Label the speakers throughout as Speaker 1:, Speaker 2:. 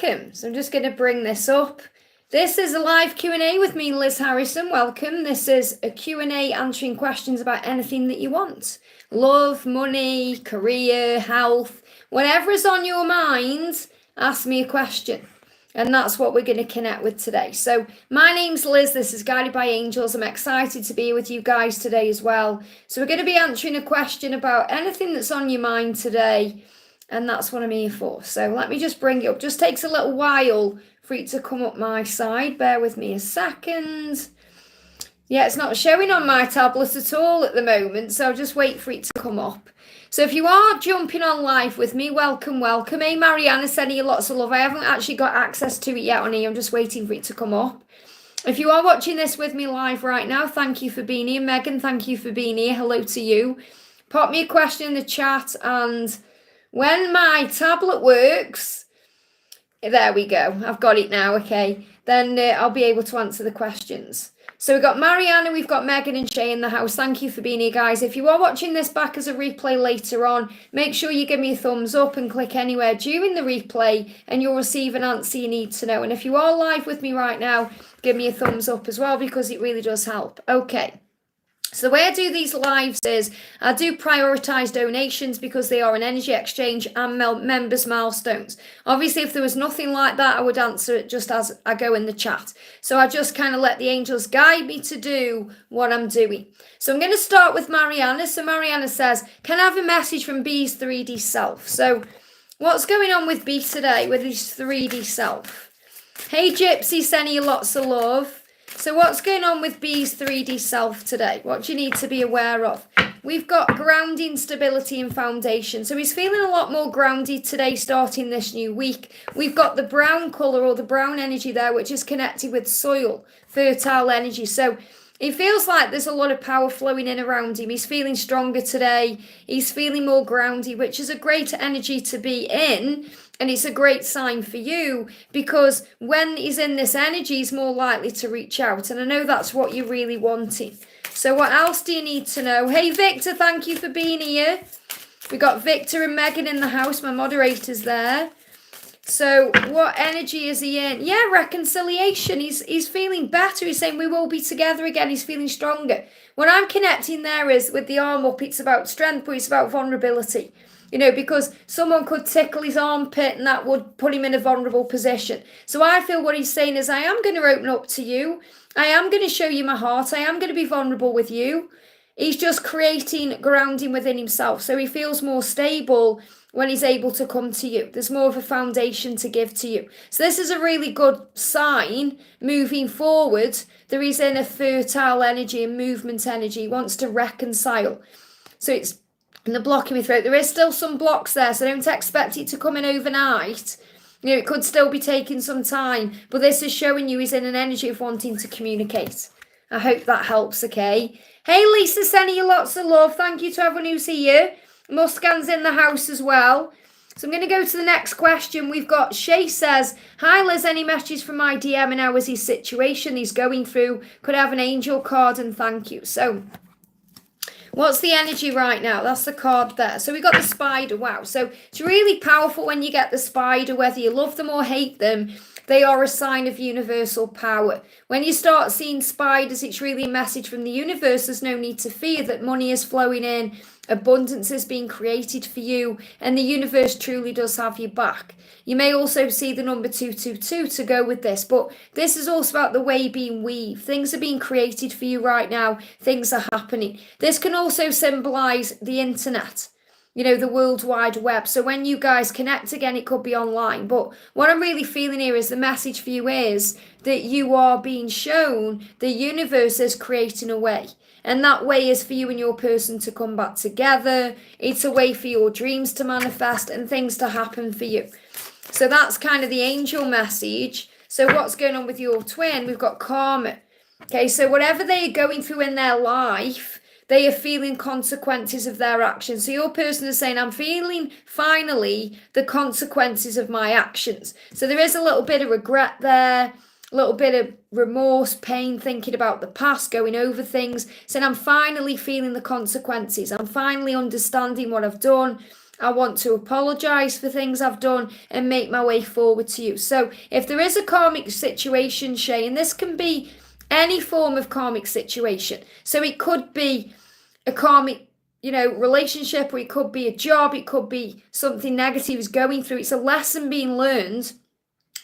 Speaker 1: welcome. So I'm just going to bring this up. This is a live Q&A with me, Liz Harrison. Welcome. This is a Q&A answering questions about anything that you want. Love, money, career, health, whatever is on your mind, ask me a question. And that's what we're going to connect with today. So my name's Liz. This is Guided by Angels. I'm excited to be with you guys today as well. So we're going to be answering a question about anything that's on your mind today. And that's what I'm here for. So let me just bring it up. Just takes a little while for it to come up my side. Bear with me a second. Yeah, it's not showing on my tablet at all at the moment. So I'll just wait for it to come up. So if you are jumping on live with me, welcome, welcome. Hey, Mariana, sending you lots of love. I haven't actually got access to it yet on here. I'm just waiting for it to come up. If you are watching this with me live right now, thank you for being here. Megan, thank you for being here. Hello to you. Pop me a question in the chat, and when my tablet works, there we go. I've got it now, okay. Then I'll be able to answer the questions. So we've got Mariana, we've got Megan and Shay in the house. Thank you for being here, guys. If you are watching this back as a replay later on, make sure you give me a thumbs up and click anywhere during the replay and you'll receive an answer you need to know. And if you are live with me right now, give me a thumbs up as well because it really does help. Okay. So the way I do these lives is I do prioritise donations because they are an energy exchange and members' milestones. Obviously, if there was nothing like that, I would answer it just as I go in the chat. So I just kind of let the angels guide me to do what I'm doing. So I'm going to start with Mariana. So Mariana says, can I have a message from B's 3D self? So what's going on with B today with his 3D self? Hey, Gypsy, sending you lots of love. So what's going on with B's 3D self today? What do you need to be aware of? We've got grounding, stability and foundation. So he's feeling a lot more grounded today starting this new week. We've got the brown colour or the brown energy there, which is connected with soil, fertile energy. So he feels like there's a lot of power flowing in around him. He's feeling stronger today. He's feeling more grounded, which is a great energy to be in. And it's a great sign for you because when he's in this energy, he's more likely to reach out. And I know that's what you're really wanting. So what else do you need to know? Hey, Victor, thank you for being here. We got Victor and Megan in the house. My moderator's there. So what energy is he in? Yeah, reconciliation. He's feeling better. He's saying we will be together again. He's feeling stronger. What I'm connecting there is with the arm up, it's about strength, but it's about vulnerability. You know, because someone could tickle his armpit and that would put him in a vulnerable position. So I feel what he's saying is I am going to open up to you. I am going to show you my heart. I am going to be vulnerable with you. He's just creating grounding within himself. So he feels more stable when he's able to come to you. There's more of a foundation to give to you. So this is a really good sign moving forward. There is in a fertile energy and movement energy. He wants to reconcile. So it's and the block in my throat. There is still some blocks there, so don't expect it to come in overnight. You know, it could still be taking some time, but this is showing you he's in an energy of wanting to communicate. I hope that helps, okay? Hey, Lisa, sending you lots of love. Thank you to everyone who's here. Muscan's in the house as well. So I'm going to go to the next question. We've got Shay says, hi, Liz, any messages from my DM and how is his situation he's going through? Could I have an angel card and thank you? So what's the energy right now? That's the card there. So we got the spider. Wow. So it's really powerful when you get the spider, whether you love them or hate them. They are a sign of universal power. When you start seeing spiders, it's really a message from the universe. There's no need to fear that money is flowing in. Abundance is being created for you. And the universe truly does have your back. You may also see the number 222 to go with this, but this is also about the way being weaved. Things are being created for you right now. Things are happening. This can also symbolize the internet, you know, the World Wide Web. So when you guys connect again, it could be online. But what I'm really feeling here is the message for you is that you are being shown the universe is creating a way. And that way is for you and your person to come back together. It's a way for your dreams to manifest and things to happen for you. So that's kind of the angel message. So what's going on with your twin? We've got karma. Okay, so whatever they are going through in their life, they are feeling consequences of their actions. So your person is saying, I'm feeling finally the consequences of my actions. So there is a little bit of regret there, a little bit of remorse, pain, thinking about the past, going over things. Saying, I'm finally feeling the consequences. I'm finally understanding what I've done. I want to apologize for things I've done and make my way forward to you. So if there is a karmic situation, Shay, and this can be any form of karmic situation. So it could be a karmic, relationship, or it could be a job, it could be something negative is going through. It's a lesson being learned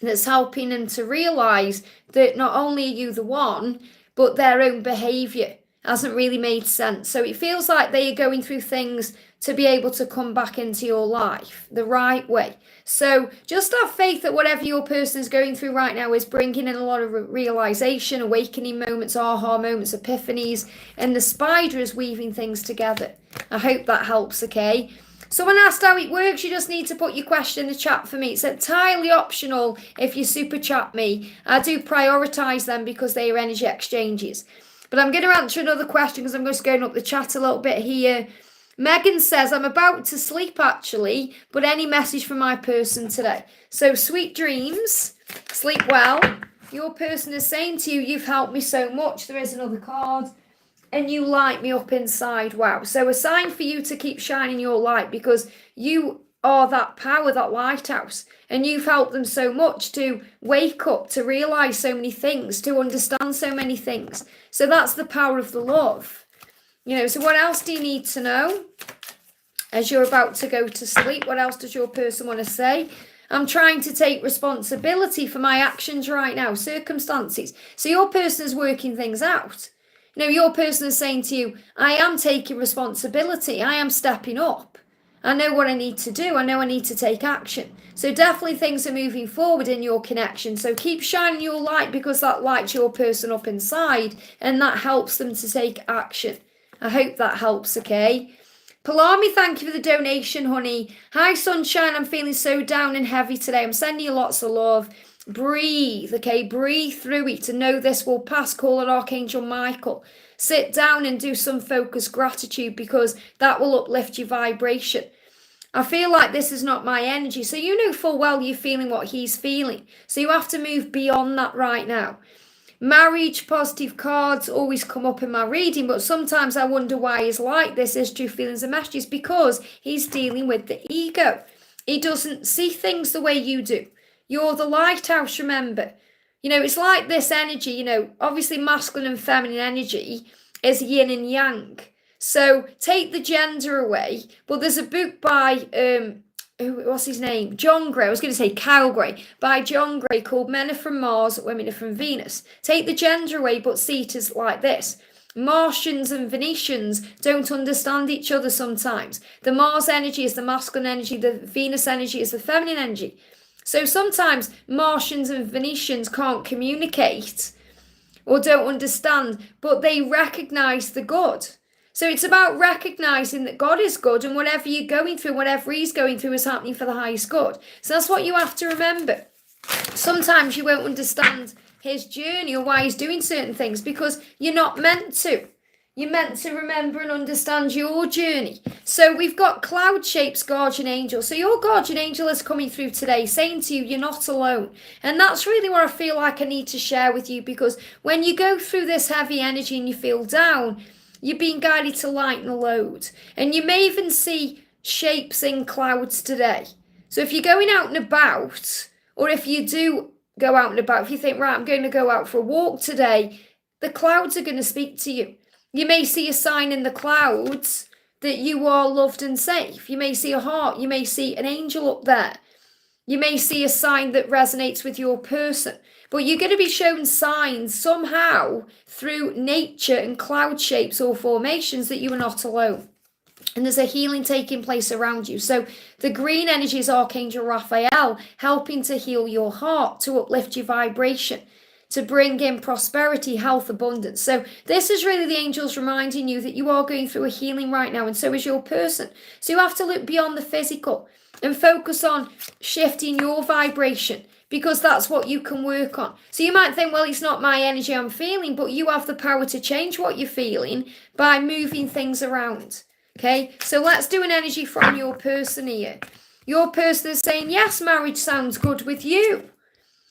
Speaker 1: that's helping them to realize that not only are you the one, but their own behavior hasn't really made sense. So it feels like they are going through things to be able to come back into your life the right way. So just have faith that whatever your person is going through right now is bringing in a lot of realization, awakening moments, aha moments, epiphanies, and the spider is weaving things together. I hope that helps, okay? Someone asked how it works. You just need to put your question in the chat for me. It's entirely optional if you super chat me. I do prioritize them because they are energy exchanges. But I'm going to answer another question because I'm just going up the chat a little bit here. Megan says, I'm about to sleep actually, but any message from my person today? So sweet dreams, sleep well. Your person is saying to you, you've helped me so much. There is another card. And you light me up inside. Wow. So a sign for you to keep shining your light, because you are that power, that lighthouse. And you've helped them so much to wake up, to realize so many things, to understand so many things. So that's the power of the love. So what else do you need to know as you're about to go to sleep? What else does your person want to say? I'm trying to take responsibility for my actions right now, circumstances. So your person is working things out. Your person is saying to you, I am taking responsibility. I am stepping up. I know what I need to do. I know I need to take action. So definitely things are moving forward in your connection. So keep shining your light, because that lights your person up inside and that helps them to take action. I hope that helps, okay? Palami, thank you for the donation, honey. Hi, sunshine. I'm feeling so down and heavy today. I'm sending you lots of love. Breathe, okay? Breathe through it and know this will pass. Call on Archangel Michael. Sit down and do some focused gratitude, because that will uplift your vibration. I feel like this is not my energy. So you know full well you're feeling what he's feeling. So you have to move beyond that right now. Marriage, positive cards always come up in my reading, but sometimes I wonder why he's like this. His true feelings and messages, because he's dealing with the ego. He doesn't see things the way you do. You're the lighthouse, remember. It's like this energy, obviously masculine and feminine energy is yin and yang. So take the gender away. But there's a book by, what's his name? John Gray. I was going to say Kyle Gray. By John Gray, called Men Are From Mars, Women Are From Venus. Take the gender away, but see it as like this. Martians and Venetians don't understand each other sometimes. The Mars energy is the masculine energy. The Venus energy is the feminine energy. So sometimes Martians and Venetians can't communicate or don't understand, but they recognize the good. So it's about recognizing that God is good, and whatever you're going through, whatever he's going through, is happening for the highest good. So that's what you have to remember. Sometimes you won't understand his journey or why he's doing certain things, because you're not meant to. You're meant to remember and understand your journey. So we've got cloud shapes, guardian angel. So your guardian angel is coming through today saying to you, you're not alone. And that's really what I feel like I need to share with you, because when you go through this heavy energy and you feel down, you're being guided to lighten the load. And you may even see shapes in clouds today. So if you're going out and about, or if you do go out and about, if you think, right, I'm going to go out for a walk today, the clouds are going to speak to you. You may see a sign in the clouds that you are loved and safe. You may see a heart. You may see an angel up there. You may see a sign that resonates with your person. But you're going to be shown signs somehow through nature and cloud shapes or formations that you are not alone. And there's a healing taking place around you. So the green energy is Archangel Raphael, helping to heal your heart, to uplift your vibration, to bring in prosperity, health, abundance. So this is really the angels reminding you that you are going through a healing right now, and so is your person. So you have to look beyond the physical and focus on shifting your vibration, because that's what you can work on. So you might think, well, it's not my energy I'm feeling, but you have the power to change what you're feeling by moving things around. Okay, so let's do an energy from your person here. Your person is saying, yes, marriage sounds good with you.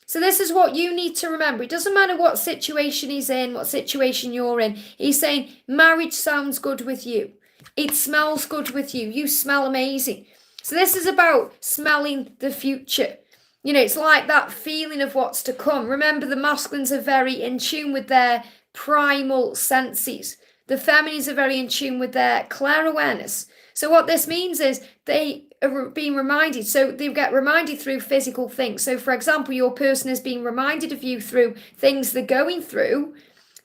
Speaker 1: So this is what you need to remember. It doesn't matter what situation he's in, what situation you're in. He's saying, marriage sounds good with you. It smells good with you. You smell amazing. So this is about smelling the future. You know, it's like that feeling of what's to come. Remember, the masculines are very in tune with their primal senses. The feminines are very in tune with their clear awareness. So what this means is they are being reminded. So they get reminded through physical things. So for example, your person is being reminded of you through things they're going through,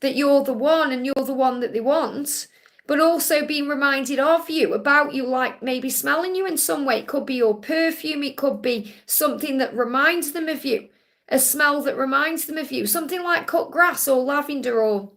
Speaker 1: that you're the one and you're the one that they want, but also being reminded of you, about you, like maybe smelling you in some way. It could be your perfume. It could be something that reminds them of you, a smell that reminds them of you, something like cut grass or lavender or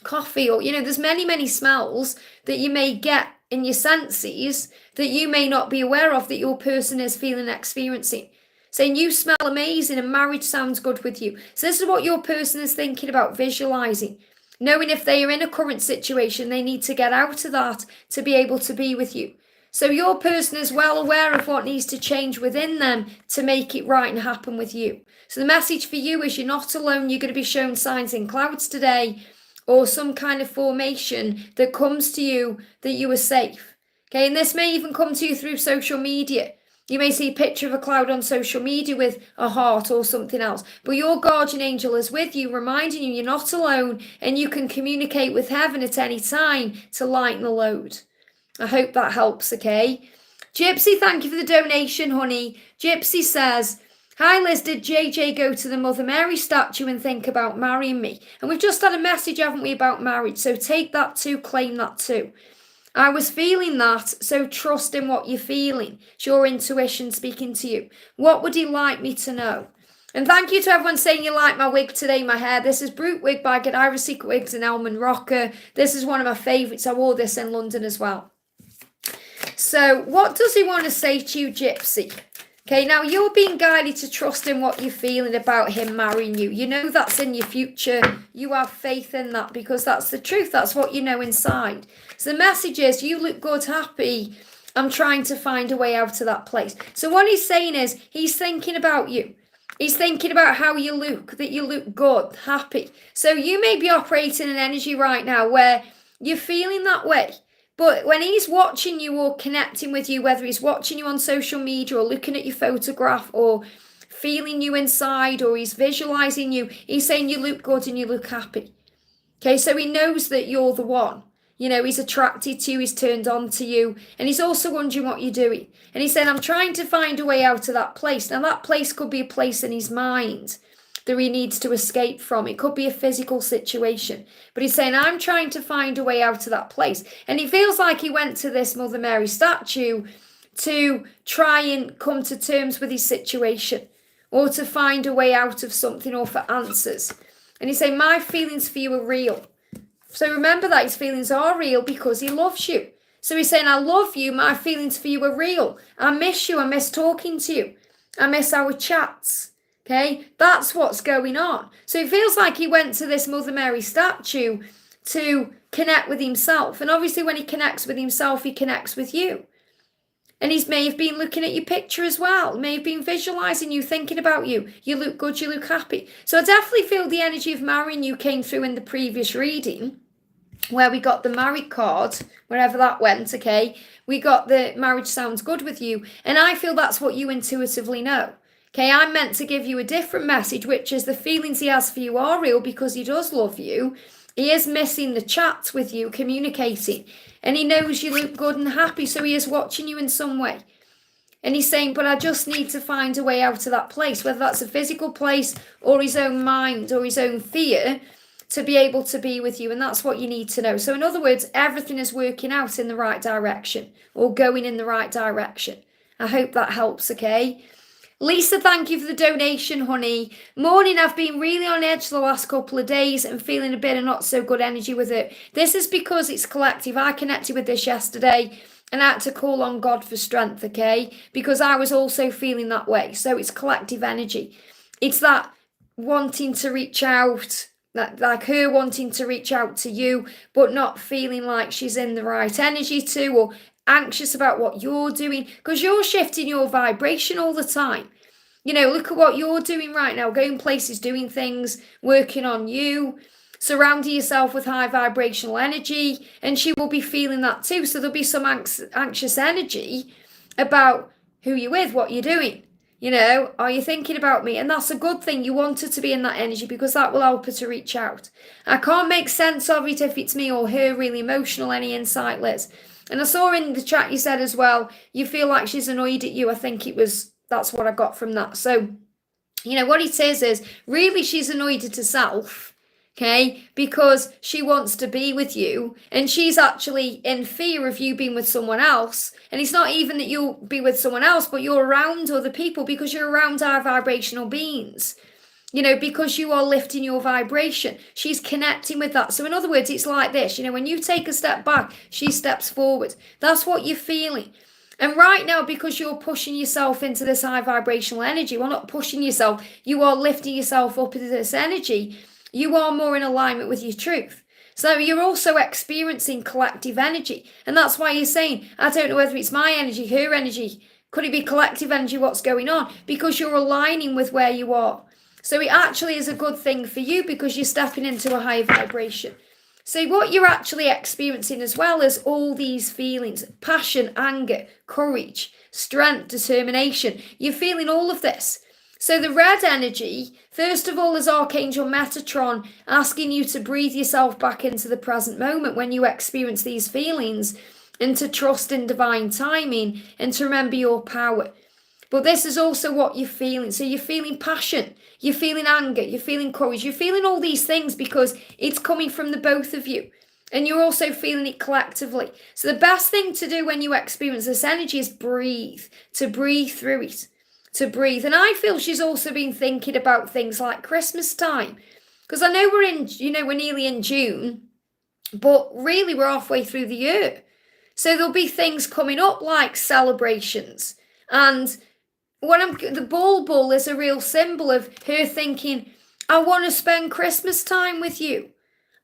Speaker 1: coffee, or, you know, there's many, many smells that you may get in your senses that you may not be aware of, that your person is feeling and experiencing. Saying you smell amazing and marriage sounds good with you. So this is what your person is thinking about, visualizing. Knowing if they are in a current situation, they need to get out of that to be able to be with you. So your person is well aware of what needs to change within them to make it right and happen with you. So the message for you is you're not alone. You're going to be shown signs in clouds today, or some kind of formation that comes to you that you are safe. Okay, and this may even come to you through social media. You may see a picture of a cloud on social media with a heart or something else. But your guardian angel is with you, reminding you you're not alone, and you can communicate with heaven at any time to lighten the load. I hope that helps, okay? Gypsy, thank you for the donation, honey. Gypsy says, hi Liz, did JJ go to the Mother Mary statue and think about marrying me? And we've just had a message, haven't we, about marriage. So take that too, claim that too. I was feeling that, so trust in what you're feeling. It's your intuition speaking to you. What would he like me to know? And thank you to everyone saying you like my wig today, my hair. This is Brute Wig by Godiva Secret Wigs and Elman Rocker. This is one of my favourites. I wore this in London as well. So what does he want to say to you, Gypsy? Okay, now you're being guided to trust in what you're feeling about him marrying you. You know that's in your future. You have faith in that because that's the truth. That's what you know inside. So the message is, you look good, happy. I'm trying to find a way out of that place. So what he's saying is, he's thinking about you. He's thinking about how you look, that you look good, happy. So you may be operating an energy right now where you're feeling that way. But when he's watching you or connecting with you, whether he's watching you on social media or looking at your photograph or feeling you inside, or he's visualizing you, he's saying you look good and you look happy. Okay, so he knows that you're the one. You know, he's attracted to you, he's turned on to you, and he's also wondering what you're doing. And he's saying, I'm trying to find a way out of that place. Now, that place could be a place in his mind that he needs to escape from. It could be a physical situation. But he's saying, I'm trying to find a way out of that place. And he feels like he went to this Mother Mary statue to try and come to terms with his situation, or to find a way out of something, or for answers. And he's saying, my feelings for you are real. So remember that his feelings are real because he loves you. So he's saying, I love you. My feelings for you are real. I miss you. I miss talking to you. I miss our chats. Okay, that's what's going on. So it feels like he went to this Mother Mary statue to connect with himself. And obviously when he connects with himself, he connects with you. And he may have been looking at your picture as well. May have been visualizing you, thinking about you. You look good, you look happy. So I definitely feel the energy of marrying you came through in the previous reading, where we got the married card, wherever that went, okay? We got the marriage sounds good with you. And I feel that's what you intuitively know. Okay, I'm meant to give you a different message, which is the feelings he has for you are real because he does love you. He is missing the chat with you, communicating. And he knows you look good and happy, so he is watching you in some way. And he's saying, but I just need to find a way out of that place, whether that's a physical place or his own mind or his own fear, to be able to be with you. And that's what you need to know. So in other words, everything is working out in the right direction, or going in the right direction. I hope that helps, okay? Lisa, thank you for the donation, honey. Morning, I've been really on edge the last couple of days and feeling a bit of not so good energy with it. This is because it's collective. I connected with this yesterday and I had to call on God for strength, okay? Because I was also feeling that way. So it's collective energy. It's that wanting to reach out, like her wanting to reach out to you, but not feeling like she's in the right energy to, or anxious about what you're doing, because you're shifting your vibration all the time. You know, look at what you're doing right now, going places, doing things, working on you, surrounding yourself with high vibrational energy, and she will be feeling that too. So there'll be some anxious energy about who you're with, what you're doing. You know, are you thinking about me? And that's a good thing. You want her to be in that energy because that will help her to reach out. I can't make sense of it if it's me or her really emotional. Any insight, Liz? And I saw in the chat you said as well, you feel like she's annoyed at you. I think that's what I got from that. So, you know, what it is really she's annoyed at herself. Okay, because she wants to be with you and she's actually in fear of you being with someone else. And it's not even that you'll be with someone else, but you're around other people because you're around high vibrational beings. You know, because you are lifting your vibration. She's connecting with that. So in other words, it's like this. You know, when you take a step back, she steps forward. That's what you're feeling. And right now, because you're pushing yourself into this high vibrational energy, well, not pushing yourself, you are lifting yourself up into this energy. You are more in alignment with your truth. So you're also experiencing collective energy. And that's why you're saying, I don't know whether it's my energy, her energy. Could it be collective energy? What's going on? Because you're aligning with where you are. So it actually is a good thing for you because you're stepping into a higher vibration. So what you're actually experiencing as well is all these feelings, passion, anger, courage, strength, determination. You're feeling all of this. So the red energy, first of all, is Archangel Metatron asking you to breathe yourself back into the present moment when you experience these feelings and to trust in divine timing and to remember your power. But this is also what you're feeling. So you're feeling passion, you're feeling anger, you're feeling courage, you're feeling all these things because it's coming from the both of you. And you're also feeling it collectively. So the best thing to do when you experience this energy is breathe, to breathe through it. To breathe. And I feel she's also been thinking about things like Christmas time. Because I know we're nearly in June, but really we're halfway through the year. So there'll be things coming up like celebrations. And the ball is a real symbol of her thinking, I want to spend Christmas time with you.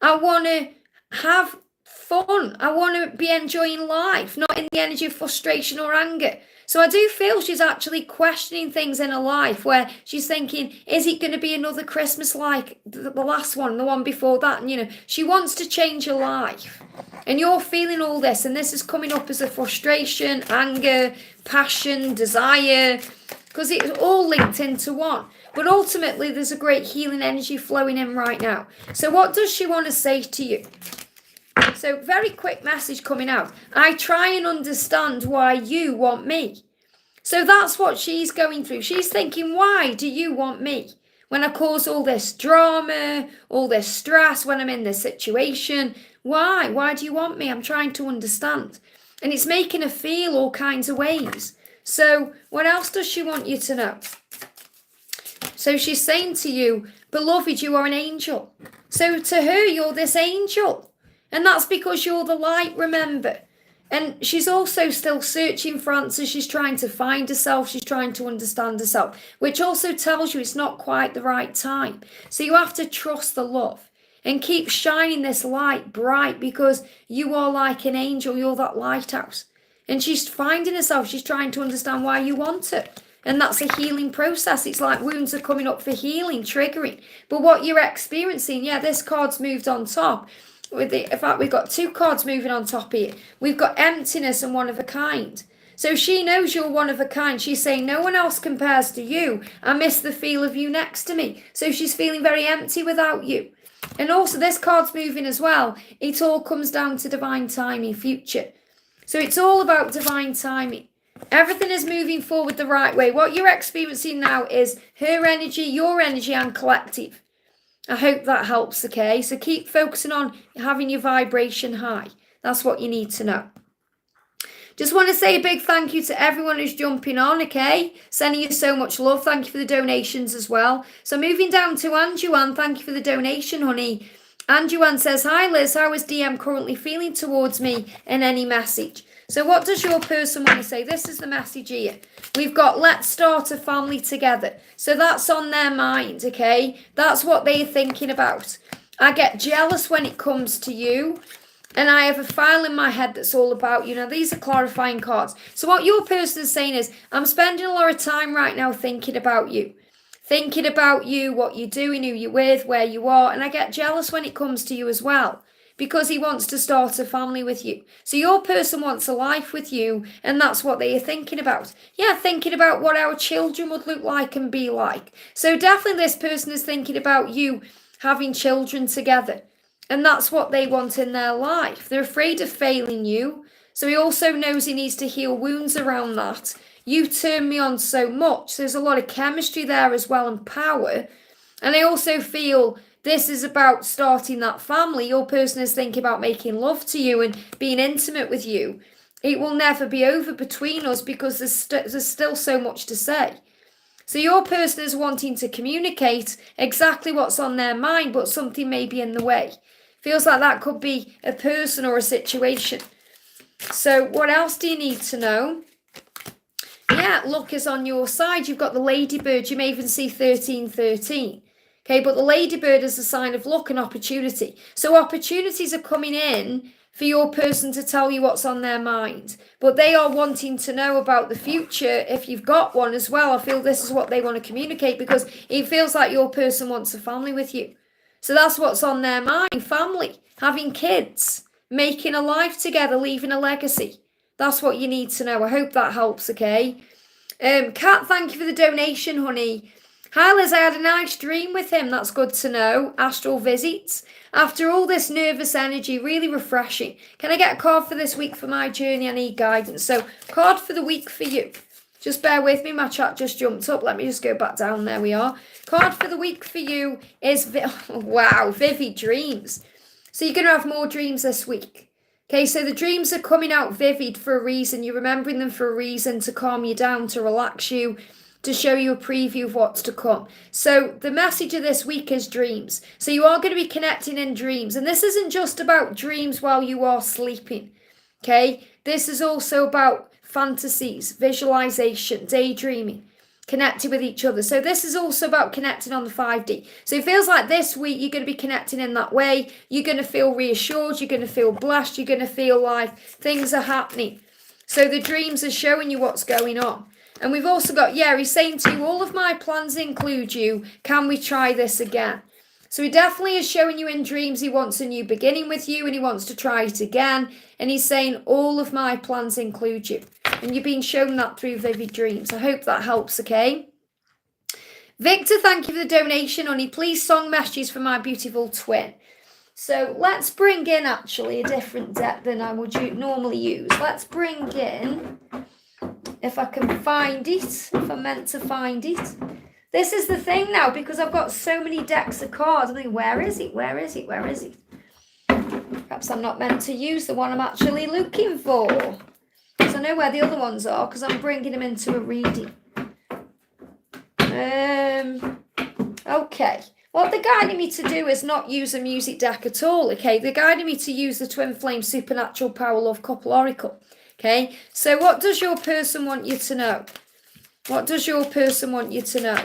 Speaker 1: I want to have fun. I want to be enjoying life, not in the energy of frustration or anger. So I do feel she's actually questioning things in her life where she's thinking, is it going to be another Christmas like the last one, the one before that? And, you know, she wants to change her life. And you're feeling all this, and this is coming up as a frustration, anger, passion, desire, because it's all linked into one. But ultimately, there's a great healing energy flowing in right now. So what does she want to say to you? So very quick message coming out. I try and understand why you want me. So that's what she's going through. She's thinking, why do you want me? When I cause all this drama, all this stress, when I'm in this situation, why? Why do you want me? I'm trying to understand. And it's making her feel all kinds of ways. So what else does she want you to know? So she's saying to you, beloved, you are an angel. So to her, you're this angel. And that's because you're the light, remember. And she's also still searching for answers. She's trying to find herself. She's trying to understand herself, which also tells you it's not quite the right time. So you have to trust the love and keep shining this light bright because you are like an angel. You're that lighthouse. And she's finding herself. She's trying to understand why you want her. And that's a healing process. It's like wounds are coming up for healing, triggering. But what you're experiencing, this card's moved on top. In fact, we've got two cards moving on top here. We've got emptiness and one of a kind. So she knows you're one of a kind. She's saying no one else compares to you. I miss the feel of you next to me. So she's feeling very empty without you. And also this card's moving as well. It all comes down to divine timing, future. So it's all about divine timing. Everything is moving forward the right way. What you're experiencing now is her energy, your energy, and collective. I hope that helps, okay? So keep focusing on having your vibration high. That's what you need to know. Just want to say a big thank you to everyone who's jumping on, okay? Sending you so much love. Thank you for the donations as well. So moving down to Anjuan. Thank you for the donation, honey. Anjuan says, hi Liz, how is DM currently feeling towards me and any message? So what does your person want to say? This is the message here. We've got let's start a family together. So that's on their mind, okay? That's what they're thinking about. I get jealous when it comes to you. And I have a file in my head that's all about, these are clarifying cards. So what your person is saying is, I'm spending a lot of time right now thinking about you. Thinking about you, what you're doing, who you're with, where you are. And I get jealous when it comes to you as well. because he wants to start a family with you. So your person wants a life with you, and that's what they are thinking about. Yeah, thinking about what our children would look like and be like. So definitely this person is thinking about you having children together. And that's what they want in their life. They're afraid of failing you. So he also knows he needs to heal wounds around that. You turn me on so much. There's a lot of chemistry there as well, and power. And I also feel this is about starting that family. Your person is thinking about making love to you and being intimate with you. It will never be over between us because there's still so much to say. So your person is wanting to communicate exactly what's on their mind, but something may be in the way. Feels like that could be a person or a situation. So what else do you need to know? Yeah, luck is on your side. You've got the ladybird. You may even see 1313. Okay, but the ladybird is a sign of luck and opportunity. So opportunities are coming in for your person to tell you what's on their mind. But they are wanting to know about the future if you've got one as well. I feel this is what they want to communicate because it feels like your person wants a family with you. So that's what's on their mind. Family, having kids, making a life together, leaving a legacy. That's what you need to know. I hope that helps, okay? Kat, thank you for the donation, honey. Hi, Liz, I had a nice dream with him. That's good to know. Astral visits. After all this nervous energy, really refreshing. Can I get a card for this week for my journey? I need guidance. So, card for the week for you. Just bear with me. My chat just jumped up. Let me just go back down. There we are. Card for the week for you is, wow, vivid dreams. So, you're going to have more dreams this week. Okay, so the dreams are coming out vivid for a reason. You're remembering them for a reason, to calm you down, to relax you, to show you a preview of what's to come. So the message of this week is dreams. So you are going to be connecting in dreams. And this isn't just about dreams while you are sleeping. Okay, this is also about fantasies, visualization, daydreaming, connecting with each other. So this is also about connecting on the 5D. So it feels like this week you're going to be connecting in that way. You're going to feel reassured. You're going to feel blessed. You're going to feel like things are happening. So the dreams are showing you what's going on. And we've also got, yeah, he's saying to you, all of my plans include you. Can we try this again? So he definitely is showing you in dreams he wants a new beginning with you and he wants to try it again. And he's saying, all of my plans include you. And you're being shown that through vivid dreams. I hope that helps, okay? Victor, thank you for the donation, honey. Please song messages for my beautiful twin. So let's bring in, actually, a different deck than I would normally use. Let's bring in, if I can find it, if I'm meant to find it. This is the thing now, because I've got so many decks of cards. I think, where is it? Where is it? Where is it? Perhaps I'm not meant to use the one I'm actually looking for. Because I know where the other ones are, because I'm bringing them into a reading. Okay. What they're guiding me to do is not use a music deck at all, okay? They're guiding me to use the Twin Flame Supernatural Power Love Couple Oracle, okay? So what does your person want you to know? What does your person want you to know?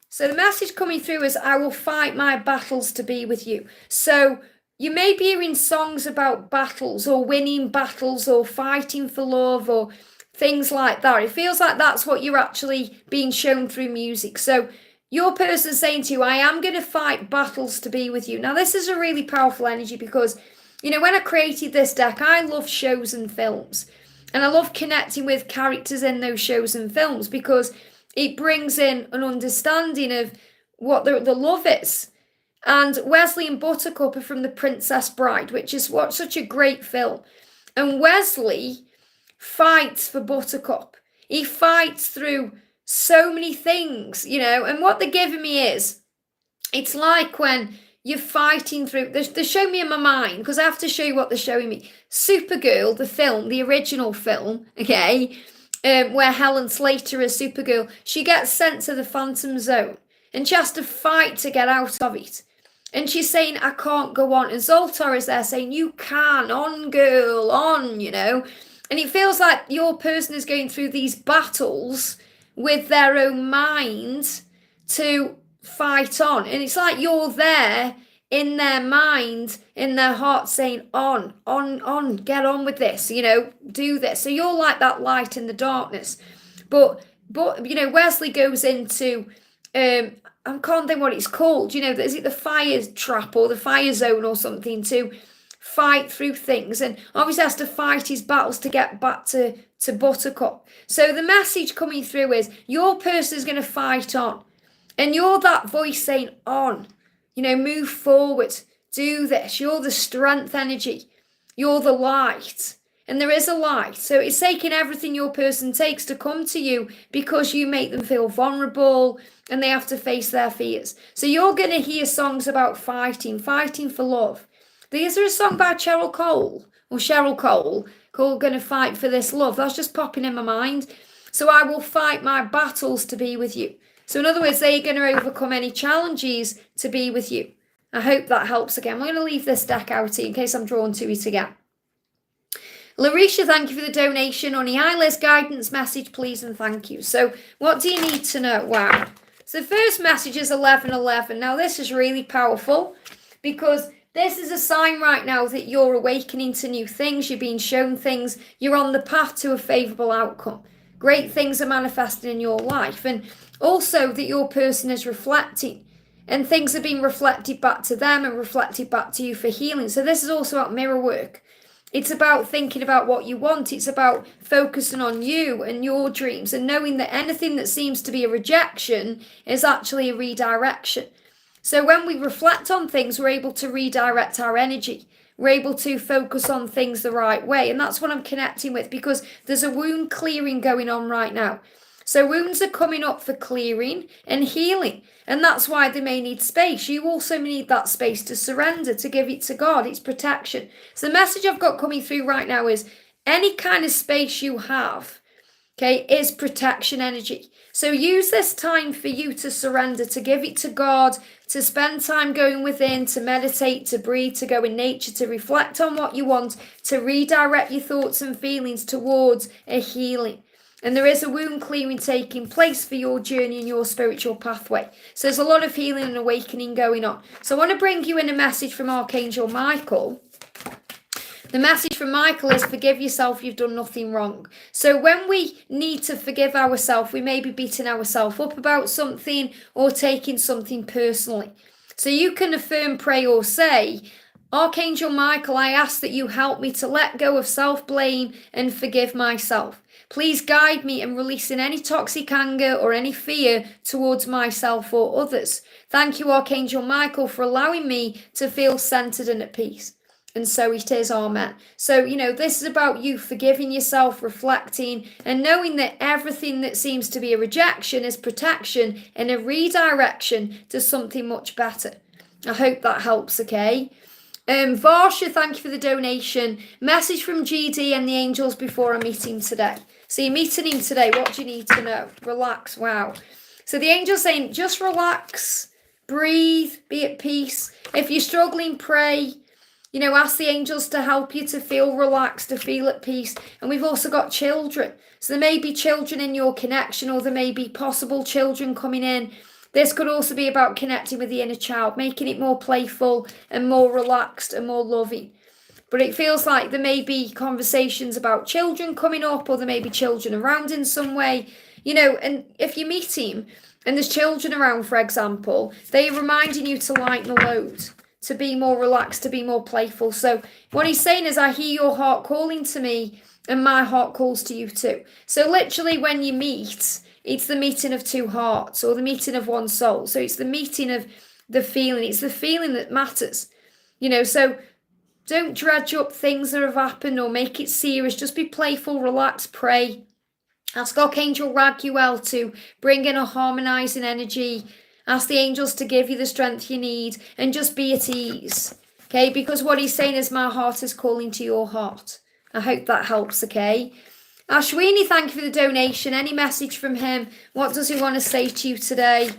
Speaker 1: So the message coming through is, I will fight my battles to be with you. So you may be hearing songs about battles or winning battles or fighting for love or things like that. It feels like that's what you're actually being shown through music. So your person saying to you, I am going to fight battles to be with you. Now, this is a really powerful energy because, you know, when I created this deck, I love shows and films. And I love connecting with characters in those shows and films because it brings in an understanding of what the love is. And Wesley and Buttercup are from The Princess Bride, which is such a great film. And Wesley fights for Buttercup. He fights through so many things, you know, and what they're giving me is, it's like when you're fighting through, they're showing me in my mind, because I have to show you what they're showing me. Supergirl, the film, the original film, okay, where Helen Slater is Supergirl, she gets sent to the Phantom Zone, and she has to fight to get out of it. And she's saying, I can't go on. And Zoltar is there saying, you can, on girl, on, you know. And it feels like your person is going through these battles with their own mind to fight on. And it's like you're there in their mind, in their heart saying, on, get on with this, you know, do this. So you're like that light in the darkness. But you know, Wesley goes into, I can't think what it's called, you know, is it the fire trap or the fire zone or something, to fight through things, and obviously has to fight his battles to get back to Buttercup. So the message coming through is your person is going to fight on, and you're that voice saying on, move forward, do this. You're the strength energy, you're the light, and there is a light. So it's taking everything your person takes to come to you, because you make them feel vulnerable and they have to face their fears. So you're going to hear songs about fighting for love. Is there a song by Cheryl Cole called Gonna Fight for This Love? That's just popping in my mind. So I will fight my battles to be with you. So in other words, they're going to overcome any challenges to be with you. I hope that helps again. I'm going to leave this deck out here in case I'm drawn to it again. Larisha, thank you for the donation. Honey, hi Liz, guidance message please and thank you. So what do you need to know? Wow. So the first message is 1111. Now this is really powerful, because this is a sign right now that you're awakening to new things. You're being shown things. You're on the path to a favourable outcome. Great things are manifesting in your life. And also that your person is reflecting. And things are being reflected back to them and reflected back to you for healing. So this is also about mirror work. It's about thinking about what you want. It's about focusing on you and your dreams, and knowing that anything that seems to be a rejection is actually a redirection. So when we reflect on things, we're able to redirect our energy. We're able to focus on things the right way. And that's what I'm connecting with, because there's a wound clearing going on right now. So wounds are coming up for clearing and healing. And that's why they may need space. You also need that space to surrender, to give it to God. It's protection. So the message I've got coming through right now is any kind of space you have, okay, is protection energy. So use this time for you to surrender, to give it to God, to spend time going within, to meditate, to breathe, to go in nature, to reflect on what you want, to redirect your thoughts and feelings towards a healing. And there is a wound clearing taking place for your journey and your spiritual pathway. So there's a lot of healing and awakening going on. So I want to bring you in a message from Archangel Michael. The message from Michael is forgive yourself, you've done nothing wrong. So when we need to forgive ourselves, we may be beating ourselves up about something or taking something personally. So you can affirm, pray or say, Archangel Michael, I ask that you help me to let go of self-blame and forgive myself. Please guide me in releasing any toxic anger or any fear towards myself or others. Thank you, Archangel Michael, for allowing me to feel centered and at peace. And so it is, amen. So, this is about you forgiving yourself, reflecting, and knowing that everything that seems to be a rejection is protection and a redirection to something much better. I hope that helps, okay? Varsha, thank you for the donation. Message from GD and the angels before I meet him today. So you're meeting him today. What do you need to know? Relax. Wow. So the angel's saying, just relax, breathe, be at peace. If you're struggling, pray. Ask the angels to help you to feel relaxed, to feel at peace. And we've also got children. So there may be children in your connection, or there may be possible children coming in. This could also be about connecting with the inner child, making it more playful and more relaxed and more loving. But it feels like there may be conversations about children coming up, or there may be children around in some way, and if you meet him and there's children around, for example, they're reminding you to lighten the load, to be more relaxed, to be more playful. So what he's saying is, I hear your heart calling to me and my heart calls to you too. So literally when you meet, it's the meeting of two hearts, or the meeting of one soul. So it's the meeting of the feeling. It's the feeling that matters, so don't dredge up things that have happened or make it serious. Just be playful, relax, pray. Ask Archangel Raguel to bring in a harmonizing energy. Ask the angels to give you the strength you need, and just be at ease. Okay, because what he's saying is, my heart is calling to your heart. I hope that helps, okay? Ashweeny, thank you for the donation. Any message from him? What does he want to say to you today?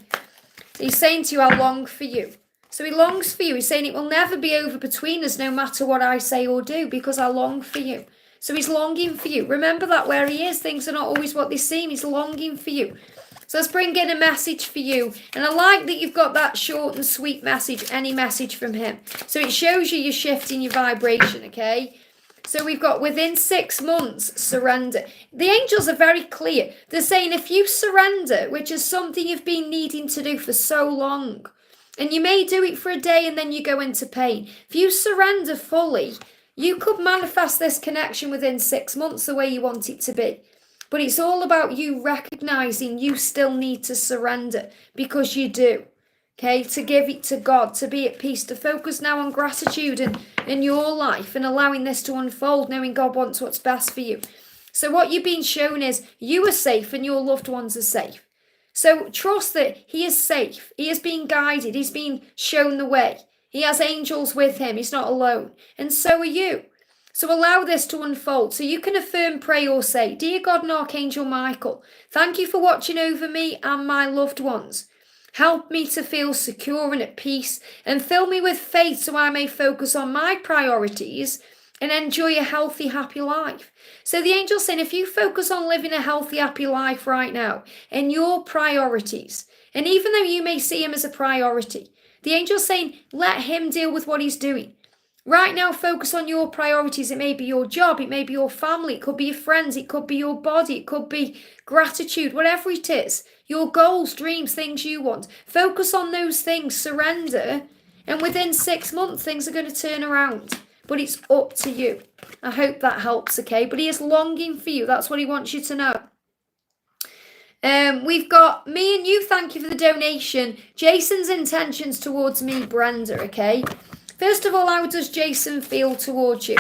Speaker 1: He's saying to you, I long for you. So he longs for you. He's saying it will never be over between us, no matter what I say or do, because I long for you. So he's longing for you. Remember that where he is, things are not always what they seem. He's longing for you. So let's bring in a message for you. And I like that you've got that short and sweet message, any message from him. So it shows you you're shifting your vibration, okay? So we've got within 6 months, surrender. The angels are very clear. They're saying if you surrender, which is something you've been needing to do for so long, And you may do it for a day and then you go into pain. If you surrender fully, you could manifest this connection within 6 months the way you want it to be. But it's all about you recognizing you still need to surrender, because you do. Okay, to give it to God, to be at peace, to focus now on gratitude in your life and allowing this to unfold, knowing God wants what's best for you. So what you've been shown is you are safe and your loved ones are safe. So trust that he is safe. He is being guided. He's being shown the way. He has angels with him. He's not alone. And so are you. So allow this to unfold. So you can affirm, pray or say, Dear God and Archangel Michael, thank you for watching over me and my loved ones. Help me to feel secure and at peace, and fill me with faith so I may focus on my priorities and enjoy a healthy, happy life. So the angel's saying, if you focus on living a healthy, happy life right now and your priorities, and even though you may see him as a priority, the angel's saying, let him deal with what he's doing. Right now, focus on your priorities. It may be your job, it may be your family, it could be your friends, it could be your body, it could be gratitude, whatever it is, your goals, dreams, things you want. Focus on those things, surrender, and within 6 months, things are going to turn around. But it's up to you. I hope that helps, okay? But he is longing for you. That's what he wants you to know. We've got me and you. Thank you for the donation. Jason's intentions towards me, Brenda, okay? First of all, how does Jason feel towards you?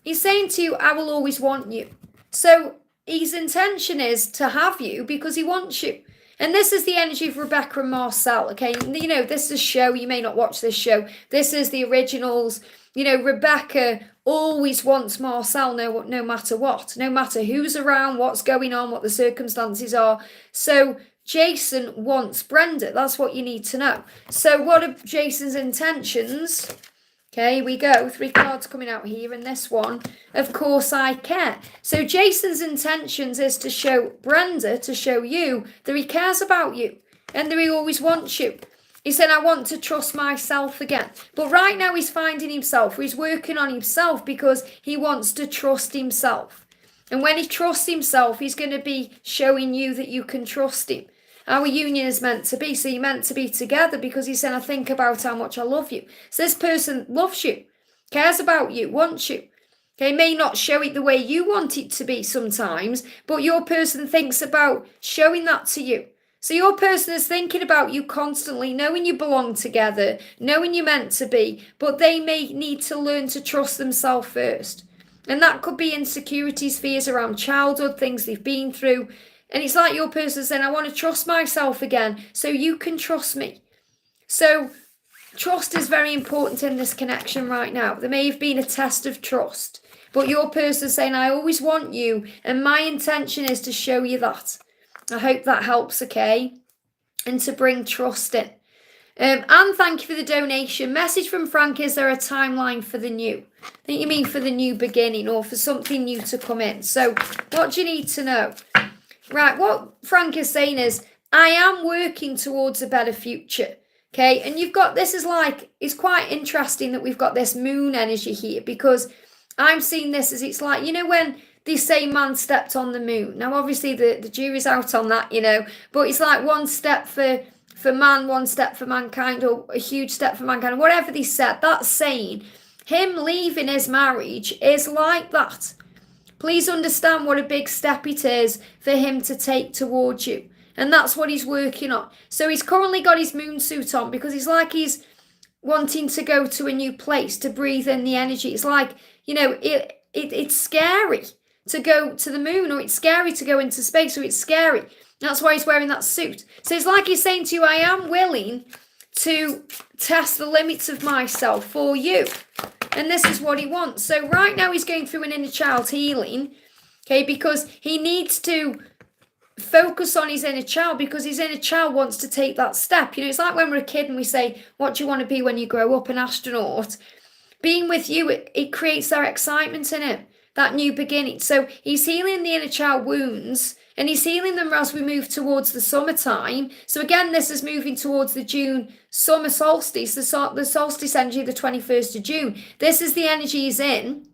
Speaker 1: He's saying to you, I will always want you. So his intention is to have you because he wants you. And this is the energy of Rebecca and Marcel, okay? You know, this is a show. You may not watch this show. This is the originals. You know, Rebecca always wants Marcel no matter what. No matter who's around, what's going on, what the circumstances are. So Jason wants Brenda. That's what you need to know. So what are Jason's intentions? Okay, here we go. 3 cards coming out here, and this one, of course I care. So Jason's intentions is to show Brenda, to show you that he cares about you and that he always wants you. He said, I want to trust myself again. But right now he's finding himself. He's working on himself because he wants to trust himself. And when he trusts himself, he's going to be showing you that you can trust him. Our union is meant to be. So you're meant to be together because he said, I think about how much I love you. So this person loves you, cares about you, wants you. Okay, may not show it the way you want it to be sometimes, but your person thinks about showing that to you. So your person is thinking about you constantly, knowing you belong together, knowing you're meant to be, but they may need to learn to trust themselves first. And that could be insecurities, fears around childhood, things they've been through. And it's like your person saying, I want to trust myself again so you can trust me. So trust is very important in this connection right now. There may have been a test of trust, but your person is saying, I always want you, and my intention is to show you that. I hope that helps, okay? And to bring trust in. And thank you for the donation. Message from Frank, is there a timeline for the new? I think you mean for the new beginning or for something new to come in. So what do you need to know? Right, what Frank is saying is, I am working towards a better future. Okay, and you've got, this is like, it's quite interesting that we've got this moon energy here, because I'm seeing this as, it's like, you know, when they say man stepped on the moon. Now, obviously, the jury's out on that, you know, but it's like one step for man, one step for mankind, or a huge step for mankind, whatever they said. That's saying him leaving his marriage is like that. Please understand what a big step it is for him to take towards you. And that's what he's working on. So he's currently got his moon suit on because he's like he's wanting to go to a new place, to breathe in the energy. It's like, you know, it's scary to go to the moon, or it's scary to go into space, or it's scary. That's why he's wearing that suit. So it's like he's saying to you, I am willing to test the limits of myself for you. And this is what he wants. So right now he's going through an inner child healing, okay, because he needs to focus on his inner child, because his inner child wants to take that step. You know, it's like when we're a kid and we say, what do you want to be when you grow up? An astronaut. Being with you, it creates that excitement in him, that new beginning. So he's healing the inner child wounds, and he's healing them as we move towards the summertime. So again, this is moving towards the June summer solstice, the solstice energy, the 21st of June. This is the energy he's in,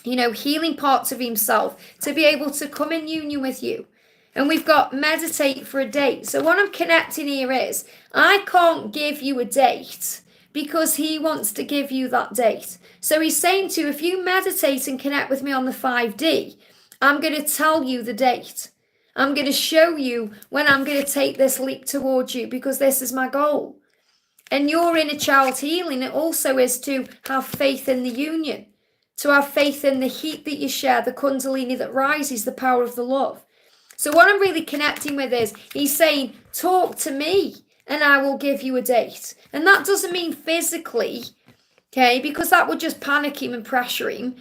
Speaker 1: you know, healing parts of himself to be able to come in union with you. And we've got meditate for a date. So what I'm connecting here is, I can't give you a date because he wants to give you that date. So he's saying to you, if you meditate and connect with me on the 5D, I'm going to tell you the date. I'm going to show you when I'm going to take this leap towards you, because this is my goal. And your inner child healing, it also is to have faith in the union, to have faith in the heat that you share, the kundalini that rises, the power of the love. So what I'm really connecting with is, he's saying, talk to me and I will give you a date. And that doesn't mean physically, okay, because that would just panic him and pressure him.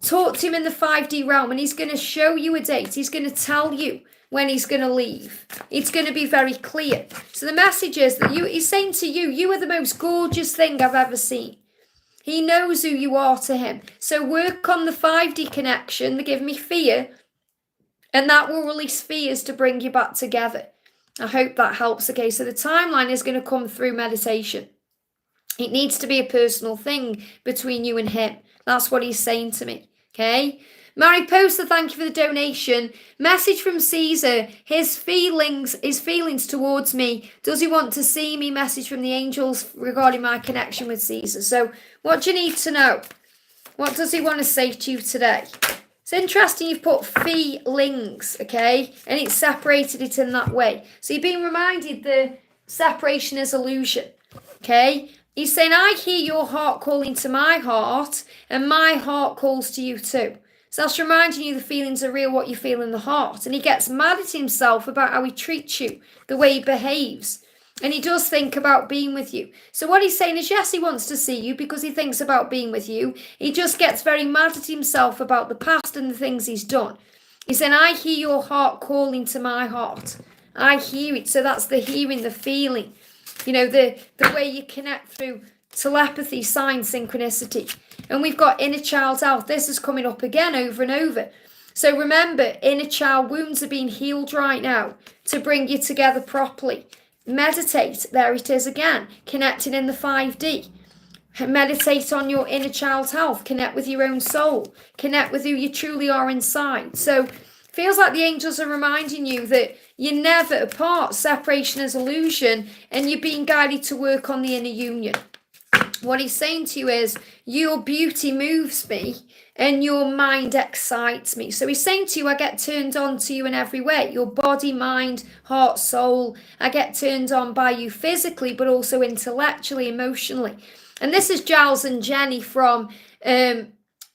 Speaker 1: Talk to him in the 5D realm and he's going to show you a date. He's going to tell you when he's going to leave. It's going to be very clear. So the message is that he's saying to you, you are the most gorgeous thing I've ever seen. He knows who you are to him. So work on the 5D connection, the give me fear, and that will release fears to bring you back together. I hope that helps. Okay, so the timeline is going to come through meditation. It needs to be a personal thing between you and him. That's what he's saying to me. Okay. Mariposa, thank you for the donation. Message from Caesar. His feelings towards me. Does he want to see me? Message from the angels regarding my connection with Caesar. So what do you need to know? What does he want to say to you today? It's interesting you've put feelings, okay? And it's separated it in that way. So you're being reminded the separation is illusion, okay? He's saying, I hear your heart calling to my heart, and my heart calls to you too. So that's reminding you the feelings are real, what you feel in the heart. And he gets mad at himself about how he treats you, the way he behaves. And he does think about being with you. So what he's saying is, yes, he wants to see you because he thinks about being with you. He just gets very mad at himself about the past and the things he's done. He's saying, I hear your heart calling to my heart. I hear it. So that's the hearing, the feeling. You know, the way you connect through telepathy, sign, synchronicity. And we've got inner child health. This is coming up again over and over. So remember, inner child wounds are being healed right now to bring you together properly. Meditate. There it is again. Connecting in the 5D. Meditate on your inner child health. Connect with your own soul. Connect with who you truly are inside. So feels like the angels are reminding you that you're never apart. Separation is illusion, and you're being guided to work on the inner union. What he's saying to you is, your beauty moves me and your mind excites me. So he's saying to you, I get turned on to you in every way. Your body, mind, heart, soul. I get turned on by you physically, but also intellectually, emotionally. And this is Giles and Jenny from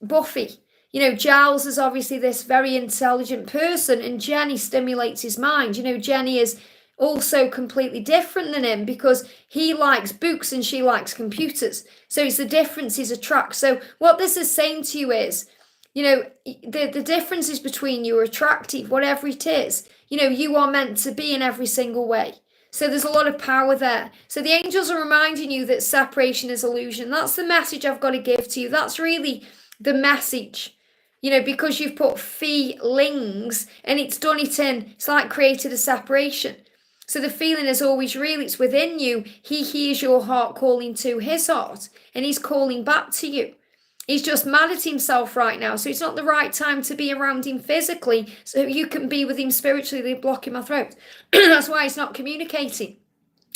Speaker 1: Buffy. You know, Giles is obviously this very intelligent person, and Jenny stimulates his mind. You know, Jenny is also completely different than him because he likes books and she likes computers. So it's the differences attract. So what this is saying to you is, you know, the differences between you are attractive, whatever it is. You know, you are meant to be in every single way. So there's a lot of power there. So the angels are reminding you that separation is illusion. That's the message I've got to give to you. That's really the message. You know, because you've put feelings and it's done it in, it's like created a separation. So the feeling is always real. It's within you. He hears your heart calling to his heart and he's calling back to you. He's just mad at himself right now. So it's not the right time to be around him physically so you can be with him spiritually. They're blocking my throat. That's why he's not communicating,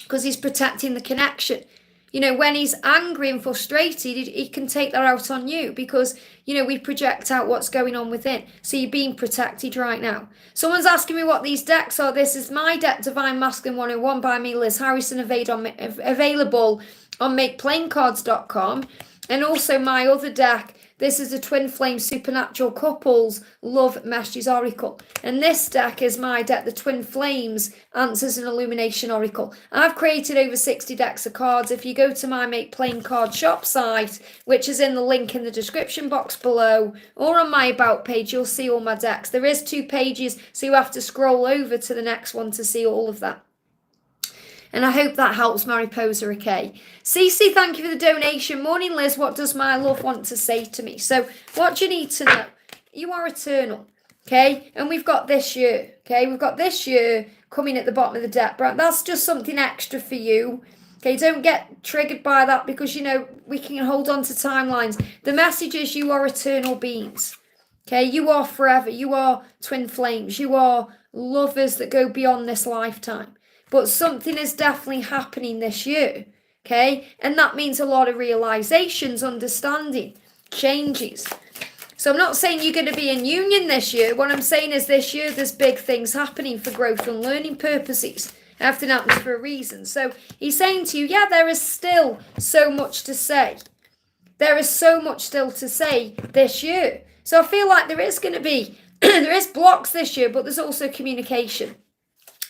Speaker 1: because he's protecting the connection. You know, when he's angry and frustrated, he can take that out on you because, you know, we project out what's going on within. So you're being protected right now. Someone's asking me what these decks are. This is my deck, Divine Masculine 101 by me, Liz Harrison, available on makeplaincards.com. And also my other deck, this is the Twin Flame Supernatural Couples Love Messages Oracle. And this deck is my deck, the Twin Flames Answers and Illumination Oracle. I've created over 60 decks of cards. If you go to my Make Plain Card shop site, which is in the link in the description box below, or on my About page, you'll see all my decks. There is 2 pages, so you have to scroll over to the next one to see all of that. And I hope that helps, Mariposa, okay? Cece, thank you for the donation. Morning, Liz. What does my love want to say to me? So what do you need to know? You are eternal, okay? And we've got this year, okay? We've got this year coming at the bottom of the deck. But that's just something extra for you, okay? Don't get triggered by that because, you know, we can hold on to timelines. The message is you are eternal beings, okay? You are forever. You are twin flames. You are lovers that go beyond this lifetime. But something is definitely happening this year, okay? And that means a lot of realizations, understanding, changes. So I'm not saying you're going to be in union this year. What I'm saying is this year there's big things happening for growth and learning purposes. Everything happens for a reason. So he's saying to you, yeah, there is still so much to say. There is so much still to say this year. So I feel like there is going to be, there is blocks this year, but there's also communication.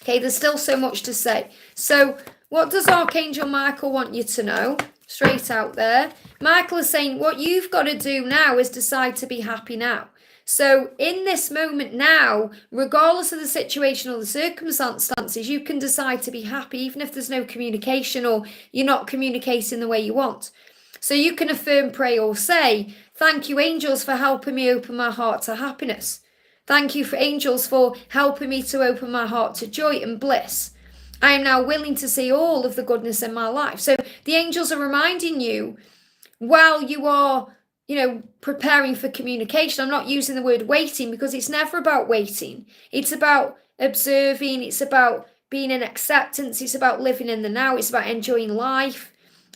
Speaker 1: Okay, there's still so much to say. So what does Archangel Michael want you to know? Straight out there. Michael is saying what you've got to do now is decide to be happy now. So in this moment now, regardless of the situation or the circumstances, you can decide to be happy even if there's no communication or you're not communicating the way you want. So you can affirm, pray or say, thank you angels for helping me open my heart to happiness. Thank you for angels for helping me to open my heart to joy and bliss. I am now willing to see all of the goodness in my life. So the angels are reminding you while you are, preparing for communication. I'm not using the word waiting because it's never about waiting. It's about observing. It's about being in acceptance. It's about living in the now. It's about enjoying life.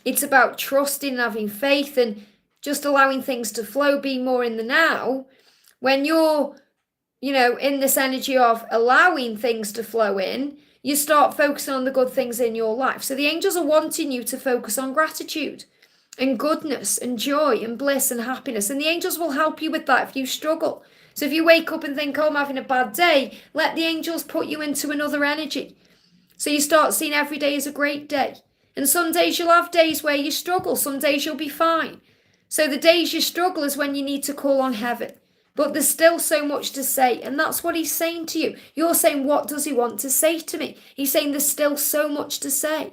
Speaker 1: It's about trusting and having faith and just allowing things to flow, being more in the now. When you're, in this energy of allowing things to flow in, you start focusing on the good things in your life. So the angels are wanting you to focus on gratitude and goodness and joy and bliss and happiness. And the angels will help you with that if you struggle. So if you wake up and think, oh, I'm having a bad day, let the angels put you into another energy. So you start seeing every day as a great day. And some days you'll have days where you struggle. Some days you'll be fine. So the days you struggle is when you need to call on heaven. But there's still so much to say. And that's what he's saying to you. You're saying, what does he want to say to me? He's saying there's still so much to say.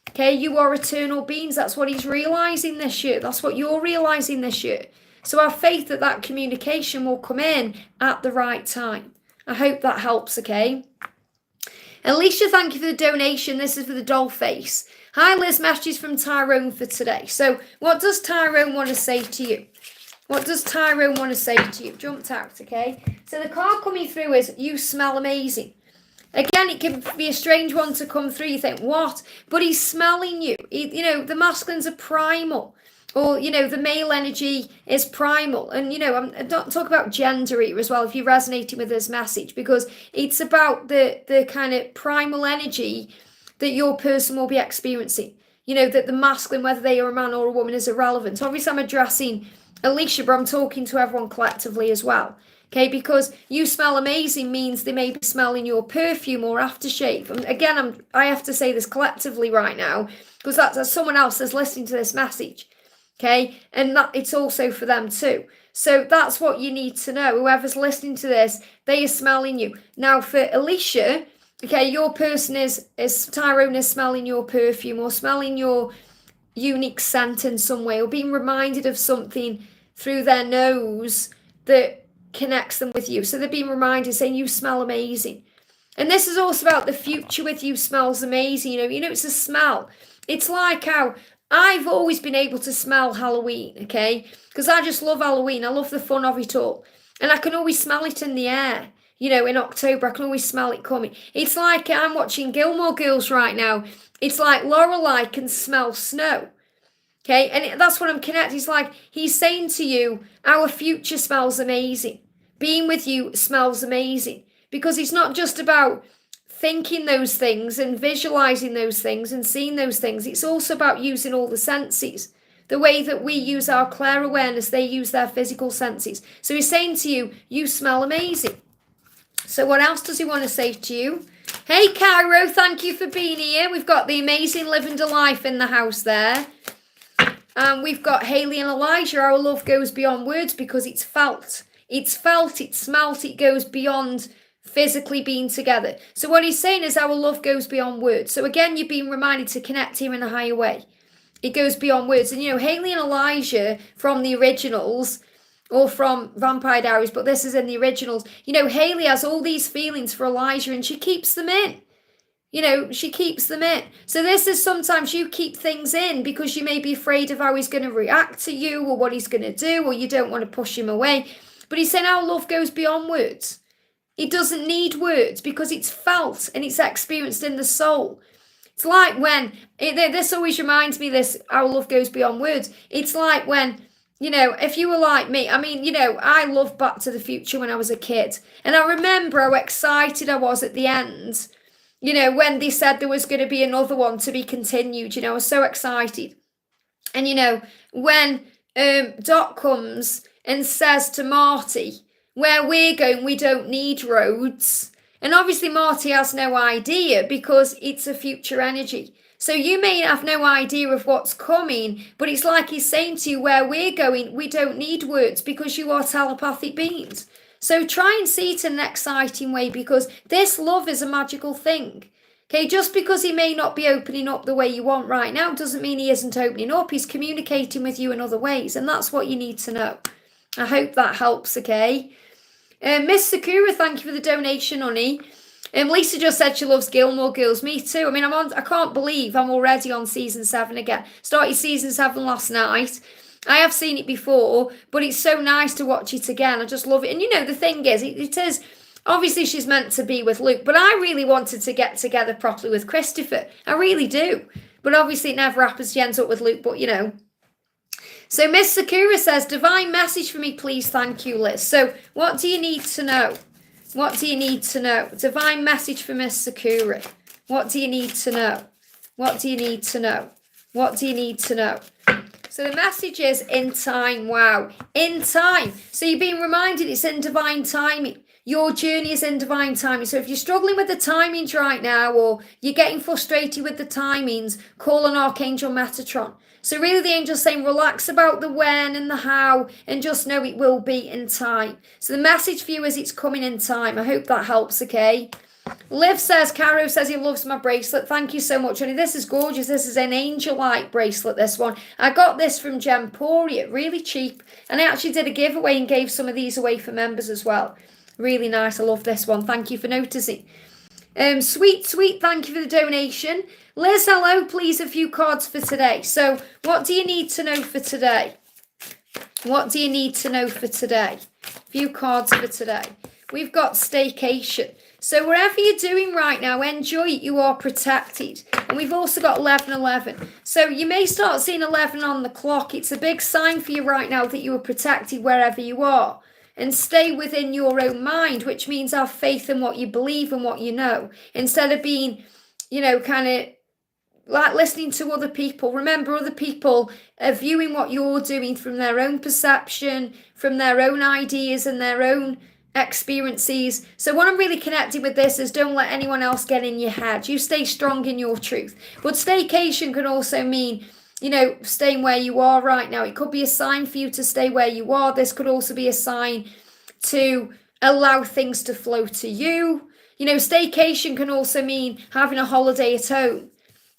Speaker 1: Okay, you are eternal beings. That's what he's realizing this year. That's what you're realizing this year. So have faith that that communication will come in at the right time. I hope that helps, okay? Alicia, thank you for the donation. This is for the doll face. Hi, Liz. Messages from Tyrone for today. So what does Tyrone want to say to you? What does Tyrone want to say to you? Jumped out, okay? So the card coming through is you smell amazing. Again, it can be a strange one to come through. You think, what? But he's smelling you. The masculines are primal. Or, the male energy is primal. And, I'm not talking about gender here as well, if you're resonating with this message, because it's about the kind of primal energy that your person will be experiencing. That the masculine, whether they are a man or a woman, is irrelevant. Obviously, I'm addressing Alicia, but I'm talking to everyone collectively as well. Okay, because you smell amazing means they may be smelling your perfume or aftershave. And again, I have to say this collectively right now, because that's someone else is listening to this message. Okay, and that it's also for them too. So that's what you need to know. Whoever's listening to this, they are smelling you. Now for Alicia, okay, your person is Tyrone is smelling your perfume or smelling your unique scent in some way, or being reminded of something through their nose that connects them with you. So they're being reminded, saying you smell amazing. And this is also about the future with you smells amazing. It's a smell. It's like how I've always been able to smell Halloween, okay? Because I just love Halloween. I love the fun of it all. And I can always smell it in the air. In October, I can always smell it coming. It's like I'm watching Gilmore Girls right now. It's like Lorelai can smell snow. Okay, and that's what I'm connected. It's like he's saying to you, our future smells amazing. Being with you smells amazing. Because it's not just about thinking those things and visualizing those things and seeing those things. It's also about using all the senses. The way that we use our clear awareness, they use their physical senses. So he's saying to you, you smell amazing. So what else does he want to say to you? Hey, Cairo, thank you for being here. We've got the amazing Living to Life in the house there. We've got Haley and Elijah. Our love goes beyond words because it's felt. It's felt, it's smelt, it goes beyond physically being together. So what he's saying is our love goes beyond words. So again, you're being reminded to connect here in a higher way. It goes beyond words. And Haley and Elijah from the originals, or from Vampire Diaries, but this is in the originals. Haley has all these feelings for Elijah and she keeps them in. She keeps them in. So this is sometimes you keep things in because you may be afraid of how he's going to react to you or what he's going to do, or you don't want to push him away. But he's saying our love goes beyond words. It doesn't need words because it's felt and it's experienced in the soul. It's like when, this always reminds me this, how love goes beyond words. It's like when, if you were like me, I mean, I loved Back to the Future when I was a kid. And I remember how excited I was at the end, when they said there was going to be another one to be continued. I was so excited. And, when Doc comes and says to Marty, where we're going, we don't need roads. And obviously Marty has no idea because it's a future energy. So you may have no idea of what's coming, but it's like he's saying to you, where we're going, we don't need words because you are telepathic beings. So try and see it in an exciting way because this love is a magical thing. Okay, just because he may not be opening up the way you want right now doesn't mean he isn't opening up. He's communicating with you in other ways, and that's what you need to know. I hope that helps, okay? Miss Sakura, thank you for the donation, honey. Lisa just said she loves Gilmore Girls. Me too. I mean, I can't believe I'm already on season 7 again. Started season 7 last night. I have seen it before, but it's so nice to watch it again. I just love it. And the thing is, it is, obviously she's meant to be with Luke, but I really wanted to get together properly with Christopher. I really do. But obviously it never happens. She ends up with Luke, but So Miss Sakura says, divine message for me, please. Thank you, Liz. So what do you need to know? What do you need to know? Divine message for Miss Sakura. What do you need to know? What do you need to know? What do you need to know? So the message is in time. Wow. In time. So you're being reminded it's in divine timing. Your journey is in divine timing. So if you're struggling with the timings right now or you're getting frustrated with the timings, call on Archangel Metatron. So really the angel's saying relax about the when and the how and just know it will be in time. So the message for you is it's coming in time. I hope that helps, okay? Liv says, Caro says he loves my bracelet. Thank you so much, honey. This is gorgeous. This is an angel-like bracelet, this one. I got this from Gemporia, really cheap. And I actually did a giveaway and gave some of these away for members as well. Really nice. I love this one. Thank you for noticing. Sweet, thank you for the donation. Liz, hello, please, a few cards for today. So, what do you need to know for today? What do you need to know for today? A few cards for today. We've got staycation. So, wherever you're doing right now, enjoy it. You are protected. And we've also got 11:11. So, you may start seeing 11 on the clock. It's a big sign for you right now that you are protected wherever you are. And stay within your own mind, which means have faith in what you believe and what you know. Instead of being, kind of like listening to other people. Remember, other people are viewing what you're doing from their own perception, from their own ideas and their own experiences. So what I'm really connected with this is don't let anyone else get in your head. You stay strong in your truth. But staycation can also mean staying where you are right now. It could be a sign for you to stay where you are. This could also be a sign to allow things to flow to you. Staycation can also mean having a holiday at home.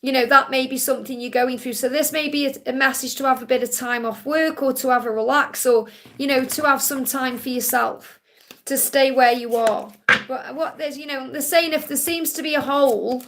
Speaker 1: That may be something you're going through. So this may be a message to have a bit of time off work or to have a relax or, to have some time for yourself, to stay where you are. But what there's, they're saying if there seems to be a hole,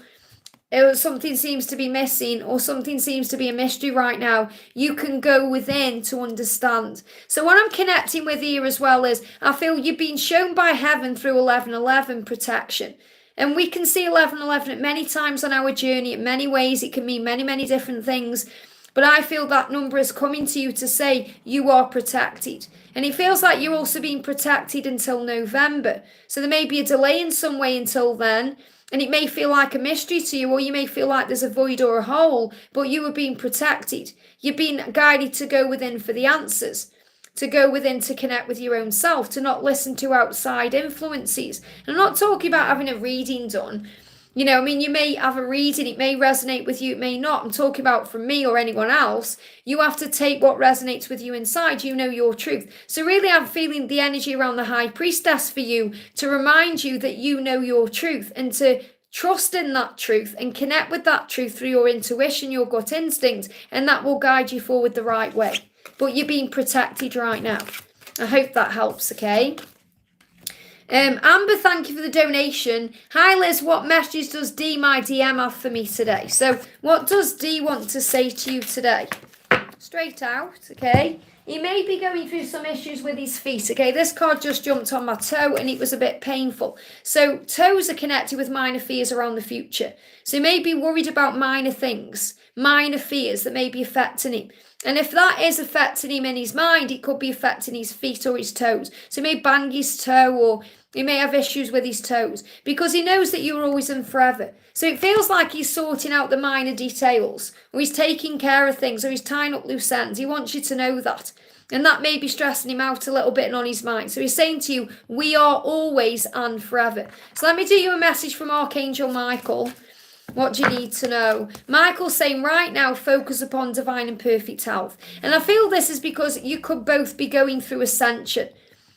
Speaker 1: or something seems to be missing or something seems to be a mystery right now, you can go within to understand. So what I'm connecting with here as well is I feel you've been shown by heaven through 11:11 protection. And we can see 11:11 at many times on our journey. In many ways, it can mean many, many different things. But I feel that number is coming to you to say you are protected. And it feels like you're also being protected until November. So there may be a delay in some way until then. And it may feel like a mystery to you, or you may feel like there's a void or a hole, but you are being protected. You're being guided to go within for the answers, to go within to connect with your own self, to not listen to outside influences. And I'm not talking about having a reading done. You may have a reading, it may resonate with you, it may not. I'm talking about from me or anyone else. You have to take what resonates with you inside. You know your truth. So really I'm feeling the energy around the High Priestess for you to remind you that you know your truth and to trust in that truth and connect with that truth through your intuition, your gut instinct, and that will guide you forward the right way. But you're being protected right now. I hope that helps, okay? Amber, thank you for the donation. Hi Liz, what messages does D, my DM, have for me today? So what does D want to say to you today? Straight out, okay? he may be going through some issues with his feet. Okay, this card just jumped on my toe and it was a bit painful. So toes are connected with minor fears around the future. So he may be worried about minor things, minor fears that may be affecting him. And if that is affecting him in his mind, it could be affecting his feet or his toes. So he may bang his toe, or he may have issues with his toes, because he knows that you're always and forever. So it feels like he's sorting out the minor details, or he's taking care of things, or he's tying up loose ends. He wants you to know that. And that may be stressing him out a little bit and on his mind. So he's saying to you, we are always and forever. So let me do you a message from Archangel Michael. What do you need to know? Michael's saying right now, focus upon divine and perfect health. And I feel this is because you could both be going through ascension,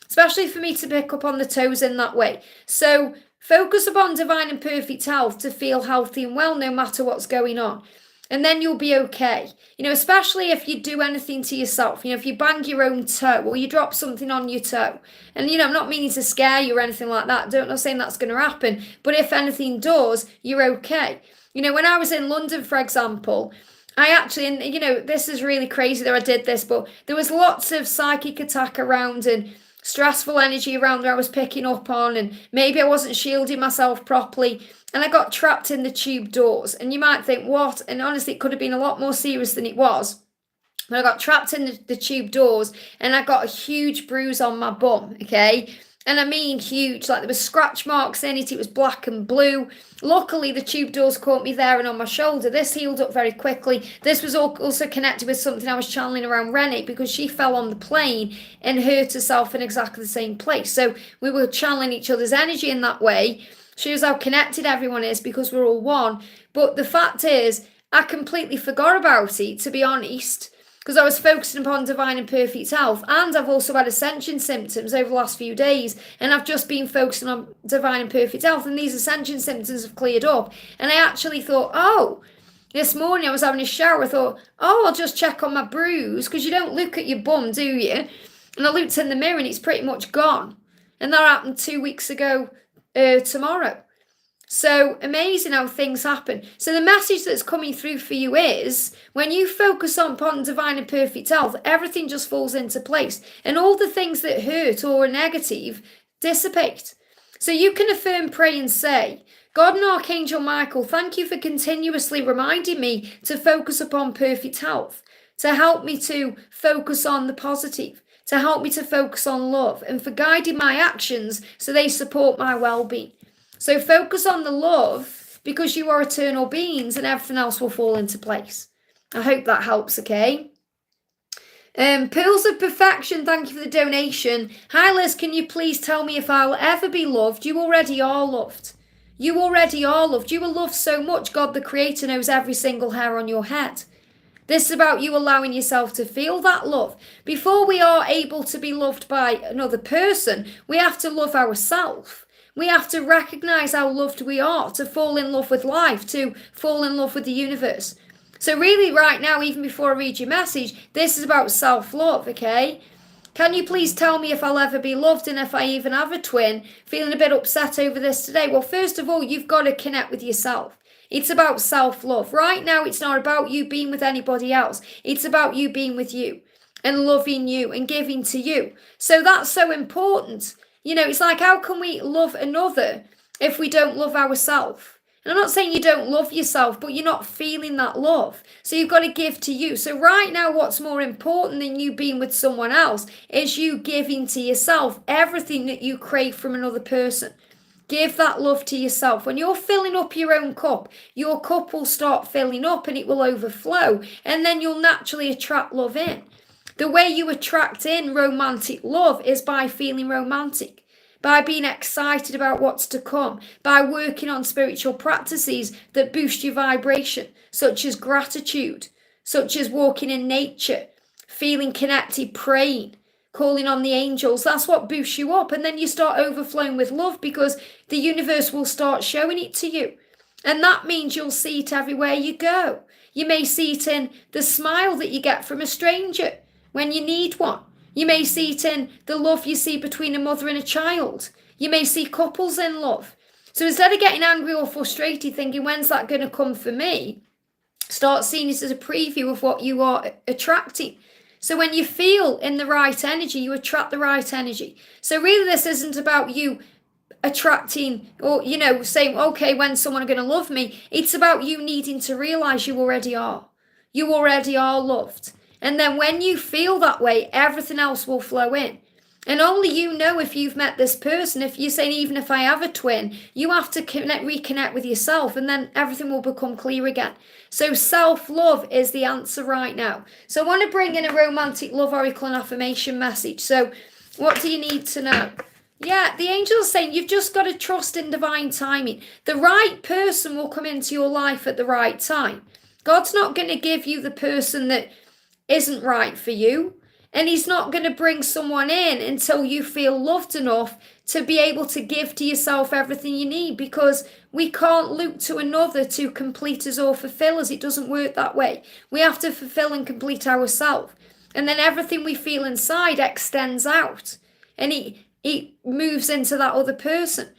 Speaker 1: especially for me to pick up on the toes in that way. So focus upon divine and perfect health to feel healthy and well no matter what's going on. And then you'll be okay. You know, especially if you do anything to yourself. You know, if you bang your own toe or you drop something on your toe. And, you know, I'm not meaning to scare you or anything like that. I'm not saying that's going to happen. But if anything does, you're okay. You know, when I was in London, for example, I actually, and, you know, this is really crazy that I did this, but there was lots of psychic attack around and stressful energy around that I was picking up on, and maybe I wasn't shielding myself properly, and I got trapped in the tube doors. And you might think, what? And honestly, it could have been a lot more serious than it was. But I got trapped in the tube doors, and I got a huge bruise on my bum, okay? And I mean huge, like there were scratch marks in it. It was black and blue. Luckily, the tube doors caught me there and on my shoulder. This healed up very quickly. This was also connected with something I was channeling around Rennie, because she fell on the plane and hurt herself in exactly the same place. So we were channeling each other's energy in that way. Shows how connected everyone is, because we're all one. But the fact is, I completely forgot about it, to be honest, because I was focusing upon divine and perfect health. And I've also had ascension symptoms over the last few days, and I've just been focusing on divine and perfect health, and these ascension symptoms have cleared up. And I actually thought, oh, this morning I was having a shower, I thought, oh, I'll just check on my bruise, because you don't look at your bum, do you? And I looked in the mirror and it's pretty much gone. And that happened 2 weeks ago tomorrow. So amazing how things happen. So the message that's coming through for you is, when you focus upon divine and perfect health, everything just falls into place, and all the things that hurt or are negative dissipate. So you can affirm, pray and say, God and Archangel Michael, thank you for continuously reminding me to focus upon perfect health, to help me to focus on the positive, to help me to focus on love, and for guiding my actions so they support my well-being. So focus on the love, because you are eternal beings, and everything else will fall into place. I hope that helps, okay? Pearls of Perfection, thank you for the donation. Hi Liz, can you please tell me if I'll ever be loved? You already are loved. You already are loved. You are loved so much. God the Creator knows every single hair on your head. This is about you allowing yourself to feel that love. Before we are able to be loved by another person, we have to love ourselves. We have to recognize how loved we are, to fall in love with life, to fall in love with the universe. So really right now, even before I read your message, this is about self-love, okay? Can you please tell me if I'll ever be loved, and if I even have a twin? Feeling a bit upset over this today. Well, first of all, you've got to connect with yourself. It's about self-love. Right now, it's not about you being with anybody else. It's about you being with you and loving you and giving to you. So that's so important. You know, it's like, how can we love another if we don't love ourselves? And I'm not saying you don't love yourself, but you're not feeling that love. So you've got to give to you. So right now, what's more important than you being with someone else is you giving to yourself everything that you crave from another person. Give that love to yourself. When you're filling up your own cup, your cup will start filling up and it will overflow. And then you'll naturally attract love in. The way you attract in romantic love is by feeling romantic, by being excited about what's to come, by working on spiritual practices that boost your vibration, such as gratitude, such as walking in nature, feeling connected, praying, calling on the angels. That's what boosts you up. And then you start overflowing with love, because the universe will start showing it to you. And that means you'll see it everywhere you go. You may see it in the smile that you get from a stranger when you need one. You may see it in the love you see between a mother and a child. You may see couples in love. So instead of getting angry or frustrated thinking, when's that going to come for me? Start seeing it as a preview of what you are attracting. So when you feel in the right energy, you attract the right energy. So really this isn't about you attracting or, saying, okay, when's someone going to love me? It's about you needing to realize you already are. You already are loved. And then when you feel that way, everything else will flow in. And only you know if you've met this person. If you're saying, even if I have a twin, you have to reconnect with yourself, and then everything will become clear again. So self-love is the answer right now. So I want to bring in a romantic love oracle and affirmation message. So what do you need to know? Yeah, the angels are saying you've just got to trust in divine timing. The right person will come into your life at the right time. God's not going to give you the person that isn't right for you. And he's not going to bring someone in until you feel loved enough to be able to give to yourself everything you need, because we can't look to another to complete us or fulfill us. It doesn't work that way. We have to fulfill and complete ourselves. And then everything we feel inside extends out. And it moves into that other person.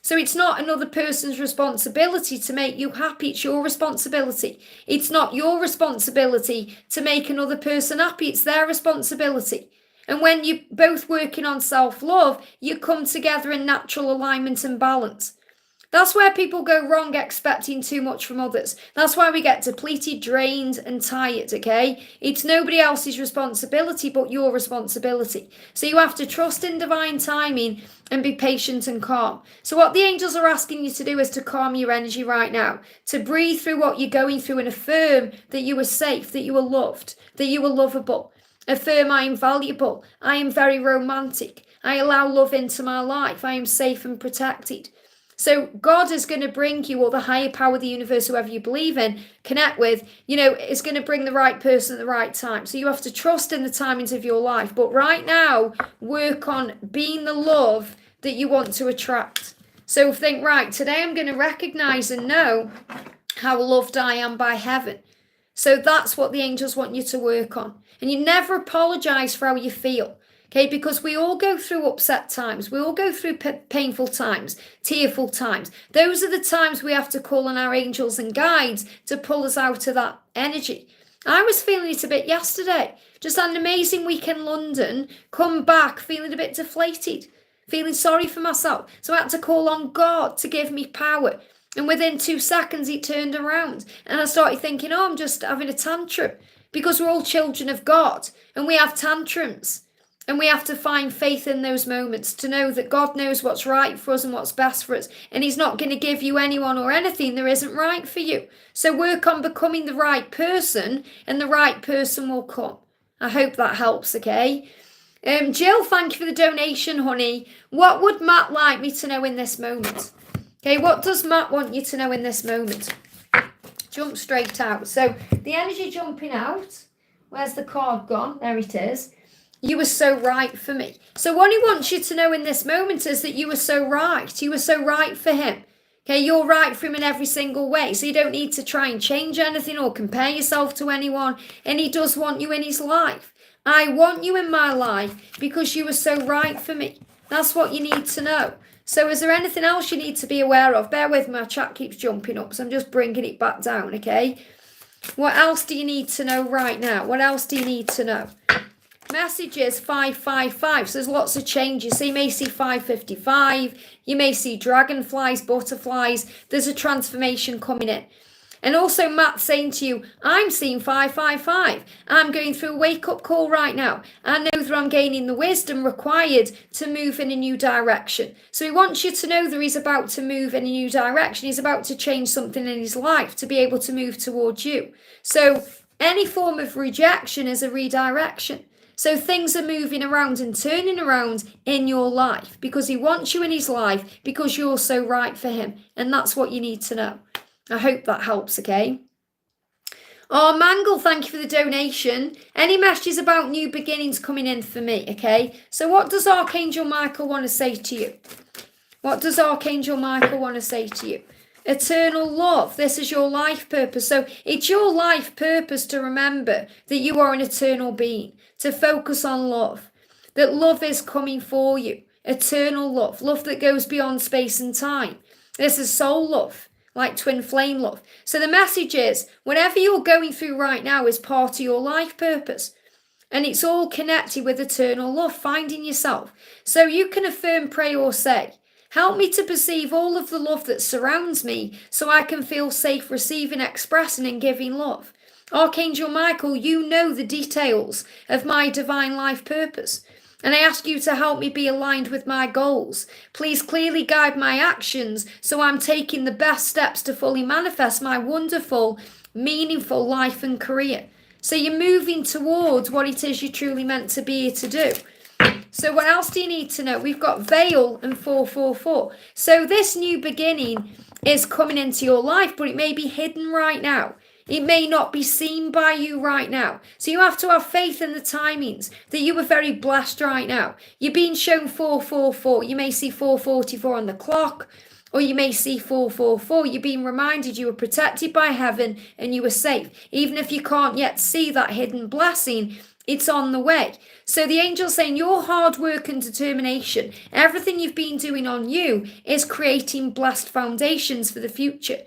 Speaker 1: So it's not another person's responsibility to make you happy. It's your responsibility. It's not your responsibility to make another person happy. It's their responsibility. And when you're both working on self-love, you come together in natural alignment and balance. That's where people go wrong, expecting too much from others. That's why we get depleted, drained, and tired, okay? It's nobody else's responsibility but your responsibility. So you have to trust in divine timing and be patient and calm. So what the angels are asking you to do is to calm your energy right now, to breathe through what you're going through and affirm that you are safe, that you are loved, that you are lovable. Affirm, I am valuable. I am very romantic. I allow love into my life. I am safe and protected. So God is going to bring you, or the higher power of the universe, whoever you believe in, connect with, is going to bring the right person at the right time. So you have to trust in the timings of your life. But right now, work on being the love that you want to attract. So think, right, today I'm going to recognize and know how loved I am by heaven. So that's what the angels want you to work on. And you never apologize for how you feel. Okay, because we all go through upset times. We all go through painful times, tearful times. Those are the times we have to call on our angels and guides to pull us out of that energy. I was feeling it a bit yesterday. Just had an amazing week in London, come back feeling a bit deflated, feeling sorry for myself. So I had to call on God to give me power. And within 2 seconds, it turned around. And I started thinking, I'm just having a tantrum, because we're all children of God and we have tantrums. And we have to find faith in those moments to know that God knows what's right for us and what's best for us. And he's not going to give you anyone or anything that isn't right for you. So work on becoming the right person, and the right person will come. I hope that helps, okay? Jill, thank you for the donation, honey. What would Matt like me to know in this moment? Okay, what does Matt want you to know in this moment? Jump straight out. So the energy jumping out. Where's the card gone? There it is. You were so right for me. So what he wants you to know in this moment is that you were so right. You were so right for him. Okay, you're right for him in every single way. So you don't need to try and change anything or compare yourself to anyone. And he does want you in his life. I want you in my life because you were so right for me. That's what you need to know. So is there anything else you need to be aware of? Bear with me, my chat keeps jumping up, so I'm just bringing it back down, okay? What else do you need to know right now? What else do you need to know? Messages 555, so there's lots of changes. So you may see 555, you may see dragonflies, butterflies. There's a transformation coming in. And also Matt saying to you, I'm seeing 555. I'm going through a wake-up call right now. I know that I'm gaining the wisdom required to move in a new direction. So he wants you to know that he's about to move in a new direction. He's about to change something in his life to be able to move towards you. So any form of rejection is a redirection. So things are moving around and turning around in your life because he wants you in his life because you're so right for him. And that's what you need to know. I hope that helps, okay? Oh, Mangle, thank you for the donation. Any messages about new beginnings coming in for me, okay? So what does Archangel Michael want to say to you? What does Archangel Michael want to say to you? Eternal love. This is your life purpose. So it's your life purpose to remember that you are an eternal being, to focus on love, that love is coming for you. Eternal love, love that goes beyond space and time. This is soul love, like twin flame love. So the message is, whatever you're going through right now is part of your life purpose. And it's all connected with eternal love, finding yourself. So you can affirm, pray, or say, help me to perceive all of the love that surrounds me so I can feel safe receiving, expressing, and giving love. Archangel Michael, you know the details of my divine life purpose. And I ask you to help me be aligned with my goals. Please clearly guide my actions so I'm taking the best steps to fully manifest my wonderful, meaningful life and career. So you're moving towards what it is you're truly meant to be here to do. So what else do you need to know? We've got veil and 444. So this new beginning is coming into your life, but it may be hidden right now. It may not be seen by you right now. So you have to have faith in the timings that you are very blessed right now. You're being shown 444. You may see 444 on the clock, or you may see 444. You're being reminded you were protected by heaven and you were safe. Even if you can't yet see that hidden blessing, it's on the way. So the angel's saying your hard work and determination, everything you've been doing on you, is creating blessed foundations for the future.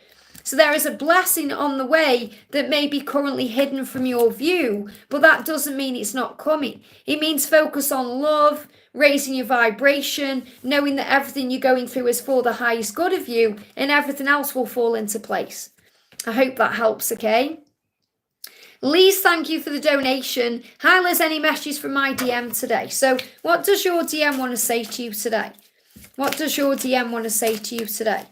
Speaker 1: So there is a blessing on the way that may be currently hidden from your view, but that doesn't mean it's not coming. It means focus on love, raising your vibration, knowing that everything you're going through is for the highest good of you, and everything else will fall into place. I hope that helps, okay? Liz, thank you for the donation. Hi Liz, any messages from my DM today? So what does your DM want to say to you today? What does your DM want to say to you today?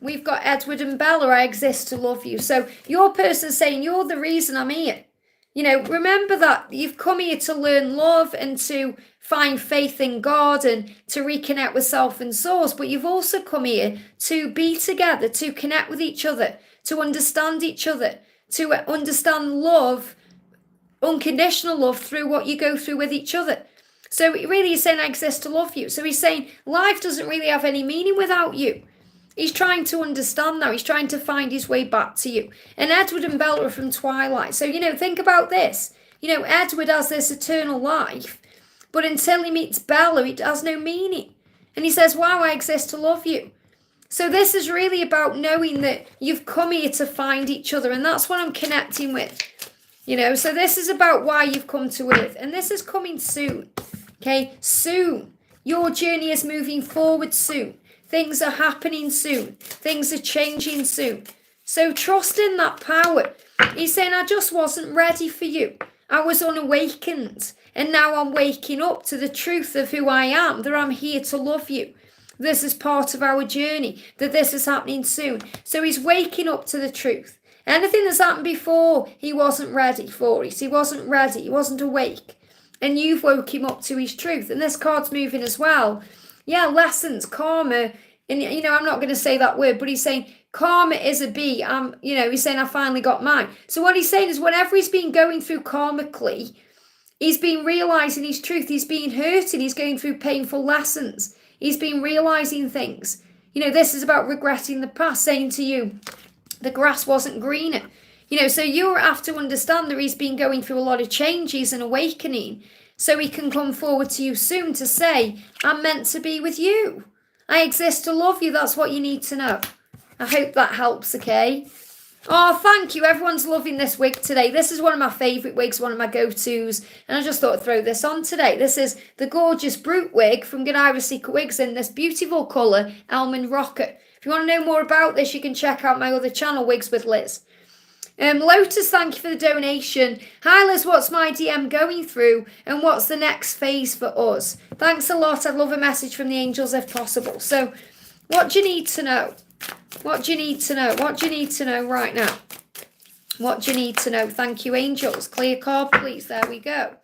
Speaker 1: We've got Edward and Bella, I exist to love you. So your person saying, you're the reason I'm here. You know, remember that you've come here to learn love and to find faith in God and to reconnect with self and source. But you've also come here to be together, to connect with each other, to understand each other, to understand love, unconditional love through what you go through with each other. So it really is saying, I exist to love you. So he's saying life doesn't really have any meaning without you. He's trying to understand now. He's trying to find his way back to you. And Edward and Bella are from Twilight. So, you know, think about this. You know, Edward has this eternal life, but until he meets Bella, it has no meaning. And he says, wow, I exist to love you. So this is really about knowing that you've come here to find each other. And that's what I'm connecting with. You know, so this is about why you've come to Earth. And this is coming soon. Okay, soon. Your journey is moving forward soon. Things are happening soon. Things are changing soon. So trust in that power. He's saying, I just wasn't ready for you. I was unawakened. And now I'm waking up to the truth of who I am, that I'm here to love you. This is part of our journey, that this is happening soon. So he's waking up to the truth. Anything that's happened before, he wasn't ready for it. He wasn't ready. He wasn't awake. And you've woke him up to his truth. And this card's moving as well. Yeah, lessons, karma. And, you know, I'm not going to say that word, but he's saying karma is a B. You know, he's saying I finally got mine. So what he's saying is whenever he's been going through karmically, he's been realizing his truth. He's been hurting. He's going through painful lessons. He's been realizing things. You know, this is about regretting the past, saying to you, the grass wasn't greener. You know, so you have to understand that he's been going through a lot of changes and awakening. So he can come forward to you soon to say, I'm meant to be with you. I exist to love you. That's what you need to know. I hope that helps, okay? Oh, thank you. Everyone's loving this wig today. This is one of my favourite wigs, one of my go-tos. And I just thought I'd throw this on today. This is the gorgeous Brute wig from Godiva Secret Wigs in this beautiful colour, Almond Rocket. If you want to know more about this, you can check out my other channel, Wigs with Liz. Lotus, thank you for the donation. Hi Liz, what's my DM going through and what's the next phase for us? Thanks a lot. I'd love a message from the angels if possible. So what do you need to know? What do you need to know? What do you need to know right now? What do you need to know? Thank you, angels. Clear card, please. There we go.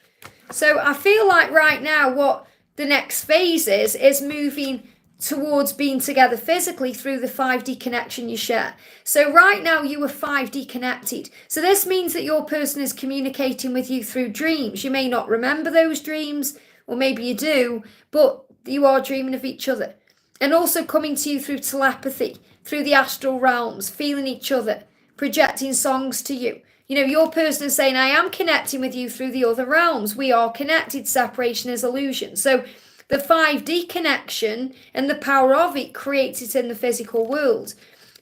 Speaker 1: So I feel like right now what the next phase is moving towards being together physically through the 5D connection you share. So right now you are 5D connected. So this means that your person is communicating with you through dreams. You may not remember those dreams, or maybe you do, but you are dreaming of each other. And also coming to you through telepathy, through the astral realms, feeling each other, projecting songs to you. You know, your person is saying, I am connecting with you through the other realms. We are connected. Separation is illusion. So the 5D connection and the power of it creates it in the physical world.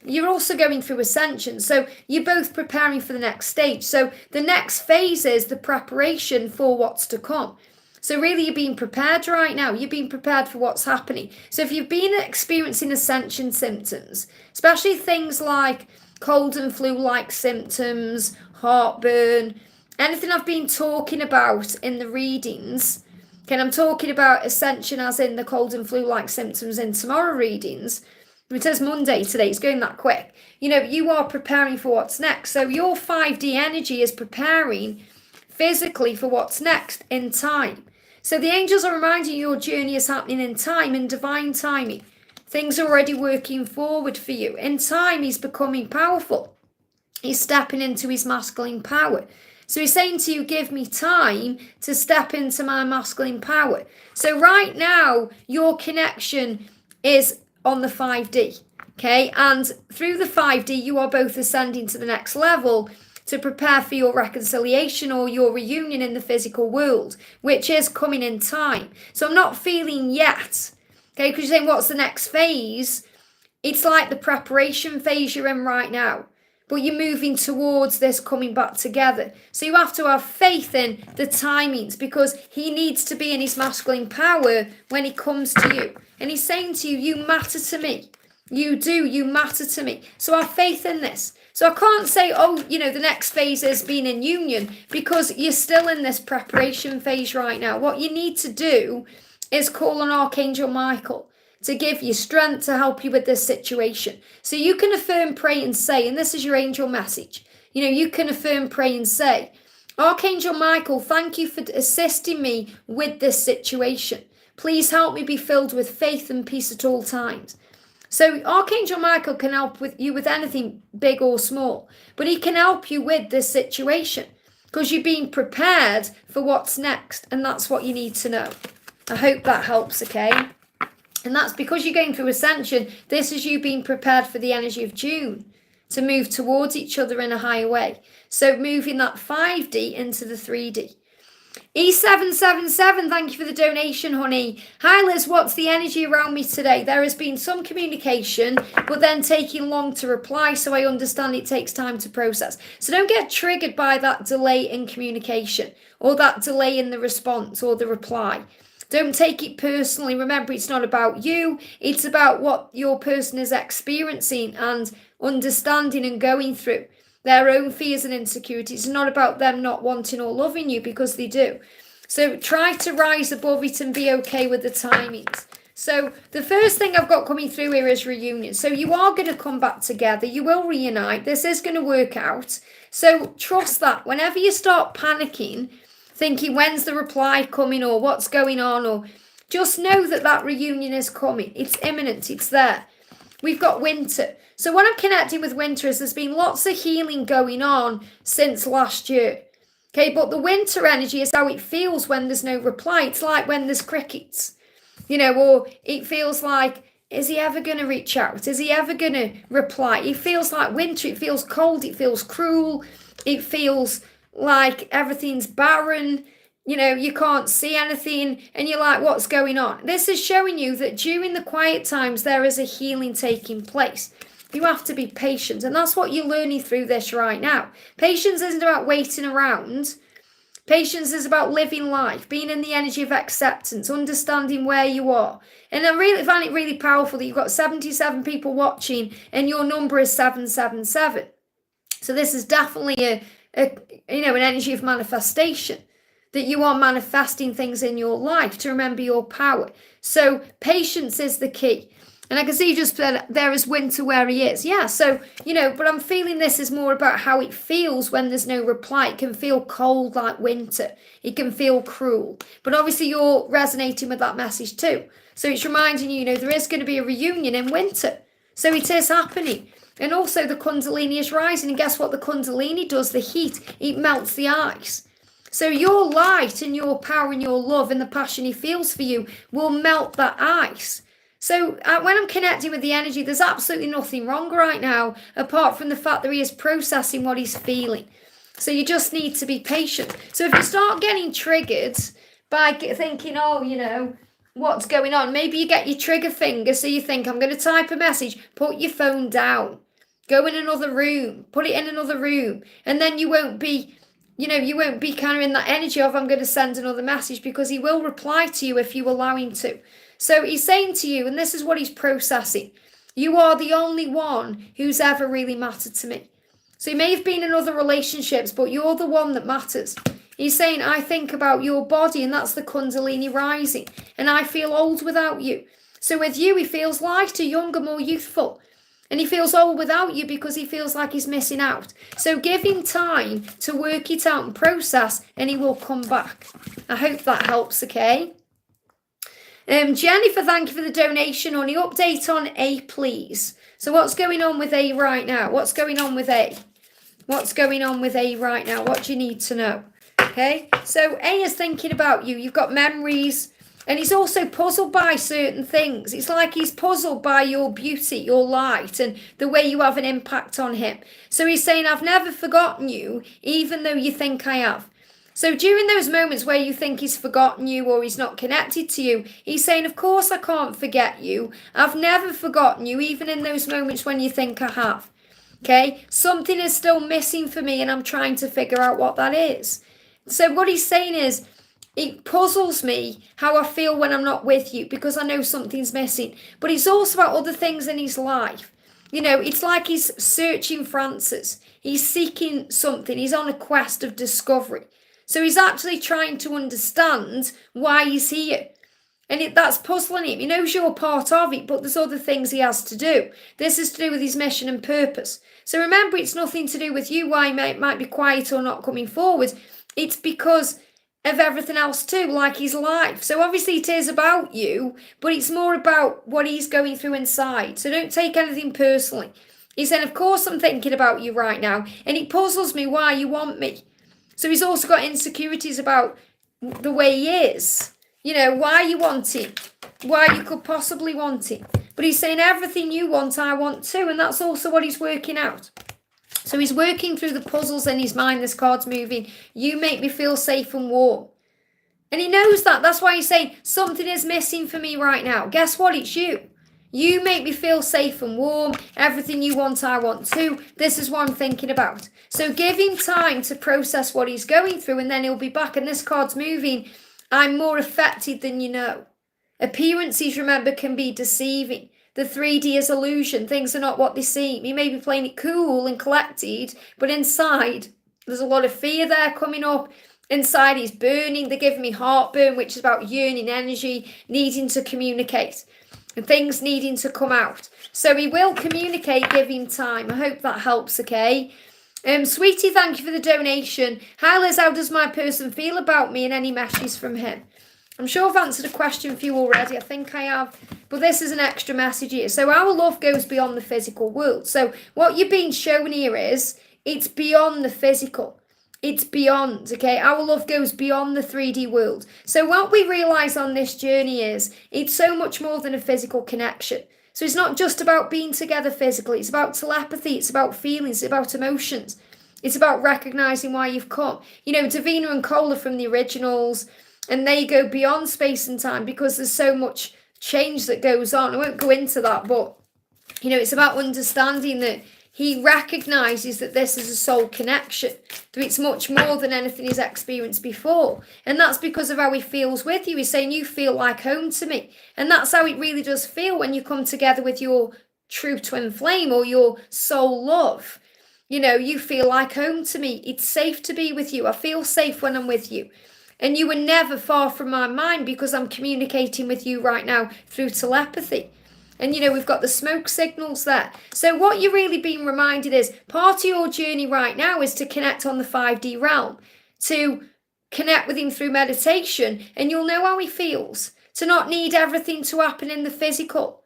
Speaker 1: you're also going through ascension. So you're both preparing for the next stage. So the next phase is the preparation for what's to come. So really you're being prepared right now. You're being prepared for what's happening. So if you've been experiencing ascension symptoms, especially things like cold and flu-like symptoms, heartburn, anything I've been talking about in the readings, okay, I'm talking about ascension as in the cold and flu-like symptoms in tomorrow readings. It says Monday today, it's going that quick. You know, you are preparing for what's next. So your 5D energy is preparing physically for what's next in time. So the angels are reminding you your journey is happening in time, in divine timing. Things are already working forward for you. In time, he's becoming powerful. He's stepping into his masculine power. So he's saying to you, give me time to step into my masculine power. So right now, your connection is on the 5D, okay? And through the 5D, you are both ascending to the next level to prepare for your reconciliation or your reunion in the physical world, which is coming in time. So I'm not feeling yet, okay? Because you're saying, what's the next phase? It's like the preparation phase you're in right now, but you're moving towards this coming back together. So you have to have faith in the timings, because he needs to be in his masculine power when he comes to you. And he's saying to you, you matter to me. You do, you matter to me. So have faith in this. So I can't say, oh, you know, the next phase is being in union, because you're still in this preparation phase right now. What you need to do is call on Archangel Michael to give you strength to help you with this situation. So you can affirm, pray and say, and this is your angel message. You know, you can affirm, pray and say, Archangel Michael, thank you for assisting me with this situation. Please help me be filled with faith and peace at all times. So Archangel Michael can help with you with anything big or small, but he can help you with this situation because you're being prepared for what's next, and that's what you need to know. I hope that helps, okay? And that's because you're going through ascension. This is you being prepared for the energy of June to move towards each other in a higher way. So moving that 5D into the 3D. E777, thank you for the donation, honey. Hi, Liz, what's the energy around me today? There has been some communication, but then taking long to reply, so I understand it takes time to process. So don't get triggered by that delay in communication or that delay in the response or the reply. Don't take it personally. Remember, it's not about you. It's about what your person is experiencing and understanding and going through. Their own fears and insecurities. It's not about them not wanting or loving you, because they do. So try to rise above it and be okay with the timings. So the first thing I've got coming through here is reunion. So you are going to come back together. You will reunite. This is going to work out. So trust that. Whenever you start panicking, thinking when's the reply coming or what's going on, or just know that that reunion is coming. It's imminent. It's there. We've got winter. So when I'm connecting with winter, is there's been lots of healing going on since last year. Okay, but the winter energy is how it feels when there's no reply. It's like when there's crickets, you know, or it feels like, is he ever going to reach out? Is he ever going to reply? It feels like winter. It feels cold. It feels cruel. It feels like everything's barren. You know, you can't see anything and you're like, what's going on? This is showing you that during the quiet times, there is a healing taking place. You have to be patient, and that's what you're learning through this right now. Patience isn't about waiting around. Patience is about living life, being in the energy of acceptance, understanding where you are. And I really find it really powerful that you've got 77 people watching and your number is 777. So this is definitely an energy of manifestation, that you are manifesting things in your life to remember your power. So patience is the key. And I can see you just said, there is winter where he is. Yeah, so, but I'm feeling this is more about how it feels when there's no reply. It can feel cold like winter. It can feel cruel. But obviously you're resonating with that message too. So it's reminding you, there is going to be a reunion in winter. So it is happening. And also the Kundalini is rising. And guess what the Kundalini does? The heat, it melts the ice. So your light and your power and your love and the passion he feels for you will melt that ice. So when I'm connecting with the energy, there's absolutely nothing wrong right now, apart from the fact that he is processing what he's feeling. So you just need to be patient. So if you start getting triggered by thinking, what's going on? Maybe you get your trigger finger, so you think, I'm going to type a message. Put your phone down. Go in another room, put it in another room, and then you won't be, you won't be kind of in that energy of I'm going to send another message, because he will reply to you if you allow him to. So he's saying to you, and this is what he's processing, you are the only one who's ever really mattered to me. So you may have been in other relationships, but you're the one that matters. He's saying, I think about your body, and that's the Kundalini rising, and I feel old without you. So with you, he feels lighter, younger, more youthful. And he feels old without you because he feels like he's missing out. So give him time to work it out and process, and he will come back. I hope that helps, okay? Jennifer, thank you for the donation. Honey, update on A, please. So what's going on with A right now? What's going on with A? What's going on with A right now? What do you need to know? Okay, so A is thinking about you. You've got memories. And he's also puzzled by certain things. It's like he's puzzled by your beauty, your light, and the way you have an impact on him. So he's saying, I've never forgotten you, even though you think I have. So during those moments where you think he's forgotten you or he's not connected to you, he's saying, of course I can't forget you. I've never forgotten you, even in those moments when you think I have. Okay, something is still missing for me, and I'm trying to figure out what that is. So what he's saying is, it puzzles me how I feel when I'm not with you, because I know something's missing. But it's also about other things in his life. It's like he's searching for answers. He's seeking something. He's on a quest of discovery. So he's actually trying to understand why he's here. And that's puzzling him. He knows you're part of it, but there's other things he has to do. This is to do with his mission and purpose. So remember, it's nothing to do with you, why he might be quiet or not coming forward. It's because of everything else too, like his life. So obviously it is about you, but it's more about what he's going through inside. So don't take anything personally. He said, of course I'm thinking about you right now, and it puzzles me why you want me. So he's also got insecurities about the way he is. Why you want him, why you could possibly want him. But he's saying everything you want, I want too, and that's also what he's working out. So he's working through the puzzles in his mind. This card's moving. You make me feel safe and warm. And he knows that. That's why he's saying, something is missing for me right now. Guess what? It's you. You make me feel safe and warm. Everything you want, I want too. This is what I'm thinking about. So give him time to process what he's going through, and then he'll be back. And this card's moving. I'm more affected than you know. Appearances, remember, can be deceiving. The 3D is illusion. Things are not what they seem. He may be playing it cool and collected, but inside, there's a lot of fear there coming up. Inside, he's burning. They're giving me heartburn, which is about yearning energy, needing to communicate, and things needing to come out. So he will communicate, give him time. I hope that helps, okay? Sweetie, thank you for the donation. Hi, Liz, how does my person feel about me, and any messages from him? I'm sure I've answered a question for you already. I think I have. But this is an extra message here. So our love goes beyond the physical world. So what you're being shown here is it's beyond the physical. It's beyond, okay? Our love goes beyond the 3D world. So what we realise on this journey is it's so much more than a physical connection. So it's not just about being together physically. It's about telepathy. It's about feelings. It's about emotions. It's about recognising why you've come. Davina and Cole are from the originals, and they go beyond space and time because there's so much change that goes on. I won't go into that, but, it's about understanding that he recognises that this is a soul connection, that it's much more than anything he's experienced before. And that's because of how he feels with you. He's saying, you feel like home to me. And that's how it really does feel when you come together with your true twin flame or your soul love. You feel like home to me. It's safe to be with you. I feel safe when I'm with you. And you were never far from my mind because I'm communicating with you right now through telepathy. And, we've got the smoke signals there. So what you're really being reminded is part of your journey right now is to connect on the 5D realm, to connect with him through meditation, and you'll know how he feels, to not need everything to happen in the physical,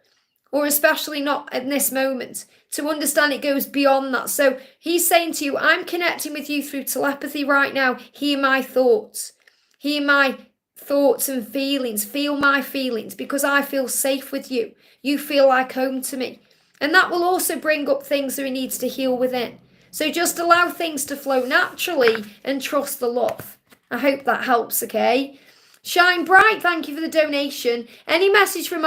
Speaker 1: or especially not in this moment, to understand it goes beyond that. So he's saying to you, I'm connecting with you through telepathy right now. Hear my thoughts. Hear my thoughts and feelings. Feel my feelings because I feel safe with you. You feel like home to me. And that will also bring up things that he needs to heal within. So just allow things to flow naturally and trust the love. I hope that helps, okay? Shine Bright, thank you for the donation. Any message from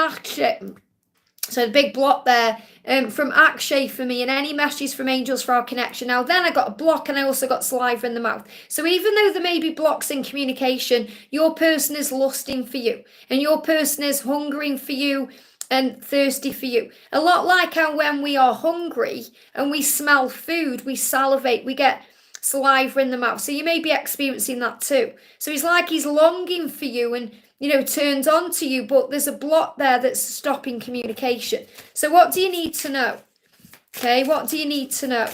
Speaker 1: So the big block there from Akshay for me, and any messages from angels for our connection. Now then I got a block, and I also got saliva in the mouth. So even though there may be blocks in communication, your person is lusting for you, and your person is hungering for you and thirsty for you. A lot like how when we are hungry and we smell food, we salivate, we get saliva in the mouth. So you may be experiencing that too. So it's like he's longing for you and, you know, turned on to you, but there's a block there that's stopping communication. So what do you need to know? Okay, what do you need to know?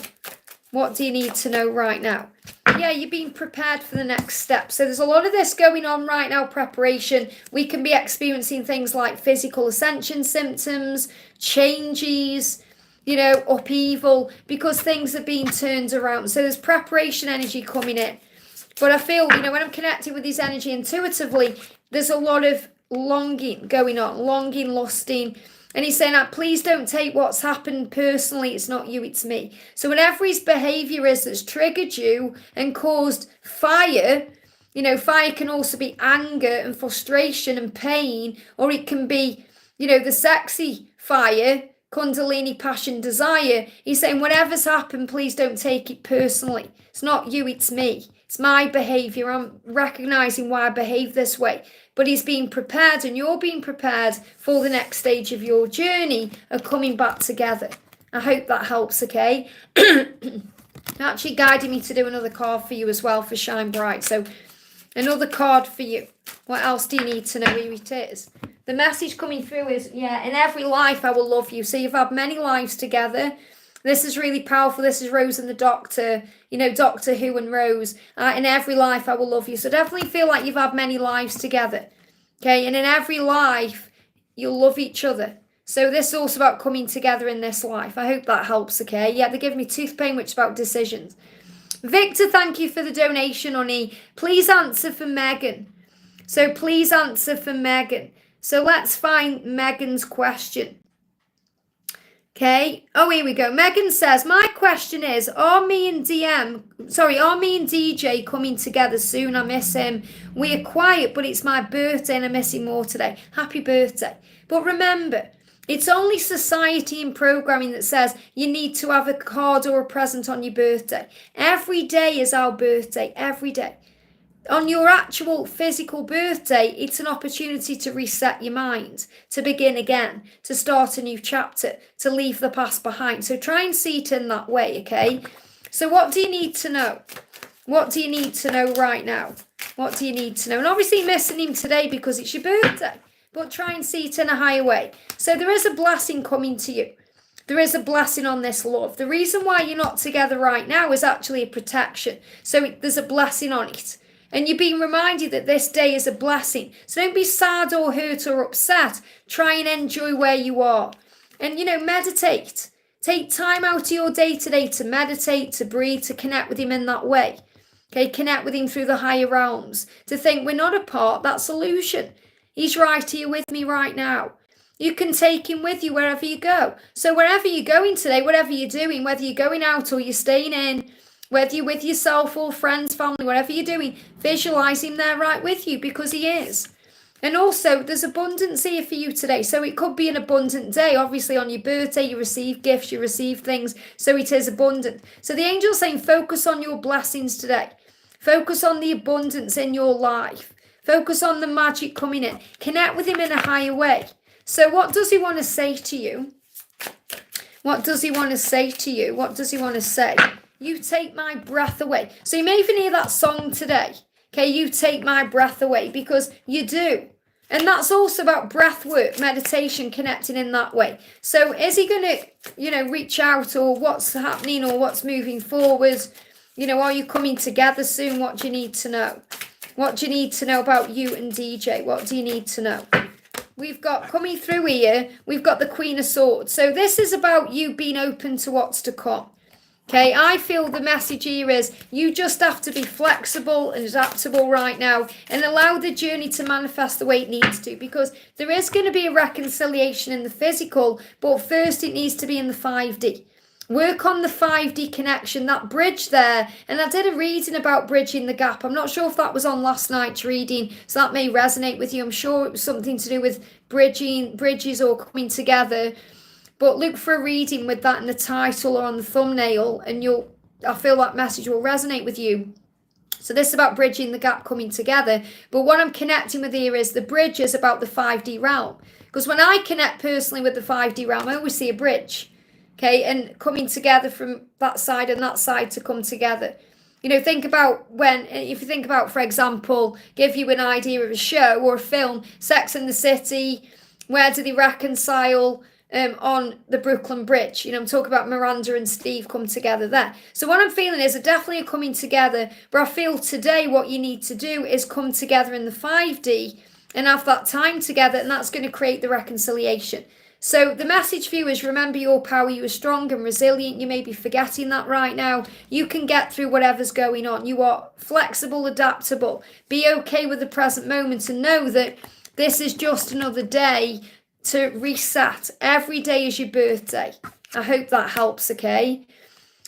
Speaker 1: What do you need to know right now? Yeah, you're being prepared for the next step. So there's a lot of this going on right now, preparation. We can be experiencing things like physical ascension symptoms, changes, you know, upheaval, because things are being turned around. So there's preparation energy coming in. But I feel, you know, when I'm connected with this energy intuitively, there's a lot of longing going on, longing, lusting. And he's saying, please don't take what's happened personally. It's not you, it's me. So whatever his behavior is that's triggered you and caused fire, you know, fire can also be anger and frustration and pain, or it can be, you know, the sexy fire, Kundalini, passion, desire. He's saying, whatever's happened, please don't take it personally. It's not you, it's me. It's my behavior. I'm recognizing why I behave this way. But he's being prepared, and you're being prepared for the next stage of your journey of coming back together. I hope that helps, okay? Actually guiding me to do another card for you as well for Shine Bright. So another card for you. What else do you need to know who it is? The message coming through is, yeah, in every life I will love you. So you've had many lives together. This is really powerful. This is Rose and the Doctor, you know, Doctor Who and Rose. In every life I will love you. So definitely feel like you've had many lives together. Okay, and in every life you'll love each other. So this is also about coming together in this life. I hope that helps, okay? Yeah, they give me tooth pain, which is about decisions. Victor, thank you for the donation, honey. Please answer for Megan. So please answer for Megan. So let's find Megan's question. Okay. Oh, here we go. Megan says, my question is, are me and DJ coming together soon? I miss him. We are quiet, but it's my birthday and I miss him more today. Happy birthday. But remember, it's only society and programming that says you need to have a card or a present on your birthday. Every day is our birthday. Every day. On your actual physical birthday, it's an opportunity to reset your mind, to begin again, to start a new chapter, to leave the past behind. So try and see it in that way, okay? So what do you need to know? What do you need to know right now? What do you need to know? And obviously missing him today because it's your birthday, but try and see it in a higher way. So there is a blessing coming to you. There is a blessing on this love. The reason why you're not together right now is actually a protection. So there's a blessing on it. And you're being reminded that this day is a blessing. So don't be sad or hurt or upset. Try and enjoy where you are. And, you know, meditate. Take time out of your day today to meditate, to breathe, to connect with him in that way. Okay, connect with him through the higher realms. To think we're not apart, that's illusion. He's right here with me right now. You can take him with you wherever you go. So wherever you're going today, whatever you're doing, whether you're going out or you're staying in, whether you're with yourself or friends, family, whatever you're doing, visualize him there right with you because he is. And also, there's abundance here for you today. So it could be an abundant day. Obviously, on your birthday, you receive gifts, you receive things. So it is abundant. So the angel's saying, focus on your blessings today. Focus on the abundance in your life. Focus on the magic coming in. Connect with him in a higher way. So what does he want to say to you? What does he want to say to you? What does he want to say? You take my breath away. So you may even hear that song today. Okay, you take my breath away because you do. And that's also about breath work, meditation, connecting in that way. So is he going to, you know, reach out, or what's happening, or what's moving forward? You know, are you coming together soon? What do you need to know? What do you need to know about you and DJ? What do you need to know? We've got coming through here, we've got the Queen of Swords. So this is about you being open to what's to come. Okay, I feel the message here is you just have to be flexible and adaptable right now and allow the journey to manifest the way it needs to, because there is going to be a reconciliation in the physical, but first it needs to be in the 5D. Work on the 5D connection, that bridge there. And I did a reading about bridging the gap. I'm not sure if that was on last night's reading, so that may resonate with you. I'm sure it was something to do with bridges or coming together. But look for a reading with that in the title or on the thumbnail, and I feel that message will resonate with you. So this is about bridging the gap, coming together. But what I'm connecting with here is the bridge is about the 5D realm. Because when I connect personally with the 5D realm, I always see a bridge. Okay, and coming together from that side and that side to come together. You know, think about if you think about, for example, give you an idea of a show or a film, Sex and the City, where do they reconcile on the Brooklyn Bridge? You know, I'm talking about Miranda and Steve come together there. So what I'm feeling is definitely a coming together, but I feel today what you need to do is come together in the 5D and have that time together, and that's going to create the reconciliation. So the message for you is remember your power. You are strong and resilient. You may be forgetting that right now. You can get through whatever's going on. You are flexible, adaptable. Be okay with the present moment and know that this is just another day to reset. Every day is your birthday. I hope that helps, okay?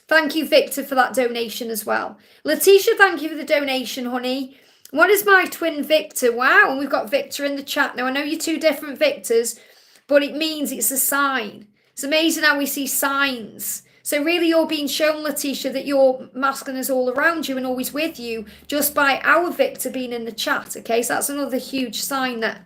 Speaker 1: Thank you, Victor, for that donation as well. Leticia, thank you for the donation, honey. What is my twin Victor? Wow, and we've got Victor in the chat. Now, I know you're two different Victors, but it means it's a sign. It's amazing how we see signs. So really you're being shown, Leticia, that your masculine is all around you and always with you just by our Victor being in the chat, okay? So that's another huge sign there.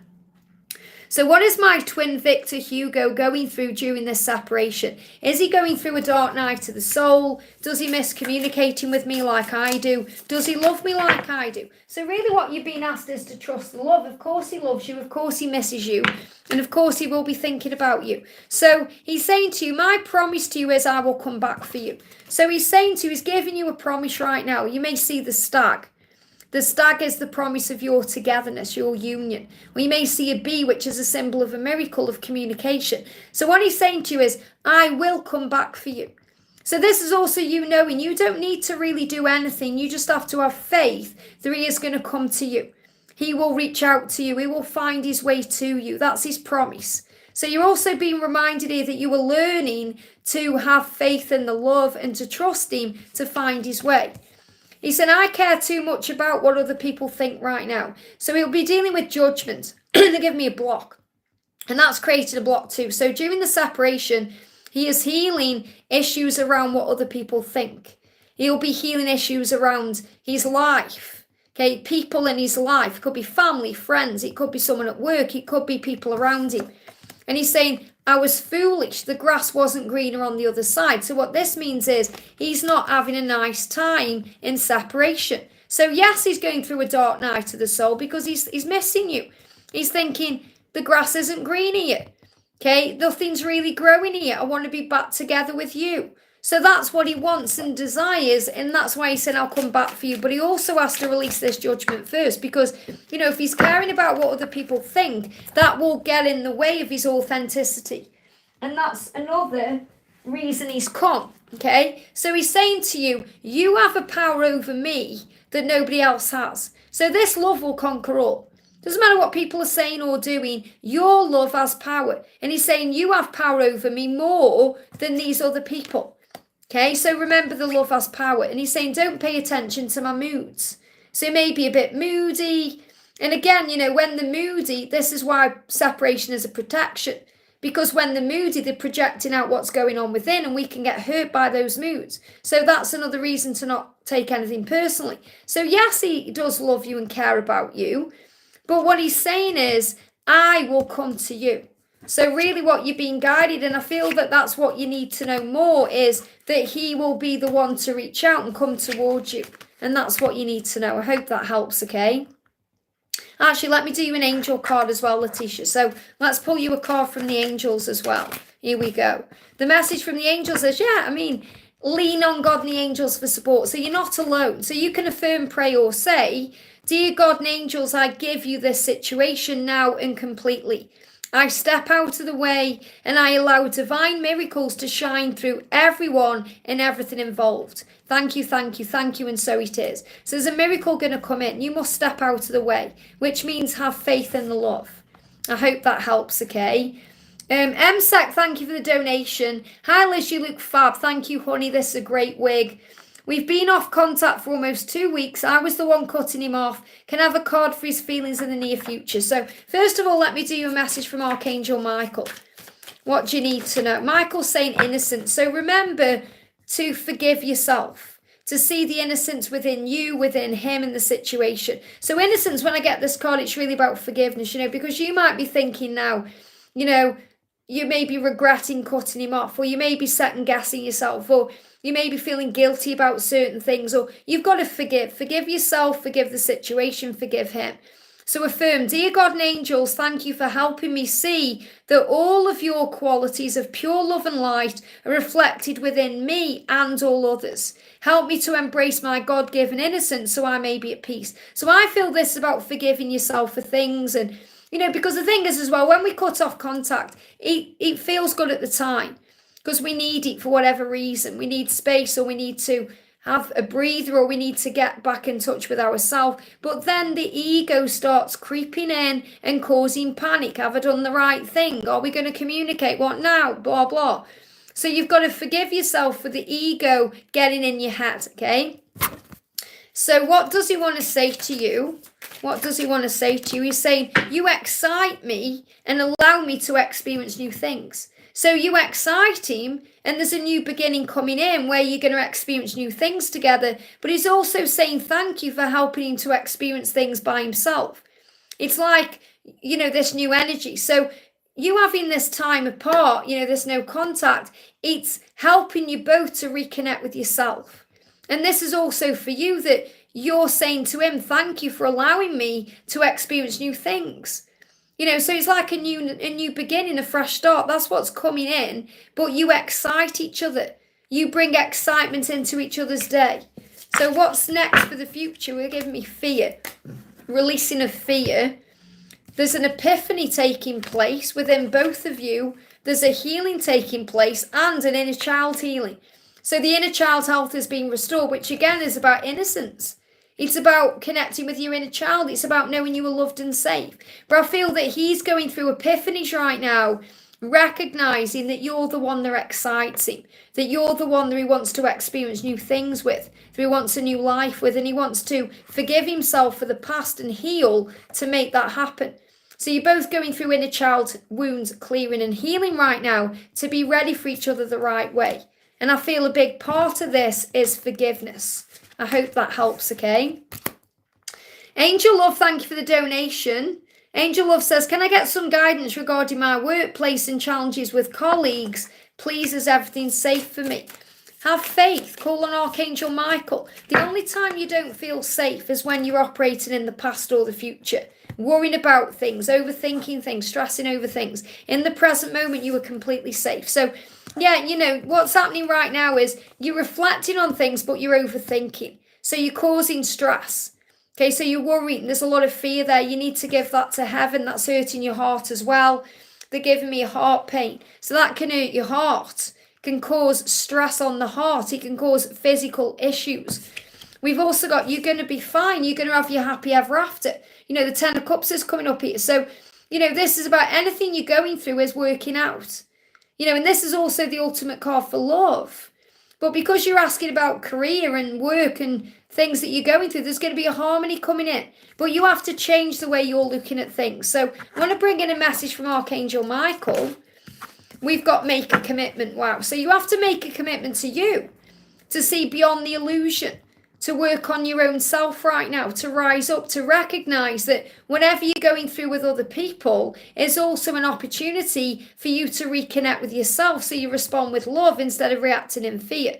Speaker 1: So what is my twin Victor Hugo going through during this separation? Is he going through a dark night of the soul? Does he miss communicating with me like I do? Does he love me like I do? So really what you're being asked is to trust the love. Of course he loves you. Of course he misses you. And of course he will be thinking about you. So he's saying to you, my promise to you is I will come back for you. So he's saying to you, he's giving you a promise right now. You may see the stag. The stag is the promise of your togetherness, your union. We may see a bee, which is a symbol of a miracle of communication. So what he's saying to you is, I will come back for you. So this is also you knowing you don't need to really do anything. You just have to have faith that he is going to come to you. He will reach out to you. He will find his way to you. That's his promise. So you're also being reminded here that you are learning to have faith in the love and to trust him to find his way. He said, I care too much about what other people think right now. So he'll be dealing with judgment. They give me a block. And that's created a block too. So during the separation, he is healing issues around what other people think. He'll be healing issues around his life. Okay, people in his life. It could be family, friends. It could be someone at work. It could be people around him. And he's saying, I was foolish. The grass wasn't greener on the other side. So what this means is he's not having a nice time in separation. So yes, he's going through a dark night of the soul because he's missing you. He's thinking the grass isn't green here. Okay, nothing's really growing here. I want to be back together with you. So that's what he wants and desires, and that's why he said, I'll come back for you. But he also has to release this judgment first because, you know, if he's caring about what other people think, that will get in the way of his authenticity. And that's another reason he's come, okay? So he's saying to you, you have a power over me that nobody else has. So this love will conquer all. Doesn't matter what people are saying or doing, your love has power. And he's saying, you have power over me more than these other people. Okay, so remember the love has power. And he's saying, don't pay attention to my moods. So it may be a bit moody. And again, you know, when they're moody, this is why separation is a protection. Because when they're moody, they're projecting out what's going on within, and we can get hurt by those moods. So that's another reason to not take anything personally. So yes, he does love you and care about you. But what he's saying is, I will come to you. So really what you're being guided, and I feel that that's what you need to know more, is that he will be the one to reach out and come towards you. And that's what you need to know. I hope that helps, okay? Actually, let me do you an angel card as well, Leticia. So let's pull you a card from the angels as well. Here we go. The message from the angels is, lean on God and the angels for support. So you're not alone. So you can affirm, pray, or say, dear God and angels, I give you this situation now and completely. I step out of the way and I allow divine miracles to shine through everyone and everything involved. Thank you, thank you, thank you, and so it is. So there's a miracle going to come in. You must step out of the way, which means have faith in the love. I hope that helps, okay? MSEC, thank you for the donation. Hi Liz, you look fab. Thank you, honey. This is a great wig. We've been off contact for almost 2 weeks. I was the one cutting him off. Can I have a card for his feelings in the near future? So first of all, let me do you a message from Archangel Michael. What do you need to know? Michael's saying innocence. So remember to forgive yourself, to see the innocence within you, within him, and the situation. So innocence, when I get this card, it's really about forgiveness, because you might be thinking now, you may be regretting cutting him off, or you may be second guessing yourself, or you may be feeling guilty about certain things, or you've got to forgive yourself, forgive the situation, forgive him. So affirm, dear God and angels, thank you for helping me see that all of your qualities of pure love and light are reflected within me and all others. Help me to embrace my God-given innocence so I may be at peace. So I feel this is about forgiving yourself for things, and because the thing is as well, when we cut off contact, it feels good at the time because we need it for whatever reason. We need space, or we need to have a breather, or we need to get back in touch with ourselves. But then the ego starts creeping in and causing panic. Have I done the right thing? Are we going to communicate? What now? Blah, blah. So you've got to forgive yourself for the ego getting in your head, okay? So what does he want to say to you? What does he want to say to you? He's saying, you excite me and allow me to experience new things. So you excite him, and there's a new beginning coming in where you're going to experience new things together. But he's also saying thank you for helping him to experience things by himself. It's like, this new energy. So you having this time apart, there's no contact. It's helping you both to reconnect with yourself. And this is also for you that you're saying to him, thank you for allowing me to experience new things. So it's like a new beginning, a fresh start. That's what's coming in. But you excite each other. You bring excitement into each other's day. So what's next for the future? We're giving me fear. Releasing of fear. There's an epiphany taking place within both of you. There's a healing taking place and an inner child healing. So the inner child health is being restored, which again is about innocence. It's about connecting with your inner child. It's about knowing you are loved and safe. But I feel that he's going through epiphanies right now, recognizing that you're the one that excites him, that you're the one that he wants to experience new things with, that he wants a new life with, and he wants to forgive himself for the past and heal to make that happen. So you're both going through inner child wounds clearing and healing right now to be ready for each other the right way. And I feel a big part of this is forgiveness. I hope that helps, okay? Angel Love, thank you for the donation. Angel Love says, can I get some guidance regarding my workplace and challenges with colleagues? Please, is everything safe for me? Have faith. Call on Archangel Michael. The only time you don't feel safe is when you're operating in the past or the future. Worrying about things, overthinking things, stressing over things. In the present moment, you are completely safe. So, yeah, what's happening right now is you're reflecting on things, but you're overthinking. So you're causing stress. Okay, so you're worrying. There's a lot of fear there. You need to give that to heaven. That's hurting your heart as well. They're giving me a heart pain. So that can hurt your heart. Can cause stress on the heart. It can cause physical issues. We've also got, you're going to be fine. You're going to have your happy ever after. The 10 of Cups is coming up here. So, this is about anything you're going through is working out. And this is also the ultimate card for love. But because you're asking about career and work and things that you're going through, there's going to be a harmony coming in. But you have to change the way you're looking at things. So I want to bring in a message from Archangel Michael. We've got make a commitment. Wow. So you have to make a commitment to you, to see beyond the illusion, to work on your own self right now, to rise up, to recognize that whatever you're going through with other people is also an opportunity for you to reconnect with yourself, so you respond with love instead of reacting in fear.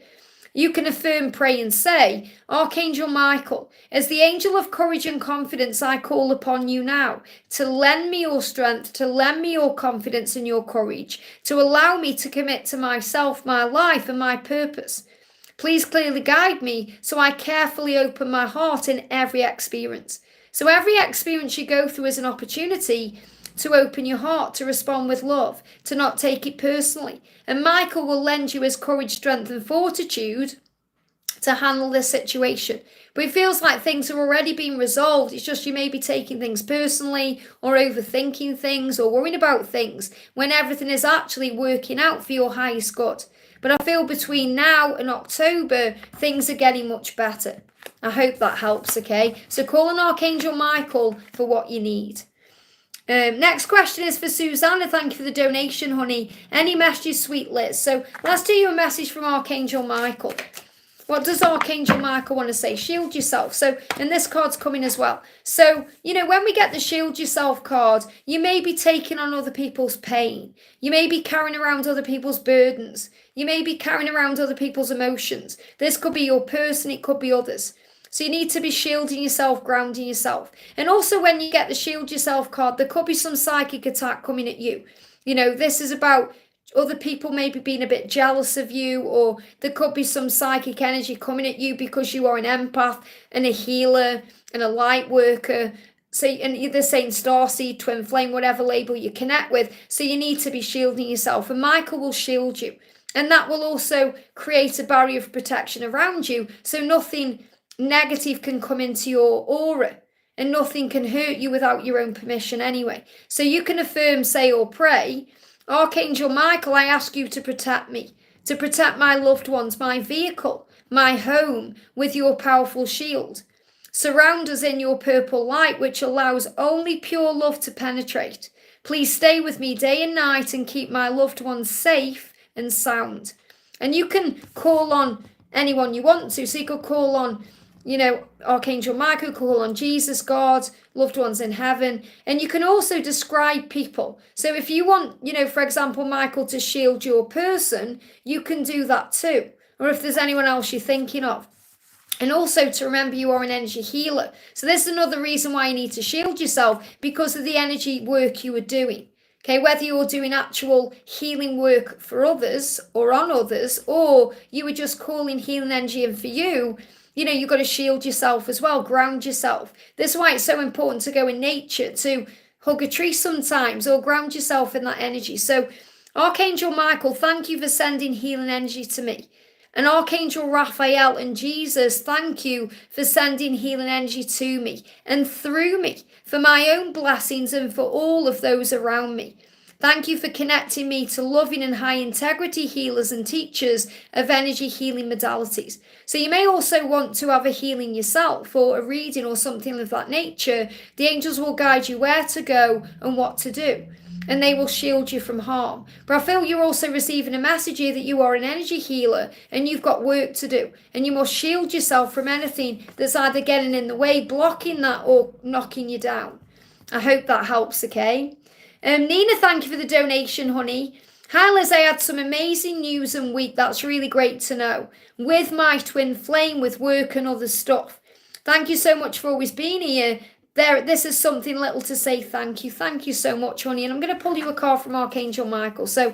Speaker 1: You can affirm, pray and say, Archangel Michael, as the angel of courage and confidence, I call upon you now to lend me your strength, to lend me your confidence and your courage, to allow me to commit to myself, my life and my purpose. Please clearly guide me so I carefully open my heart in every experience. So every experience you go through is an opportunity to open your heart, to respond with love, to not take it personally. And Michael will lend you his courage, strength and fortitude to handle this situation. But it feels like things are already being resolved. It's just you may be taking things personally or overthinking things or worrying about things when everything is actually working out for your highest good. But I feel between now and October, things are getting much better. I hope that helps, okay? So call on Archangel Michael for what you need. Next question is for Susanna. Thank you for the donation, honey. Any messages, sweet Liz? So let's do you a message from Archangel Michael. What does Archangel Michael want to say? Shield yourself. So, and this card's coming as well. So, you know, when we get the shield yourself card, you may be taking on other people's pain. You may be carrying around other people's burdens. You may be carrying around other people's emotions. This could be your person, it could be others. So you need to be shielding yourself, grounding yourself. And also when you get the shield yourself card, there could be some psychic attack coming at you. You know, this is about other people maybe being a bit jealous of you, or there could be some psychic energy coming at you because you are an empath and a healer and a light worker. So, and they're saying starseed, twin flame, whatever label you connect with. So you need to be shielding yourself, and Michael will shield you. And that will also create a barrier of protection around you, so nothing negative can come into your aura and nothing can hurt you without your own permission anyway. So you can affirm, say, or pray, Archangel Michael, I ask you to protect me, to protect my loved ones, my vehicle, my home with your powerful shield. Surround us in your purple light, which allows only pure love to penetrate. Please stay with me day and night and keep my loved ones safe and sound. And you can call on anyone you want to. So you could call on, you know, Archangel Michael, call on Jesus, God, loved ones in heaven. And you can also describe people. So if you want, you know, for example, Michael to shield your person, you can do that too. Or if there's anyone else you're thinking of. And also to remember you are an energy healer. So this is another reason why you need to shield yourself, because of the energy work you are doing. Okay, whether you're doing actual healing work for others or on others, or you were just calling healing energy in for you, you know, you've got to shield yourself as well, ground yourself. This is why it's so important to go in nature, to hug a tree sometimes, or ground yourself in that energy. So Archangel Michael, thank you for sending healing energy to me. And Archangel Raphael and Jesus, thank you for sending healing energy to me and through me, for my own blessings and for all of those around me. Thank you for connecting me to loving and high integrity healers and teachers of energy healing modalities. So you may also want to have a healing yourself, or a reading or something of that nature. The angels will guide you where to go and what to do, and they will shield you from harm. But I feel you're also receiving a message here that you are an energy healer and you've got work to do, and you must shield yourself from anything that's either getting in the way, blocking that, or knocking you down. I hope that helps, okay? Nina, thank you for the donation, honey. Hi Liz, I had some amazing news and week. That's really great to know. With my twin flame, with work and other stuff. Thank you so much for always being here. This is something little to say thank you. Thank you so much, honey. And I'm going to pull you a card from Archangel Michael. So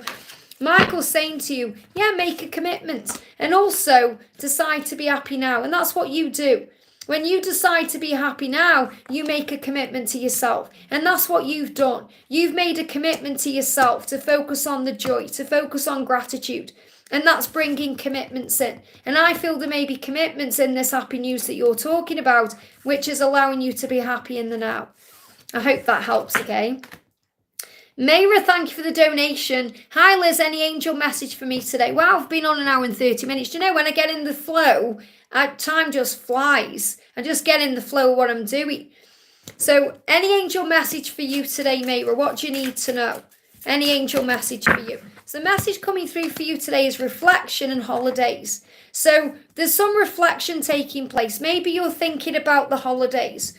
Speaker 1: Michael's saying to you, yeah, make a commitment. And also decide to be happy now. And that's what you do. When you decide to be happy now, you make a commitment to yourself. And that's what you've done. You've made a commitment to yourself to focus on the joy, to focus on gratitude. And that's bringing commitments in. And I feel there may be commitments in this happy news that you're talking about, which is allowing you to be happy in the now. I hope that helps, okay? Mera, thank you for the donation. Hi Liz, any angel message for me today? Wow, I've been on 1 hour and 30 minutes. Do you know, when I get in the flow, time just flies. I just get in the flow of what I'm doing. So any angel message for you today, Mera? What do you need to know? Any angel message for you? So the message coming through for you today is reflection and holidays. So there's some reflection taking place. Maybe you're thinking about the holidays.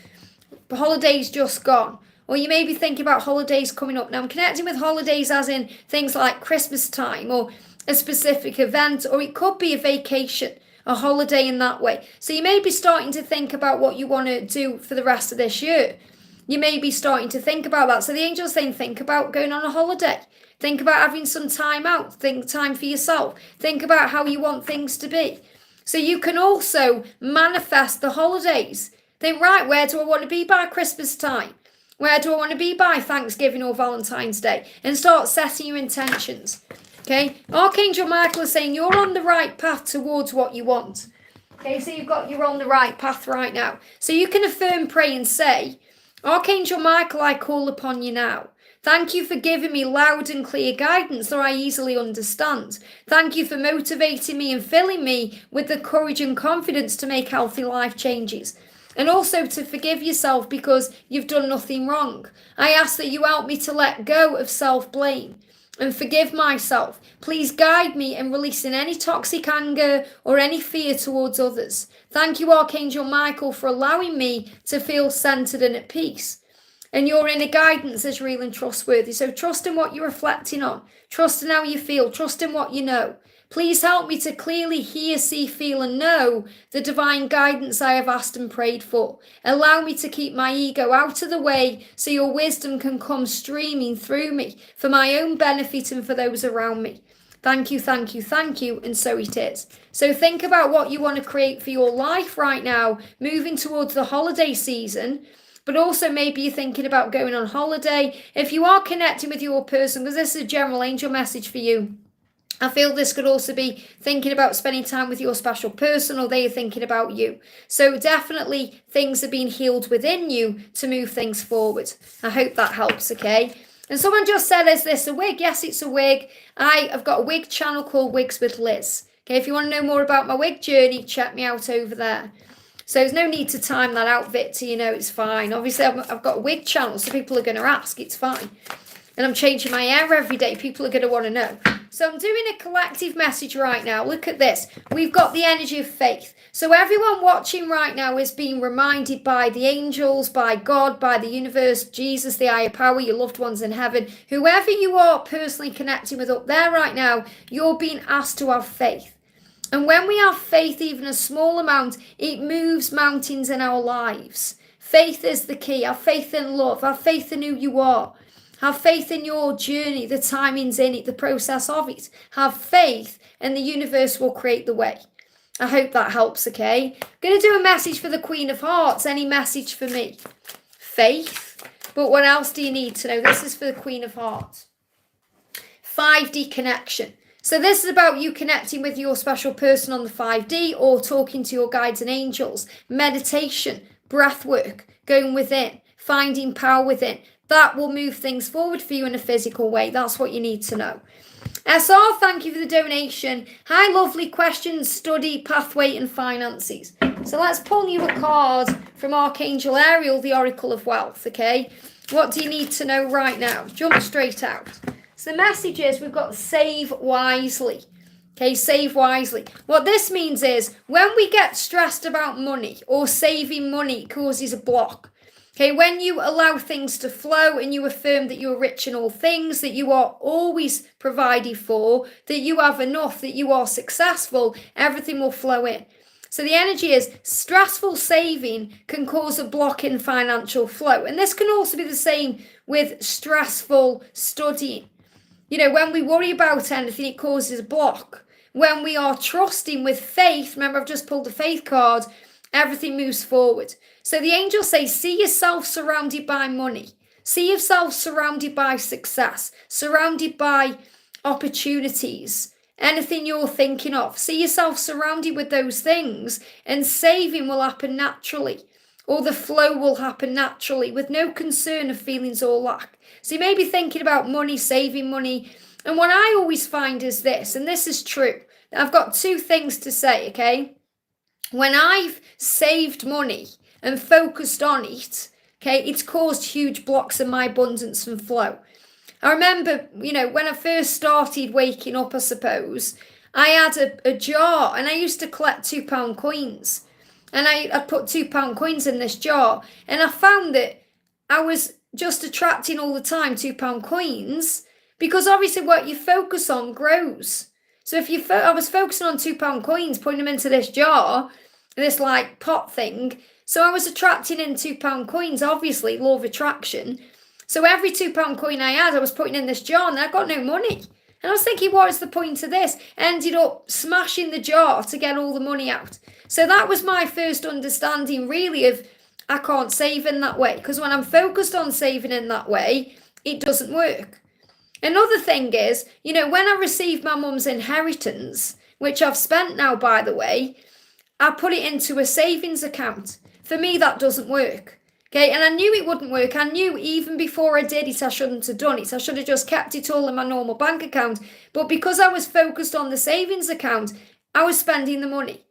Speaker 1: The holidays just gone. Or you may be thinking about holidays coming up. Now I'm connecting with holidays as in things like Christmas time or a specific event, or it could be a vacation, a holiday in that way. So you may be starting to think about what you want to do for the rest of this year. You may be starting to think about that. So the angel's saying, think about going on a holiday. Think about having some time out. Think time for yourself. Think about how you want things to be. So you can also manifest the holidays. Think, right, where do I want to be by Christmas time? Where do I want to be by Thanksgiving or Valentine's Day? And start setting your intentions. Okay? Archangel Michael is saying you're on the right path towards what you want. Okay, so you're on the right path right now. So you can affirm, pray and say, Archangel Michael, I call upon you now. Thank you for giving me loud and clear guidance that I easily understand. Thank you for motivating me and filling me with the courage and confidence to make healthy life changes. And also to forgive yourself because you've done nothing wrong. I ask that you help me to let go of self-blame and forgive myself. Please guide me in releasing any toxic anger or any fear towards others. Thank you, Archangel Michael, for allowing me to feel centered and at peace. And your inner guidance is real and trustworthy. So trust in what you're reflecting on. Trust in how you feel. Trust in what you know. Please help me to clearly hear, see, feel, and know the divine guidance I have asked and prayed for. Allow me to keep my ego out of the way so your wisdom can come streaming through me for my own benefit and for those around me. Thank you, thank you, thank you, and so it is. So think about what you want to create for your life right now, moving towards the holiday season. But also maybe you're thinking about going on holiday. If you are connecting with your person, because this is a general angel message for you, I feel this could also be thinking about spending time with your special person, or they're thinking about you. So definitely things are being healed within you to move things forward. I hope that helps, okay? And someone just said, is this a wig? Yes, it's a wig. I've got a wig channel called Wigs with Liz. Okay, if you want to know more about my wig journey, check me out over there. So there's no need to time that out, Victor, it's fine. Obviously, I've got a wig channel, so people are going to ask, it's fine. And I'm changing my hair every day. People are going to want to know. So I'm doing a collective message right now. Look at this. We've got the energy of faith. So everyone watching right now is being reminded by the angels, by God, by the universe, Jesus, the higher power, your loved ones in heaven. Whoever you are personally connecting with up there right now, you're being asked to have faith. And when we have faith, even a small amount, it moves mountains in our lives. Faith is the key. Have faith in love. Have faith in who you are. Have faith in your journey, the timings in it, the process of it. Have faith and the universe will create the way. I hope that helps, okay? I'm going to do a message for the Queen of Hearts. Any message for me? Faith. But what else do you need to know? This is for the Queen of Hearts. 5D connection. So this is about you connecting with your special person on the 5D or talking to your guides and angels. Meditation, breath work, going within, finding power within. That will move things forward for you in a physical way. That's what you need to know. SR, thank you for the donation. Hi, lovely questions, study, pathway, and finances. So let's pull you a card from Archangel Ariel, the Oracle of Wealth, okay? What do you need to know right now? Jump straight out. So the message is we've got save wisely. Okay, save wisely. What this means is when we get stressed about money or saving money, it causes a block. Okay, when you allow things to flow and you affirm that you're rich in all things, that you are always provided for, that you have enough, that you are successful, everything will flow in. So the energy is stressful saving can cause a block in financial flow. And this can also be the same with stressful studying. When we worry about anything, it causes a block. When we are trusting with faith, remember I've just pulled the faith card, everything moves forward. So the angels say, see yourself surrounded by money. See yourself surrounded by success, surrounded by opportunities, anything you're thinking of. See yourself surrounded with those things and saving will happen naturally. Or the flow will happen naturally with no concern of feelings or lack. So you may be thinking about money, saving money. And what I always find is this, and this is true. I've got two things to say, okay? When I've saved money and focused on it, okay, it's caused huge blocks in my abundance and flow. I remember, when I first started waking up, I suppose, I had a jar and I used to collect £2 coins. And I put £2 coins in this jar. And I found that I was just attracting all the time £2 coins because obviously what you focus on grows. So if I was focusing on £2 coins, putting them into this jar, this pot thing. So I was attracting in £2 coins, obviously, law of attraction. So every £2 coin I had, I was putting in this jar and I got no money. And I was thinking, what is the point of this? Ended up smashing the jar to get all the money out. So that was my first understanding, really, of I can't save in that way. Because when I'm focused on saving in that way, it doesn't work. Another thing is, when I received my mum's inheritance, which I've spent now, by the way, I put it into a savings account. For me, that doesn't work. Okay, and I knew it wouldn't work. I knew even before I did it, I shouldn't have done it. I should have just kept it all in my normal bank account. But because I was focused on the savings account, I was spending the money.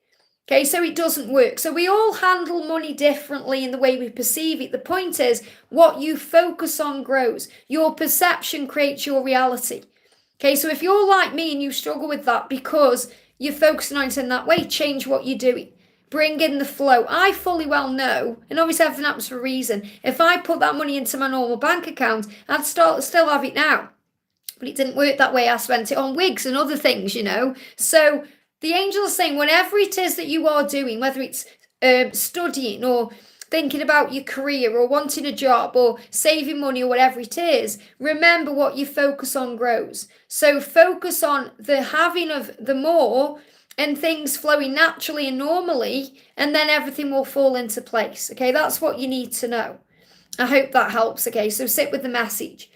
Speaker 1: Okay, so it doesn't work. So we all handle money differently in the way we perceive it. The point is, what you focus on grows. Your perception creates your reality. Okay, so if you're like me and you struggle with that because you're focusing on it in that way, change what you're doing. Bring in the flow. I fully well know, and obviously everything happens for a reason. If I put that money into my normal bank account, I'd still have it now. But it didn't work that way. I spent it on wigs and other things, So the angel is saying, whatever it is that you are doing, whether it's studying or thinking about your career or wanting a job or saving money or whatever it is, remember what you focus on grows. So focus on the having of the more and things flowing naturally and normally, and then everything will fall into place. Okay, that's what you need to know. I hope that helps. Okay, so sit with the message.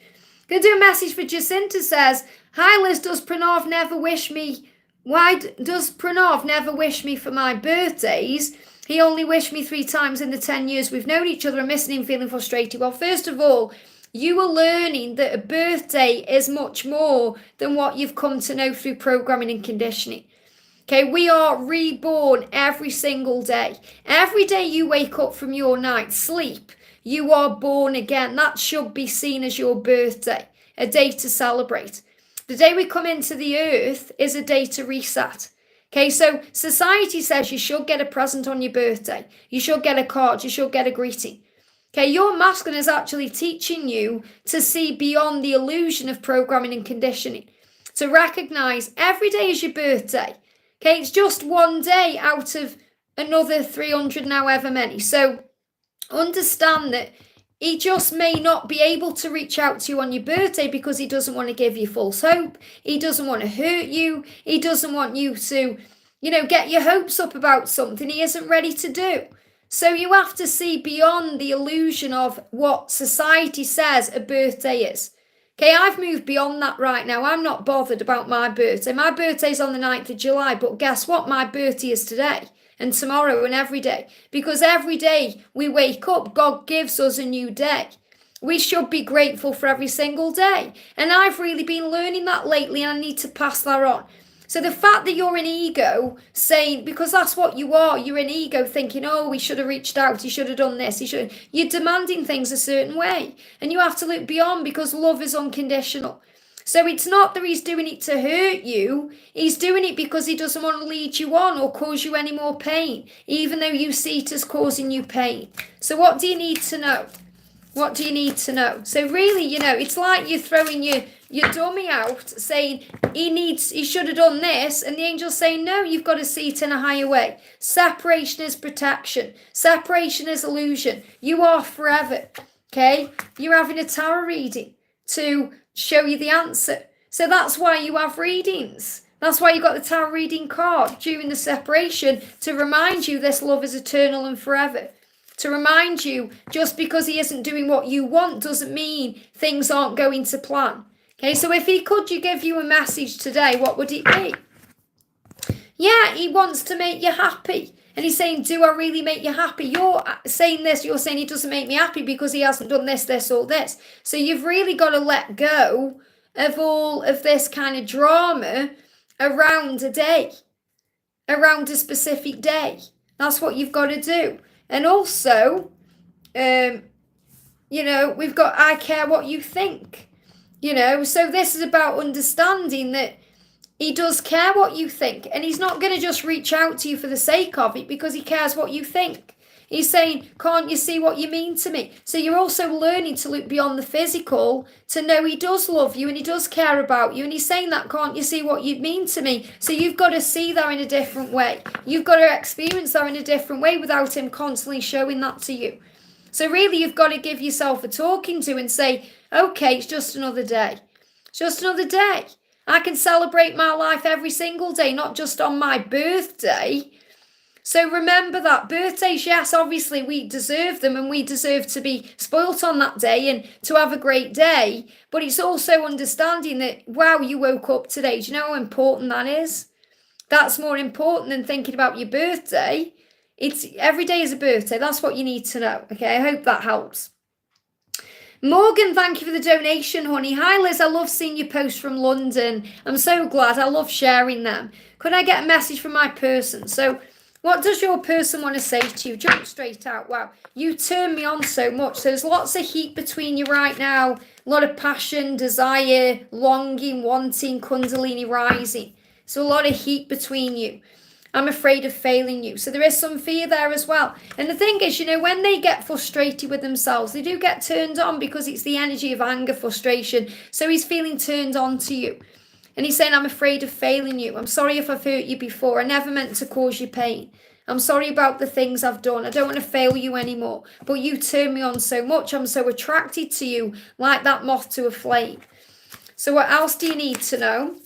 Speaker 1: Gonna do a message for Jacinta. Says, hi Liz, does Pranav never wish me? Why does Pranav never wish me for my birthdays? He only wished me 3 times in the 10 years we've known each other. I'm missing him, feeling frustrated. Well, first of all, you are learning that a birthday is much more than what you've come to know through programming and conditioning. Okay, we are reborn every single day. Every day you wake up from your night's sleep, you are born again. That should be seen as your birthday, a day to celebrate. The day we come into the earth is a day to reset. Okay, so society says you should get a present on your birthday. You should get a card. You should get a greeting. Okay, your masculine is actually teaching you to see beyond the illusion of programming and conditioning. To recognize every day is your birthday. Okay, it's just one day out of another 300 now, however many. So understand that he just may not be able to reach out to you on your birthday because he doesn't want to give you false hope. He doesn't want to hurt you. He doesn't want you to, get your hopes up about something he isn't ready to do. So you have to see beyond the illusion of what society says a birthday is. Okay, I've moved beyond that right now. I'm not bothered about my birthday. My birthday's on the 9th of July, but guess what? My birthday is today and tomorrow and every day. Because every day we wake up, God gives us a new day. We should be grateful for every single day. And I've really been learning that lately, and I need to pass that on. So the fact that you're an ego saying, because that's what you are, you're an ego thinking, oh, we should have reached out, he should have done this, you're demanding things a certain way. And you have to look beyond, because love is unconditional. So it's not that he's doing it to hurt you, he's doing it because he doesn't want to lead you on or cause you any more pain, even though you see it as causing you pain. So what do you need to know? What do you need to know? So really, it's like you're throwing your dummy out saying he should have done this, and the angel's saying, no, you've got to see it in a higher way. Separation is protection. Separation is illusion. You are forever. Okay? You're having a tarot reading to show you the answer. So that's why you have readings. That's why you got the tarot reading card during the separation, to remind you this love is eternal and forever. To remind you, just because he isn't doing what you want doesn't mean things aren't going to plan. Okay, so if he could give you a message today, what would it be? Yeah, he wants to make you happy. And he's saying, do I really make you happy? You're saying this, you're saying he doesn't make me happy because he hasn't done this, this, or this. So you've really got to let go of all of this kind of drama around a day, around a specific day. That's what you've got to do. And also, we've got, I care what you think. So this is about understanding that he does care what you think, and he's not going to just reach out to you for the sake of it because he cares what you think. He's saying, can't you see what you mean to me? So you're also learning to look beyond the physical to know he does love you and he does care about you. And he's saying that, can't you see what you mean to me? So you've got to see that in a different way. You've got to experience that in a different way without him constantly showing that to you. So really, you've got to give yourself a talking to and say, okay, it's just another day. It's just another day. I can celebrate my life every single day, not just on my birthday. So remember that birthdays, yes, obviously we deserve them and we deserve to be spoilt on that day and to have a great day. But it's also understanding that, wow, you woke up today. Do you know how important that is? That's more important than thinking about your birthday. It's every day is a birthday. That's what you need to know. Okay, I hope that helps. Morgan, thank you for the donation, honey. Hi, Liz. I love seeing your posts from London. I'm so glad. I love sharing them. Could I get a message from my person? So what does your person want to say to you? Jump straight out. Wow, you turn me on so much. There's lots of heat between you right now. A lot of passion, desire, longing, wanting, kundalini rising. So a lot of heat between you. I'm afraid of failing you. So there is some fear there as well. And the thing is, when they get frustrated with themselves, they do get turned on because it's the energy of anger, frustration. So he's feeling turned on to you. And he's saying, I'm afraid of failing you. I'm sorry if I've hurt you before. I never meant to cause you pain. I'm sorry about the things I've done. I don't want to fail you anymore. But you turn me on so much. I'm so attracted to you, like that moth to a flame. So what else do you need to know?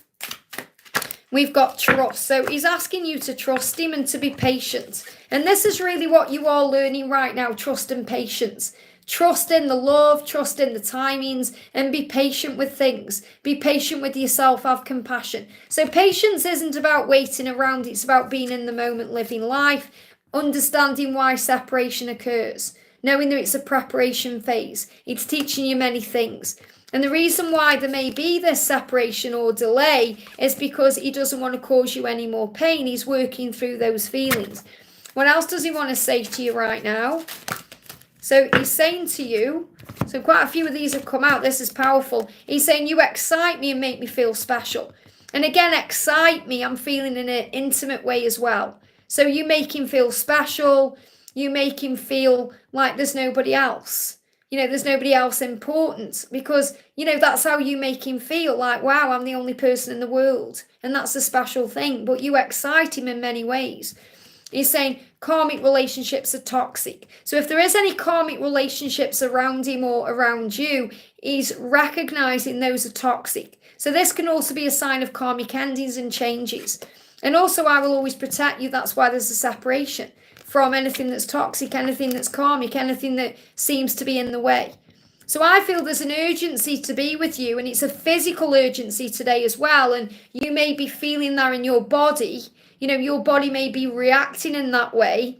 Speaker 1: We've got trust. So he's asking you to trust him and to be patient. And this is really what you are learning right now, trust and patience. Trust in the love, trust in the timings, and be patient with things. Be patient with yourself, have compassion. So patience isn't about waiting around. It's about being in the moment, living life, understanding why separation occurs, knowing that it's a preparation phase. It's teaching you many things. And the reason why there may be this separation or delay is because he doesn't want to cause you any more pain. He's working through those feelings. What else does he want to say to you right now? So he's saying to you, so quite a few of these have come out. This is powerful. He's saying, you excite me and make me feel special. And again, excite me, I'm feeling in an intimate way as well. So you make him feel special. You make him feel like there's nobody else. There's nobody else important because, that's how you make him feel like, wow, I'm the only person in the world. And that's a special thing. But you excite him in many ways. He's saying karmic relationships are toxic. So if there is any karmic relationships around him or around you, he's recognizing those are toxic. So this can also be a sign of karmic endings and changes. And also, I will always protect you. That's why there's a separation from anything that's toxic, anything that's karmic, anything that seems to be in the way. So I feel there's an urgency to be with you, and it's a physical urgency today as well. And you may be feeling that in your body. Your body may be reacting in that way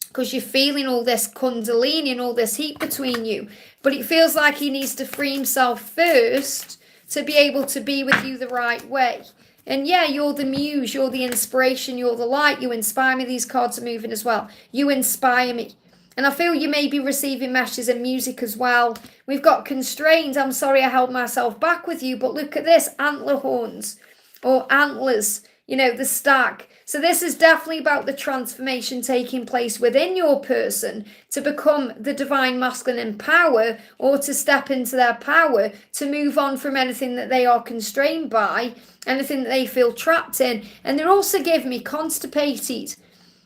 Speaker 1: because you're feeling all this kundalini and all this heat between you. But it feels like he needs to free himself first to be able to be with you the right way. And yeah, you're the muse, you're the inspiration, you're the light. You inspire me. These cards are moving as well. You inspire me. And I feel you may be receiving messages and music as well. We've got constrained. I'm sorry I held myself back with you. But look at this, antler horns or antlers, the stack. So this is definitely about the transformation taking place within your person to become the divine masculine in power, or to step into their power, to move on from anything that they are constrained by, anything that they feel trapped in. And they're also giving me constipated.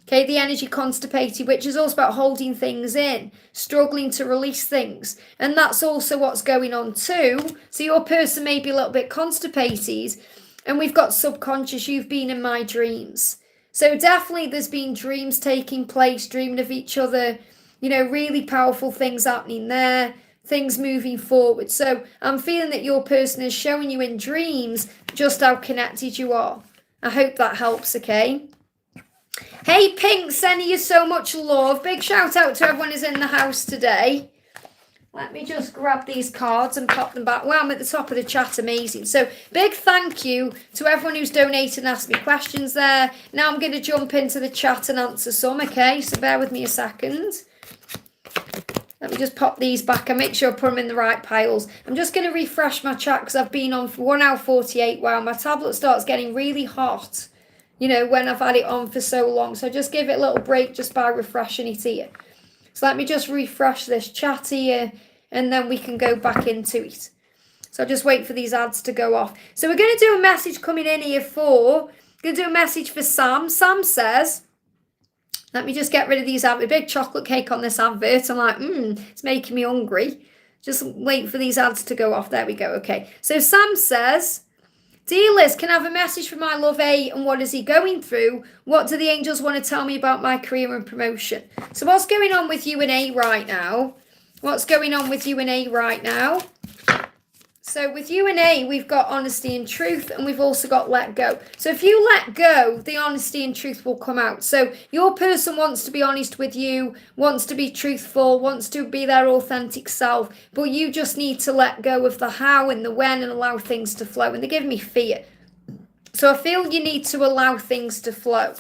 Speaker 1: Okay, the energy constipated, which is also about holding things in, struggling to release things. And that's also what's going on too. So your person may be a little bit constipated. And we've got subconscious, you've been in my dreams. So definitely there's been dreams taking place, dreaming of each other, really powerful things happening there, things moving forward. So I'm feeling that your person is showing you in dreams just how connected you are. I hope that helps, okay? Hey, Pink, sending you so much love. Big shout out to everyone who's in the house today. Let me just grab these cards and pop them back. Wow, I'm at the top of the chat. Amazing. So big thank you to everyone who's donated and asked me questions there. Now I'm going to jump into the chat and answer some, okay? So bear with me a second. Let me just pop these back and make sure I put them in the right piles. I'm just going to refresh my chat because I've been on for 1 hour 48. Wow, my tablet starts getting really hot, when I've had it on for so long. So just give it a little break just by refreshing it here. So let me just refresh this chat here and then we can go back into it. So I'll just wait for these ads to go off. So we're going to do a message coming in here for, going to do a message for Sam. Sam says, let me just get rid of these a big chocolate cake on this advert. I'm like, it's making me hungry. Just wait for these ads to go off. There we go. Okay. So Sam says, dear Liz, can I have a message from my love A and what is he going through? What do the angels want to tell me about my career and promotion? So what's going on with you and A right now? What's going on with you and A right now? So with you and A, we've got honesty and truth, and we've also got let go. So if you let go, the honesty and truth will come out. So your person wants to be honest with you, wants to be truthful, wants to be their authentic self, but you just need to let go of the how and the when and allow things to flow. And they give me fear. So I feel you need to allow things to flow.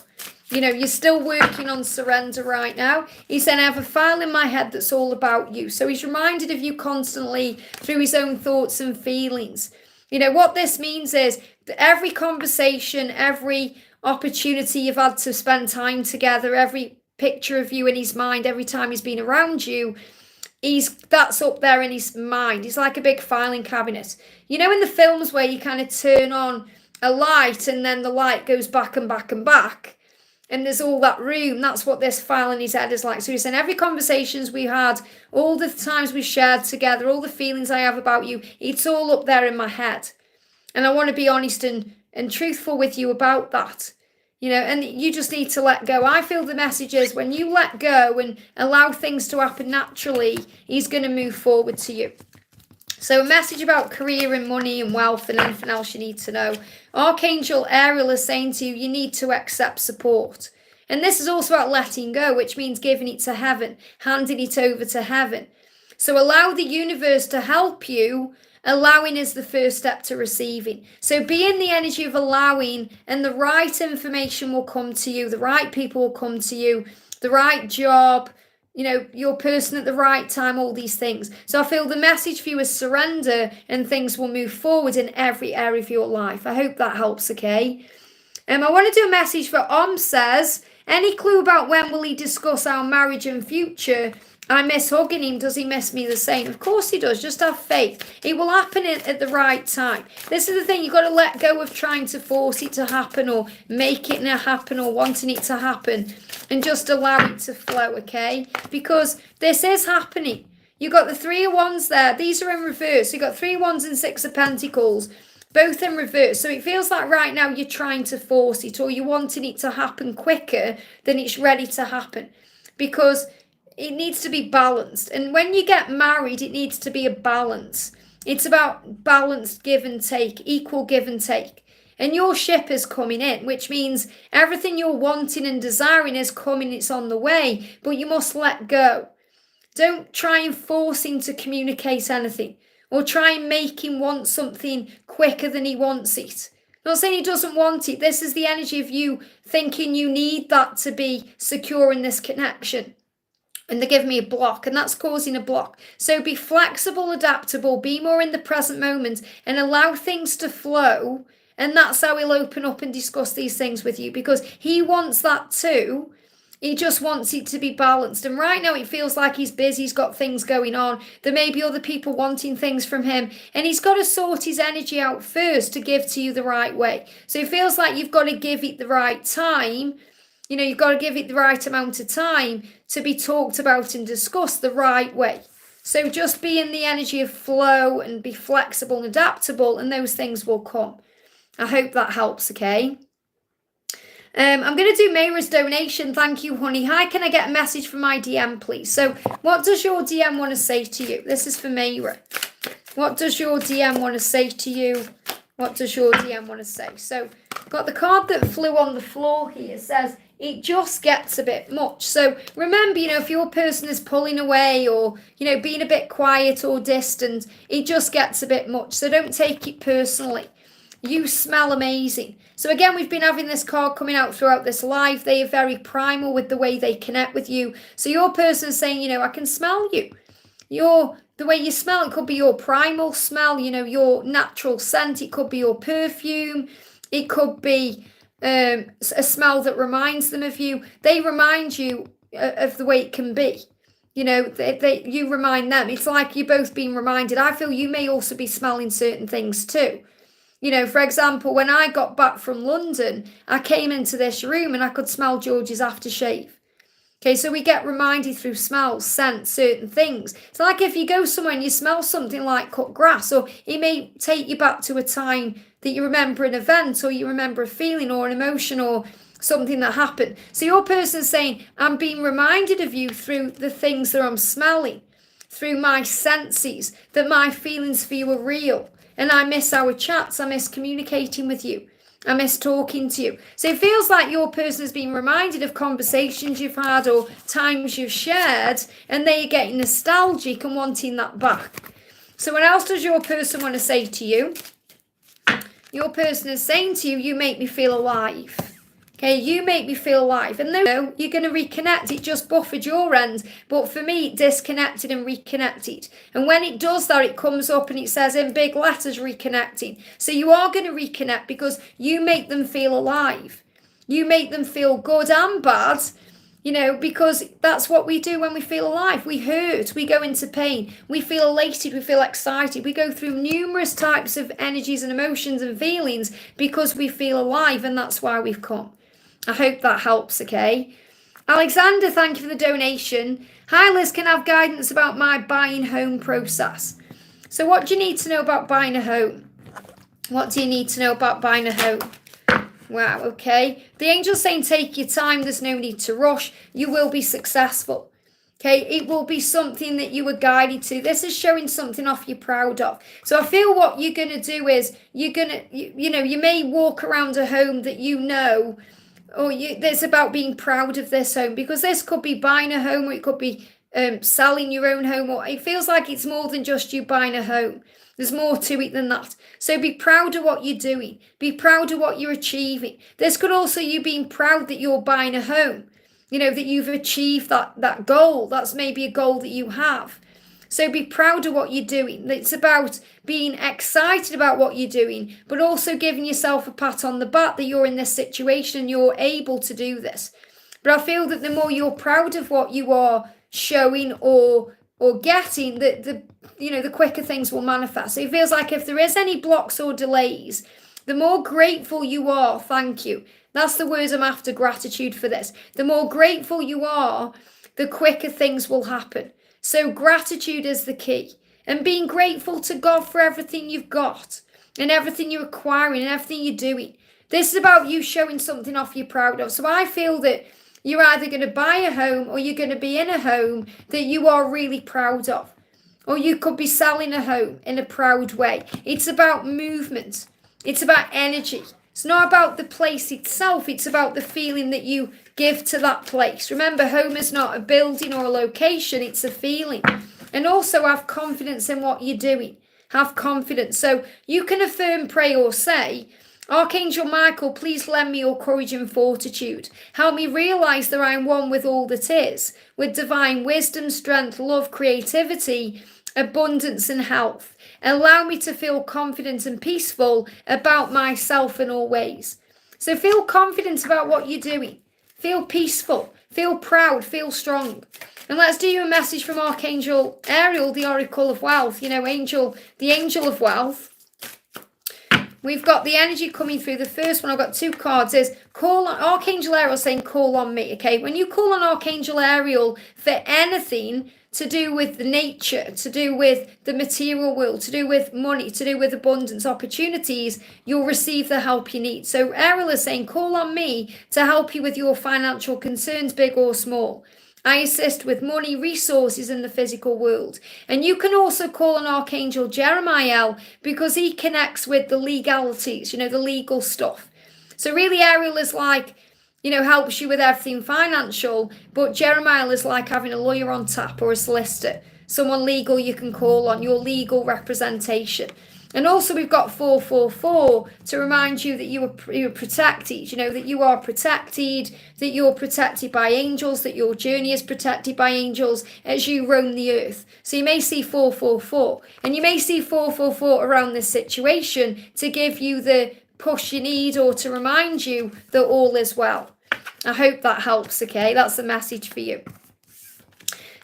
Speaker 1: You know, you're still working on surrender right now. He said, I have a file in my head that's all about you. So he's reminded of you constantly through his own thoughts and feelings. You know, what this means is that every conversation, every opportunity you've had to spend time together, every picture of you in his mind, every time he's been around you, that's up there in his mind. He's like a big filing cabinet. You know, in the films where you kind of turn on a light and then the light goes back and back and back, and there's all that room. That's what this file in his head is like. So he's saying every conversations we had, all the times we shared together, all the feelings I have about you, it's all up there in my head. And I want to be honest and truthful with you about that. You know, and you just need to let go. I feel the message is when you let go and allow things to happen naturally, he's going to move forward to you. So a message about career and money and wealth and anything else you need to know. Archangel Ariel is saying to you, you need to accept support. And this is also about letting go, which means giving it to heaven, handing it over to heaven. So allow the universe to help you. Allowing is the first step to receiving. So be in the energy of allowing, and the right information will come to you. The right people will come to you. The right job, you know, your person at the right time, all these things. So I feel the message for you is surrender and things will move forward in every area of your life. I hope that helps, okay? I want to do a message for says, any clue about when will he discuss our marriage and future? I miss hugging him. Does he miss me the same? Of course he does. Just have faith. It will happen at the right time. This is the thing. You've got to let go of trying to force it to happen or make it not happen or wanting it to happen, and just allow it to flow, okay? Because this is happening. You've got the 3 of Wands there. These are in reverse. You've got 3 of Wands and 6 of Pentacles, both in reverse. So it feels like right now you're trying to force it, or you're wanting it to happen quicker than it's ready to happen, because it needs to be balanced. And when you get married, it needs to be a balance. It's about balanced give and take, equal give and take. And your ship is coming in, which means everything you're wanting and desiring is coming, it's on the way, but you must let go. Don't try and force him to communicate anything, or try and make him want something quicker than he wants it. I'm not saying he doesn't want it. This is the energy of you thinking you need that to be secure in this connection. And they give me a block, and that's causing a block. So be flexible, adaptable, be more in the present moment, and allow things to flow. And that's how he'll open up and discuss these things with you, because he wants that too. He just wants it to be balanced. And right now it feels like he's busy, he's got things going on. There may be other people wanting things from him, and he's got to sort his energy out first to give to you the right way. So it feels like you've got to give it the right time. You know, you've got to give it the right amount of time to be talked about and discussed the right way. So just be in the energy of flow and be flexible and adaptable, and those things will come. I hope that helps, okay? I'm going to do Mera's donation. Thank you, honey. Hi, can I get a message from my DM, please? So what does your DM want to say to you? This is for Mera. What does your DM want to say to you? What does your DM want to say? So got the card that flew on the floor here. It says, it just gets a bit much. So remember, you know, if your person is pulling away or, you know, being a bit quiet or distant, it just gets a bit much. So don't take it personally. You smell amazing. So again, we've been having this card coming out throughout this live. They are very primal with the way they connect with you. So your person is saying, you know, I can smell you. The way you smell, it could be your primal smell, you know, your natural scent. It could be your perfume. It could be a smell that reminds them of you. They remind you of the way it can be. You know, you remind them. It's like you're both being reminded. I feel you may also be smelling certain things too. You know, for example, when I got back from London, I came into this room and I could smell George's aftershave. Okay, so we get reminded through smells, scent, certain things. It's like if you go somewhere and you smell something like cut grass, or it may take you back to a time that you remember an event, or you remember a feeling or an emotion or something that happened. So your person's saying, I'm being reminded of you through the things that I'm smelling, through my senses, that my feelings for you are real. And I miss our chats. I miss communicating with you. I miss talking to you. So it feels like your person has been reminded of conversations you've had or times you've shared, and they're getting nostalgic and wanting that back. So what else does your person want to say to you? Your person is saying to you, you make me feel alive. Okay, you make me feel alive. And no, you're going to reconnect. It just buffered your end. But for me, it disconnected and reconnected. And when it does that, it comes up and it says in big letters, reconnecting. So you are going to reconnect because you make them feel alive. You make them feel good and bad, because that's what we do when we feel alive. We hurt, we go into pain, we feel elated, we feel excited. We go through numerous types of energies and emotions and feelings because we feel alive, and that's why we've come. I hope that helps, okay? Alexander, thank you for the donation. Hi, Liz, can I have guidance about my buying home process? So what do you need to know about buying a home? What do you need to know about buying a home? Wow, okay. The angel's saying take your time. There's no need to rush. You will be successful. Okay, it will be something that you were guided to. This is showing something off you're proud of. So I feel what you're going to do is you may walk around a home that it's about being proud of this home, because this could be buying a home, or it could be selling your own home, or it feels like it's more than just you buying a home. There's more to it than that. So be proud of what you're doing. Be proud of what you're achieving. This could also you being proud that you're buying a home, that you've achieved that goal. That's maybe a goal that you have. So be proud of what you're doing. It's about being excited about what you're doing, but also giving yourself a pat on the back that you're in this situation and you're able to do this. But I feel that the more you're proud of what you are showing or getting, the quicker things will manifest. So it feels like if there is any blocks or delays, the more grateful you are, thank you. That's the words I'm after, gratitude for this. The more grateful you are, the quicker things will happen. So gratitude is the key. And being grateful to God for everything you've got and everything you're acquiring and everything you're doing. This is about you showing something off you're proud of. So I feel that you're either going to buy a home or you're going to be in a home that you are really proud of. Or you could be selling a home in a proud way. It's about movement. It's about energy. It's not about the place itself. It's about the feeling that you give to that place. Remember, home is not a building or a location. It's a feeling. And also have confidence in what you're doing. Have confidence. So you can affirm, pray, or say, Archangel Michael, please lend me your courage and fortitude. Help me realize that I am one with all that is, with divine wisdom, strength, love, creativity, abundance, and health. Allow me to feel confident and peaceful about myself in all ways. So feel confident about what you're doing. Feel peaceful. Feel proud. Feel strong. And let's do you a message from Archangel Ariel, the Oracle of Wealth. The angel of wealth. We've got the energy coming through. The first one, I've got two cards, is call on Archangel Ariel, saying call on me. Okay, when you call on Archangel Ariel for anything to do with the nature, to do with the material world, to do with money, to do with abundance, opportunities, you'll receive the help you need. So Ariel is saying call on me to help you with your financial concerns, big or small. I assist with money, resources in the physical world. And you can also call on Archangel Jeremiah because he connects with the legalities, the legal stuff. So really Ariel is like, helps you with everything financial, but Jeremiah is like having a lawyer on tap or a solicitor, someone legal you can call on, your legal representation. And also we've got 444 to remind you that you are protected, that you are protected, that you're protected by angels, that your journey is protected by angels as you roam the earth. So you may see 444, and you may see 444 around this situation to give you the push you need or to remind you that all is well. I hope that helps, okay? That's the message for you.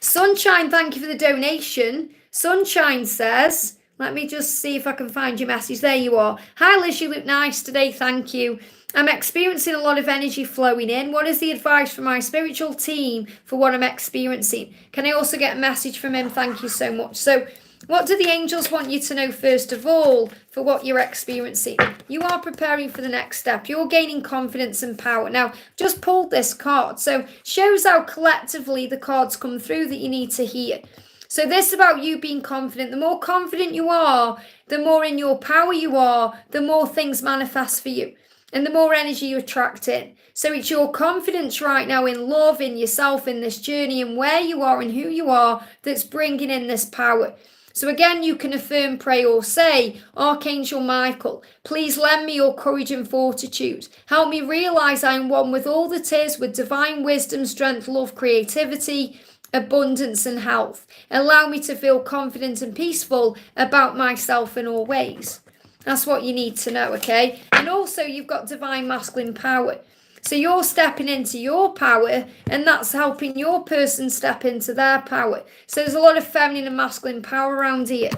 Speaker 1: Sunshine, thank you for the donation. Sunshine says, let me just see if I can find your message. There you are. Hi, Liz, you look nice today. Thank you. I'm experiencing a lot of energy flowing in. What is the advice from my spiritual team for what I'm experiencing? Can I also get a message from him? Thank you so much. So what do the angels want you to know first of all for what you're experiencing? You are preparing for the next step. You're gaining confidence and power. Now, just pulled this card. So shows how collectively the cards come through that you need to hear. So this is about you being confident. The more confident you are, the more in your power you are, the more things manifest for you and the more energy you attract in. So it's your confidence right now in love, in yourself, in this journey, and where you are and who you are that's bringing in this power. So again, you can affirm, pray, or say, Archangel Michael, please lend me your courage and fortitude. Help me realize I am one with all that is, with divine wisdom, strength, love, creativity, abundance, and health. Allow me to feel confident and peaceful about myself in all ways. That's what you need to know, okay? And also, you've got divine masculine power. So you're stepping into your power, and that's helping your person step into their power. So there's a lot of feminine and masculine power around here.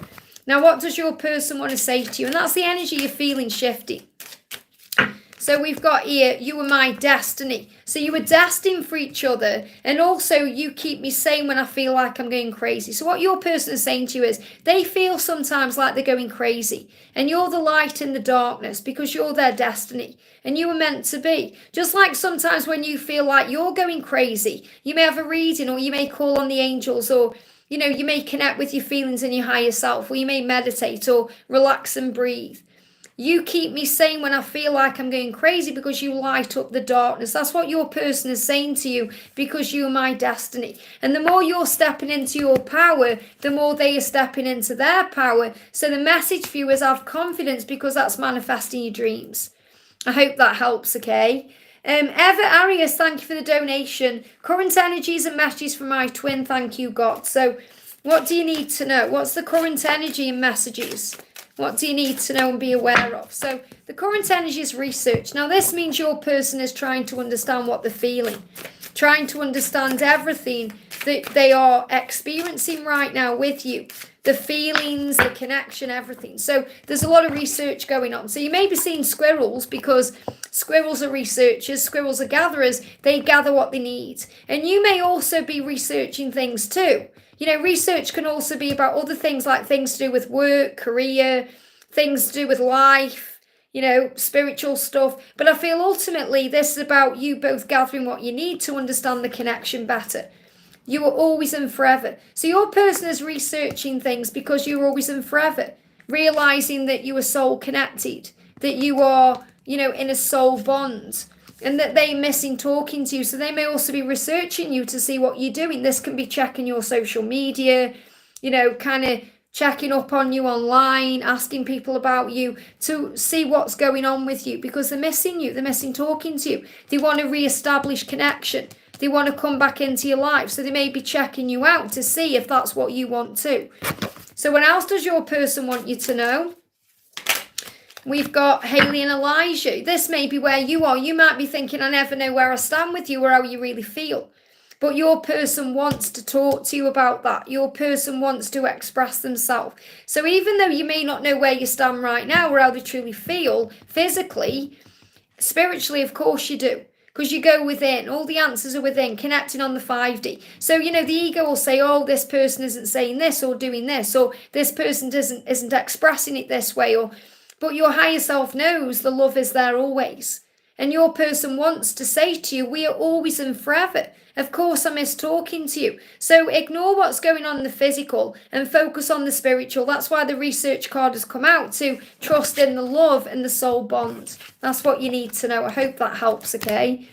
Speaker 1: Now, what does your person want to say to you? And that's the energy you're feeling shifting. So we've got here, you are my destiny. So you were destined for each other. And also you keep me sane when I feel like I'm going crazy. So what your person is saying to you is they feel sometimes like they're going crazy. And you're the light in the darkness because you're their destiny. And you were meant to be. Just like sometimes when you feel like you're going crazy, you may have a reading or you may call on the angels or, you know, you may connect with your feelings and your higher self or you may meditate or relax and breathe. You keep me sane when I feel like I'm going crazy because you light up the darkness. That's what your person is saying to you because you are my destiny. And the more you're stepping into your power, the more they are stepping into their power. So the message for you is have confidence because that's manifesting your dreams. I hope that helps, okay? Ever Arias, thank you for the donation. Current energies and messages from my twin, thank you, God. So what do you need to know? What's the current energy and messages? What do you need to know and be aware of? So the current energy is research. Now this means your person is trying to understand what they're feeling, trying to understand everything that they are experiencing right now with you. The feelings, the connection, everything. So there's a lot of research going on. So you may be seeing squirrels because squirrels are researchers, squirrels are gatherers. They gather what they need. And you may also be researching things too. You know, research can also be about other things like things to do with work, career, things to do with life, you know, spiritual stuff. But I feel ultimately this is about you both gathering what you need to understand the connection better. You are always and forever. So your person is researching things because you're always and forever, realizing that you are soul connected, that you are, you know, in a soul bond. And that they're missing talking to you. So they may also be researching you to see what you're doing. This can be checking your social media, you know, kind of checking up on you online, asking people about you to see what's going on with you because they're missing you. They're missing talking to you. They want to re-establish connection. They want to come back into your life. So they may be checking you out to see if that's what you want too. So what else does your person want you to know? We've got Haley and Elijah. This may be where you are. You might be thinking, I never know where I stand with you or how you really feel. But your person wants to talk to you about that. Your person wants to express themselves. So even though you may not know where you stand right now or how they truly feel, physically, spiritually, of course you do. Because you go within. All the answers are within, connecting on the 5D. So, you know, the ego will say, oh, this person isn't saying this or doing this. Or this person isn't expressing it this way. But your higher self knows the love is there always. And your person wants to say to you, we are always and forever. Of course, I miss talking to you. So ignore what's going on in the physical and focus on the spiritual. That's why the research card has come out, to trust in the love and the soul bond. That's what you need to know. I hope that helps, okay?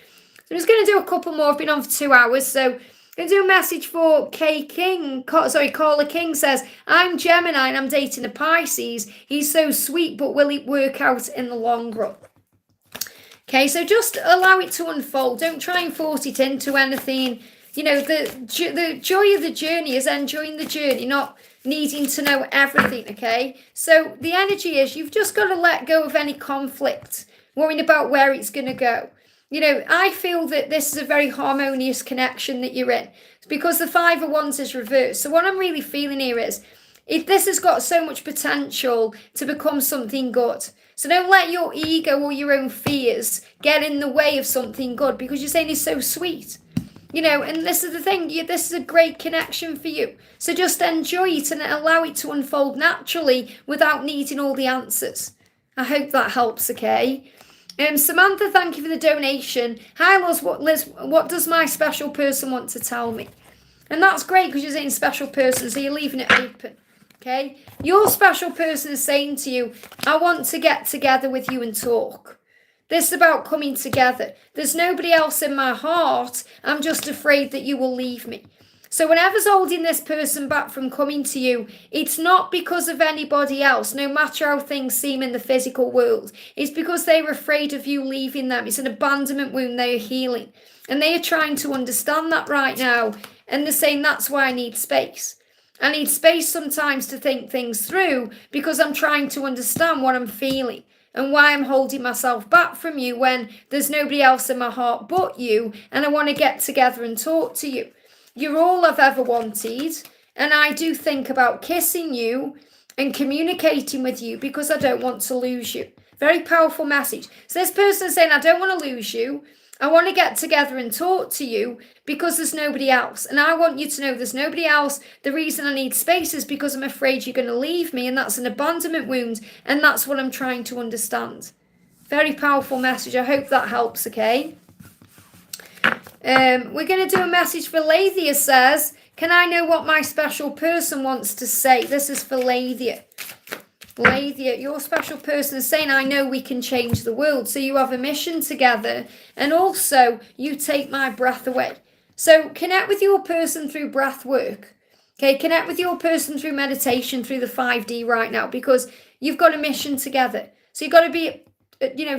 Speaker 1: So I'm just going to do a couple more. I've been on for 2 hours, so I'm going to do a message for Carla King says, I'm Gemini and I'm dating a Pisces. He's so sweet, but will it work out in the long run? Okay, so just allow it to unfold. Don't try and force it into anything. You know, the joy of the journey is enjoying the journey, not needing to know everything, okay? So the energy is you've just got to let go of any conflict, worrying about where it's going to go. You know, I feel that this is a very harmonious connection that you're in. It's because the 5 of Wands is reversed. So what I'm really feeling here is, if this has got so much potential to become something good. So don't let your ego or your own fears get in the way of something good because you're saying it's so sweet. You know, and this is the thing, this is a great connection for you. So just enjoy it and allow it to unfold naturally without needing all the answers. I hope that helps, okay? Samantha, thank you for the donation. Hi, Liz. What does my special person want to tell me? And that's great because you're saying special person, so you're leaving it open. Okay? Your special person is saying to you, I want to get together with you and talk. This is about coming together. There's nobody else in my heart. I'm just afraid that you will leave me. So whenever's holding this person back from coming to you, it's not because of anybody else, no matter how things seem in the physical world. It's because they're afraid of you leaving them. It's an abandonment wound they are healing. And they are trying to understand that right now. And they're saying, that's why I need space. I need space sometimes to think things through because I'm trying to understand what I'm feeling and why I'm holding myself back from you when there's nobody else in my heart but you. And I want to get together and talk to you. You're all I've ever wanted, and I do think about kissing you and communicating with you because I don't want to lose you. Very powerful message. So this person is saying, I don't want to lose you. I want to get together and talk to you because there's nobody else. And I want you to know there's nobody else. The reason I need space is because I'm afraid you're going to leave me, and that's an abandonment wound, and that's what I'm trying to understand. Very powerful message. I hope that helps, okay? We're going to do a message for Leticia. Says, can I know what my special person wants to say? This is for Leticia. Leticia, your special person is saying, I know we can change the world. So you have a mission together, and also you take my breath away. So connect with your person through breath work. Okay, connect with your person through meditation, through the 5D right now, because you've got a mission together. So you've got to be,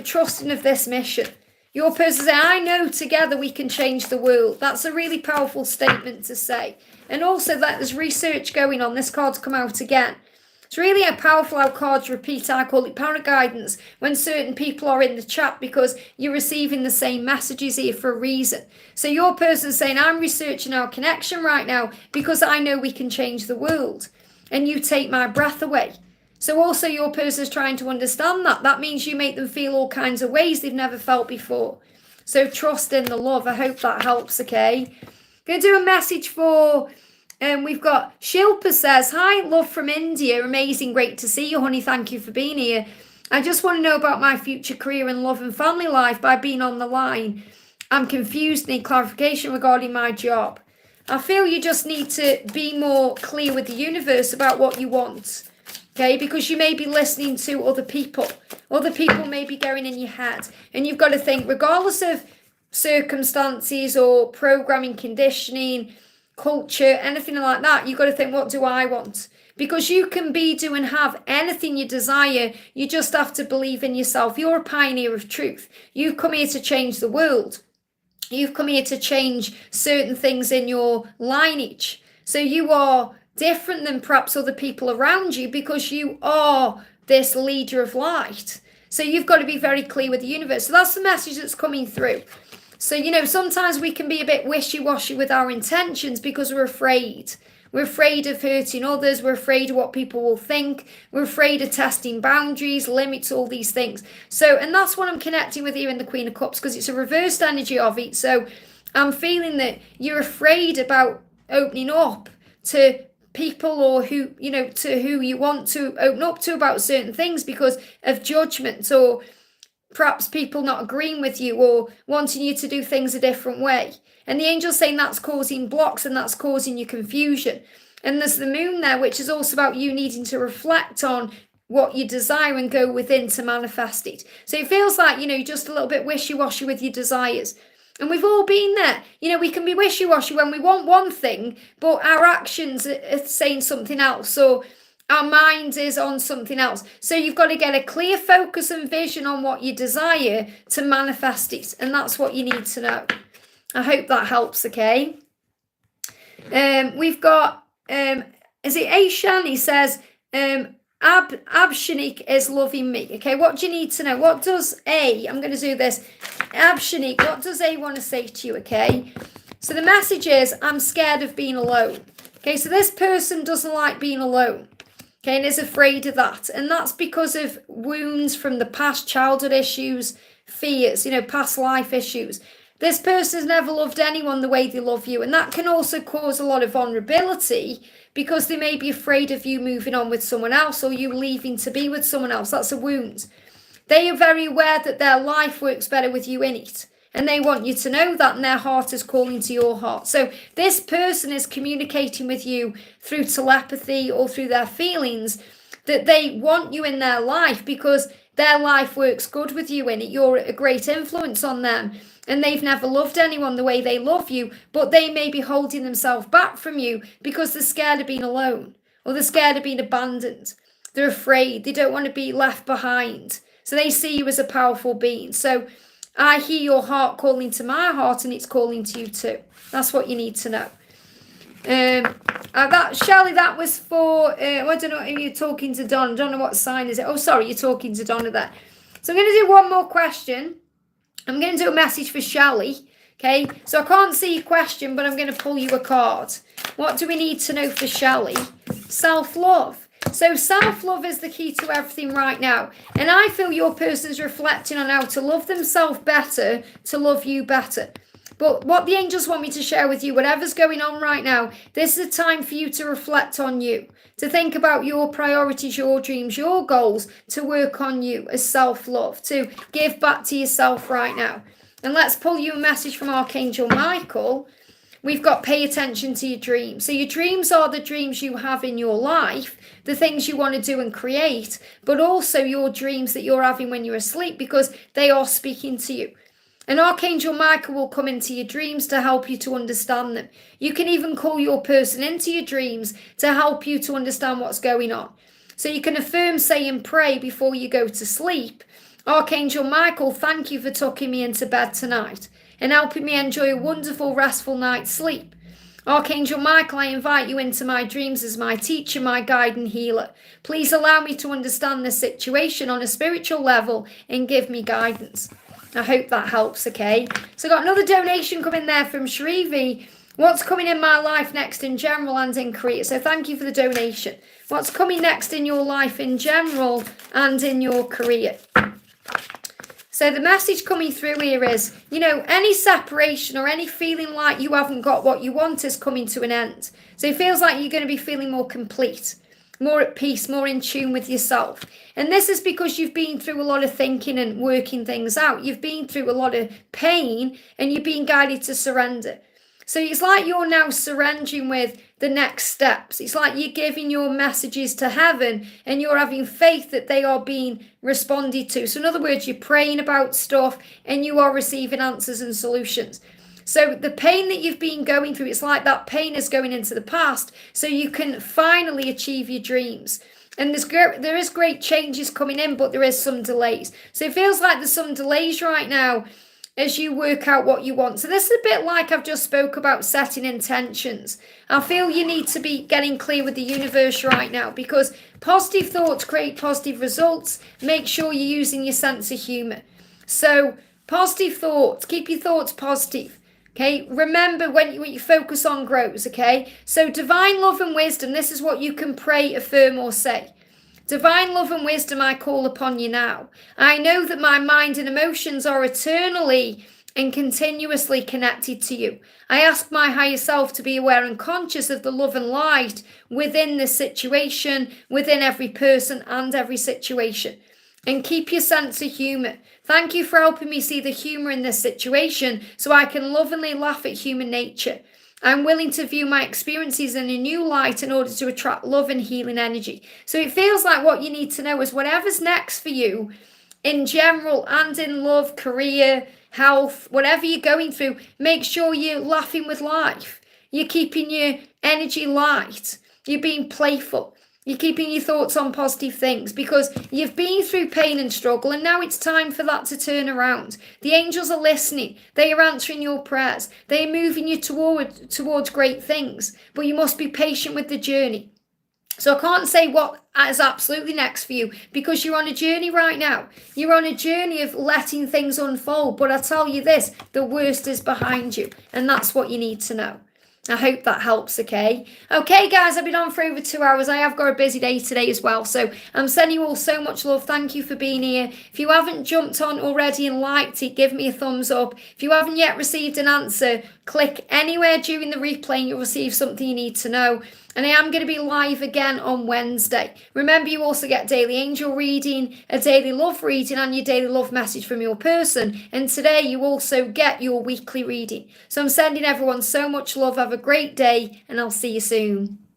Speaker 1: trusting of this mission. Your person says, I know together we can change the world. That's a really powerful statement to say. And also that there's research going on. This card's come out again. It's really a powerful how cards repeat. I call it parent guidance when certain people are in the chat because you're receiving the same messages here for a reason. So your person's saying, I'm researching our connection right now because I know we can change the world. And you take my breath away. So also your person is trying to understand that. That means you make them feel all kinds of ways they've never felt before. So trust in the love. I hope that helps, okay? Going to do a message for, we've got Shilpa says, hi, love from India. Amazing, great to see you, honey. Thank you for being here. I just want to know about my future career and love and family life by being on the line. I'm confused, need clarification regarding my job. I feel you just need to be more clear with the universe about what you want. Okay, because you may be listening to other people. Other people may be going in your head. And you've got to think, regardless of circumstances or programming, conditioning, culture, anything like that, you've got to think, what do I want? Because you can be, do and have anything you desire. You just have to believe in yourself. You're a pioneer of truth. You've come here to change the world. You've come here to change certain things in your lineage. So you are different than perhaps other people around you because you are this leader of light. So you've got to be very clear with the universe. So that's the message that's coming through. So, sometimes we can be a bit wishy-washy with our intentions because we're afraid. We're afraid of hurting others. We're afraid of what people will think. We're afraid of testing boundaries, limits, all these things. So, and that's what I'm connecting with here in the Queen of Cups because it's a reversed energy of it. So I'm feeling that you're afraid about opening up to people or to who you want to open up to about certain things because of judgment or perhaps people not agreeing with you or wanting you to do things a different way. And the angel's saying that's causing blocks and that's causing you confusion. And there's the moon there, which is also about you needing to reflect on what you desire and go within to manifest it. So it feels like, you're just a little bit wishy-washy with your desires. And we've all been there. We can be wishy-washy when we want one thing, but our actions are saying something else, or our mind is on something else. So you've got to get a clear focus and vision on what you desire to manifest it. And that's what you need to know. I hope that helps, okay? We've got, is it Aishan? He says, Abshanik is loving me. Okay, what do you need to know? What does I'm going to do this. Abshanik, what does A want to say to you? Okay, so the message is, I'm scared of being alone. Okay, so this person doesn't like being alone. Okay, and is afraid of that. And that's because of wounds from the past, childhood issues, fears, past life issues. This person has never loved anyone the way they love you. And that can also cause a lot of vulnerability because they may be afraid of you moving on with someone else or you leaving to be with someone else. That's a wound. They are very aware that their life works better with you in it. and they want you to know that, and their heart is calling to your heart. So this person is communicating with you through telepathy or through their feelings that they want you in their life because their life works good with you in it. You're a great influence on them, and they've never loved anyone the way they love you, but they may be holding themselves back from you because they're scared of being alone, or they're scared of being abandoned. They're afraid. They don't want to be left behind. So they see you as a powerful being. So I hear your heart calling to my heart, and it's calling to you too. That's what you need to know. Shelley, that was for, I don't know if you're talking to Donna. I don't know what sign is it. Oh, sorry, you're talking to Donna there. So I'm going to do one more question. I'm going to do a message for Shelley. Okay, so I can't see your question, but I'm going to pull you a card. What do we need to know for Shelley? Self-love. So self-love is the key to everything right now. And I feel your person's reflecting on how to love themselves better, to love you better. But what the angels want me to share with you, whatever's going on right now, this is a time for you to reflect on you, to think about your priorities, your dreams, your goals, to work on you as self-love, to give back to yourself right now. And let's pull you a message from Archangel Michael. We've got pay attention to your dreams. So your dreams are the dreams you have in your life, the things you want to do and create, but also your dreams that you're having when you're asleep, because they are speaking to you. And Archangel Michael will come into your dreams to help you to understand them. You can even call your person into your dreams to help you to understand what's going on. So you can affirm, say, and pray before you go to sleep. Archangel Michael, thank you for tucking me into bed tonight and helping me enjoy a wonderful, restful night's sleep. Archangel Michael, I invite you into my dreams as my teacher, my guide and healer. Please allow me to understand this situation on a spiritual level and give me guidance. I hope that helps, okay? So I got another donation coming there from Shrivi. What's coming in my life next in general and in career? So thank you for the donation. What's coming next in your life in general and in your career? So the message coming through here is, any separation or any feeling like you haven't got what you want is coming to an end. So it feels like you're going to be feeling more complete, more at peace, more in tune with yourself. And this is because you've been through a lot of thinking and working things out. You've been through a lot of pain and you've been guided to surrender. So it's like you're now surrendering with the next steps. It's like you're giving your messages to heaven and you're having faith that they are being responded to. So in other words, you're praying about stuff and you are receiving answers and solutions. So the pain that you've been going through, it's like that pain is going into the past so you can finally achieve your dreams. And there is great changes coming in, but there is some delays. So it feels like there's some delays right now as you work out what you want. So this is a bit like I've just spoke about setting intentions. I feel you need to be getting clear with the universe right now, because positive thoughts create positive results. Make sure you're using your sense of humor. So positive thoughts, keep your thoughts positive. Okay, remember when you focus on grows, okay? So divine love and wisdom, this is what you can pray, affirm or say. Divine love and wisdom, I call upon you now. I know that my mind and emotions are eternally and continuously connected to you. I ask my higher self to be aware and conscious of the love and light within this situation, within every person and every situation. And keep your sense of humor. Thank you for helping me see the humor in this situation so I can lovingly laugh at human nature. I'm willing to view my experiences in a new light in order to attract love and healing energy. So it feels like what you need to know is whatever's next for you in general and in love, career, health, whatever you're going through, make sure you're laughing with life. You're keeping your energy light. You're being playful. You're keeping your thoughts on positive things because you've been through pain and struggle, and now it's time for that to turn around. The angels are listening. They are answering your prayers. They are moving you towards great things, but you must be patient with the journey. So I can't say what is absolutely next for you because you're on a journey right now. You're on a journey of letting things unfold, but I tell you this, the worst is behind you, and that's what you need to know. I hope that helps, okay? Okay, guys, I've been on for over 2 hours. I have got a busy day today as well, so I'm sending you all so much love. Thank you for being here. If you haven't jumped on already and liked it, give me a thumbs up. If you haven't yet received an answer, click anywhere during the replay and you'll receive something you need to know. And I am going to be live again on Wednesday. Remember, you also get daily angel reading, a daily love reading, and your daily love message from your person. And today you also get your weekly reading. So I'm sending everyone so much love. Have a great day, and I'll see you soon.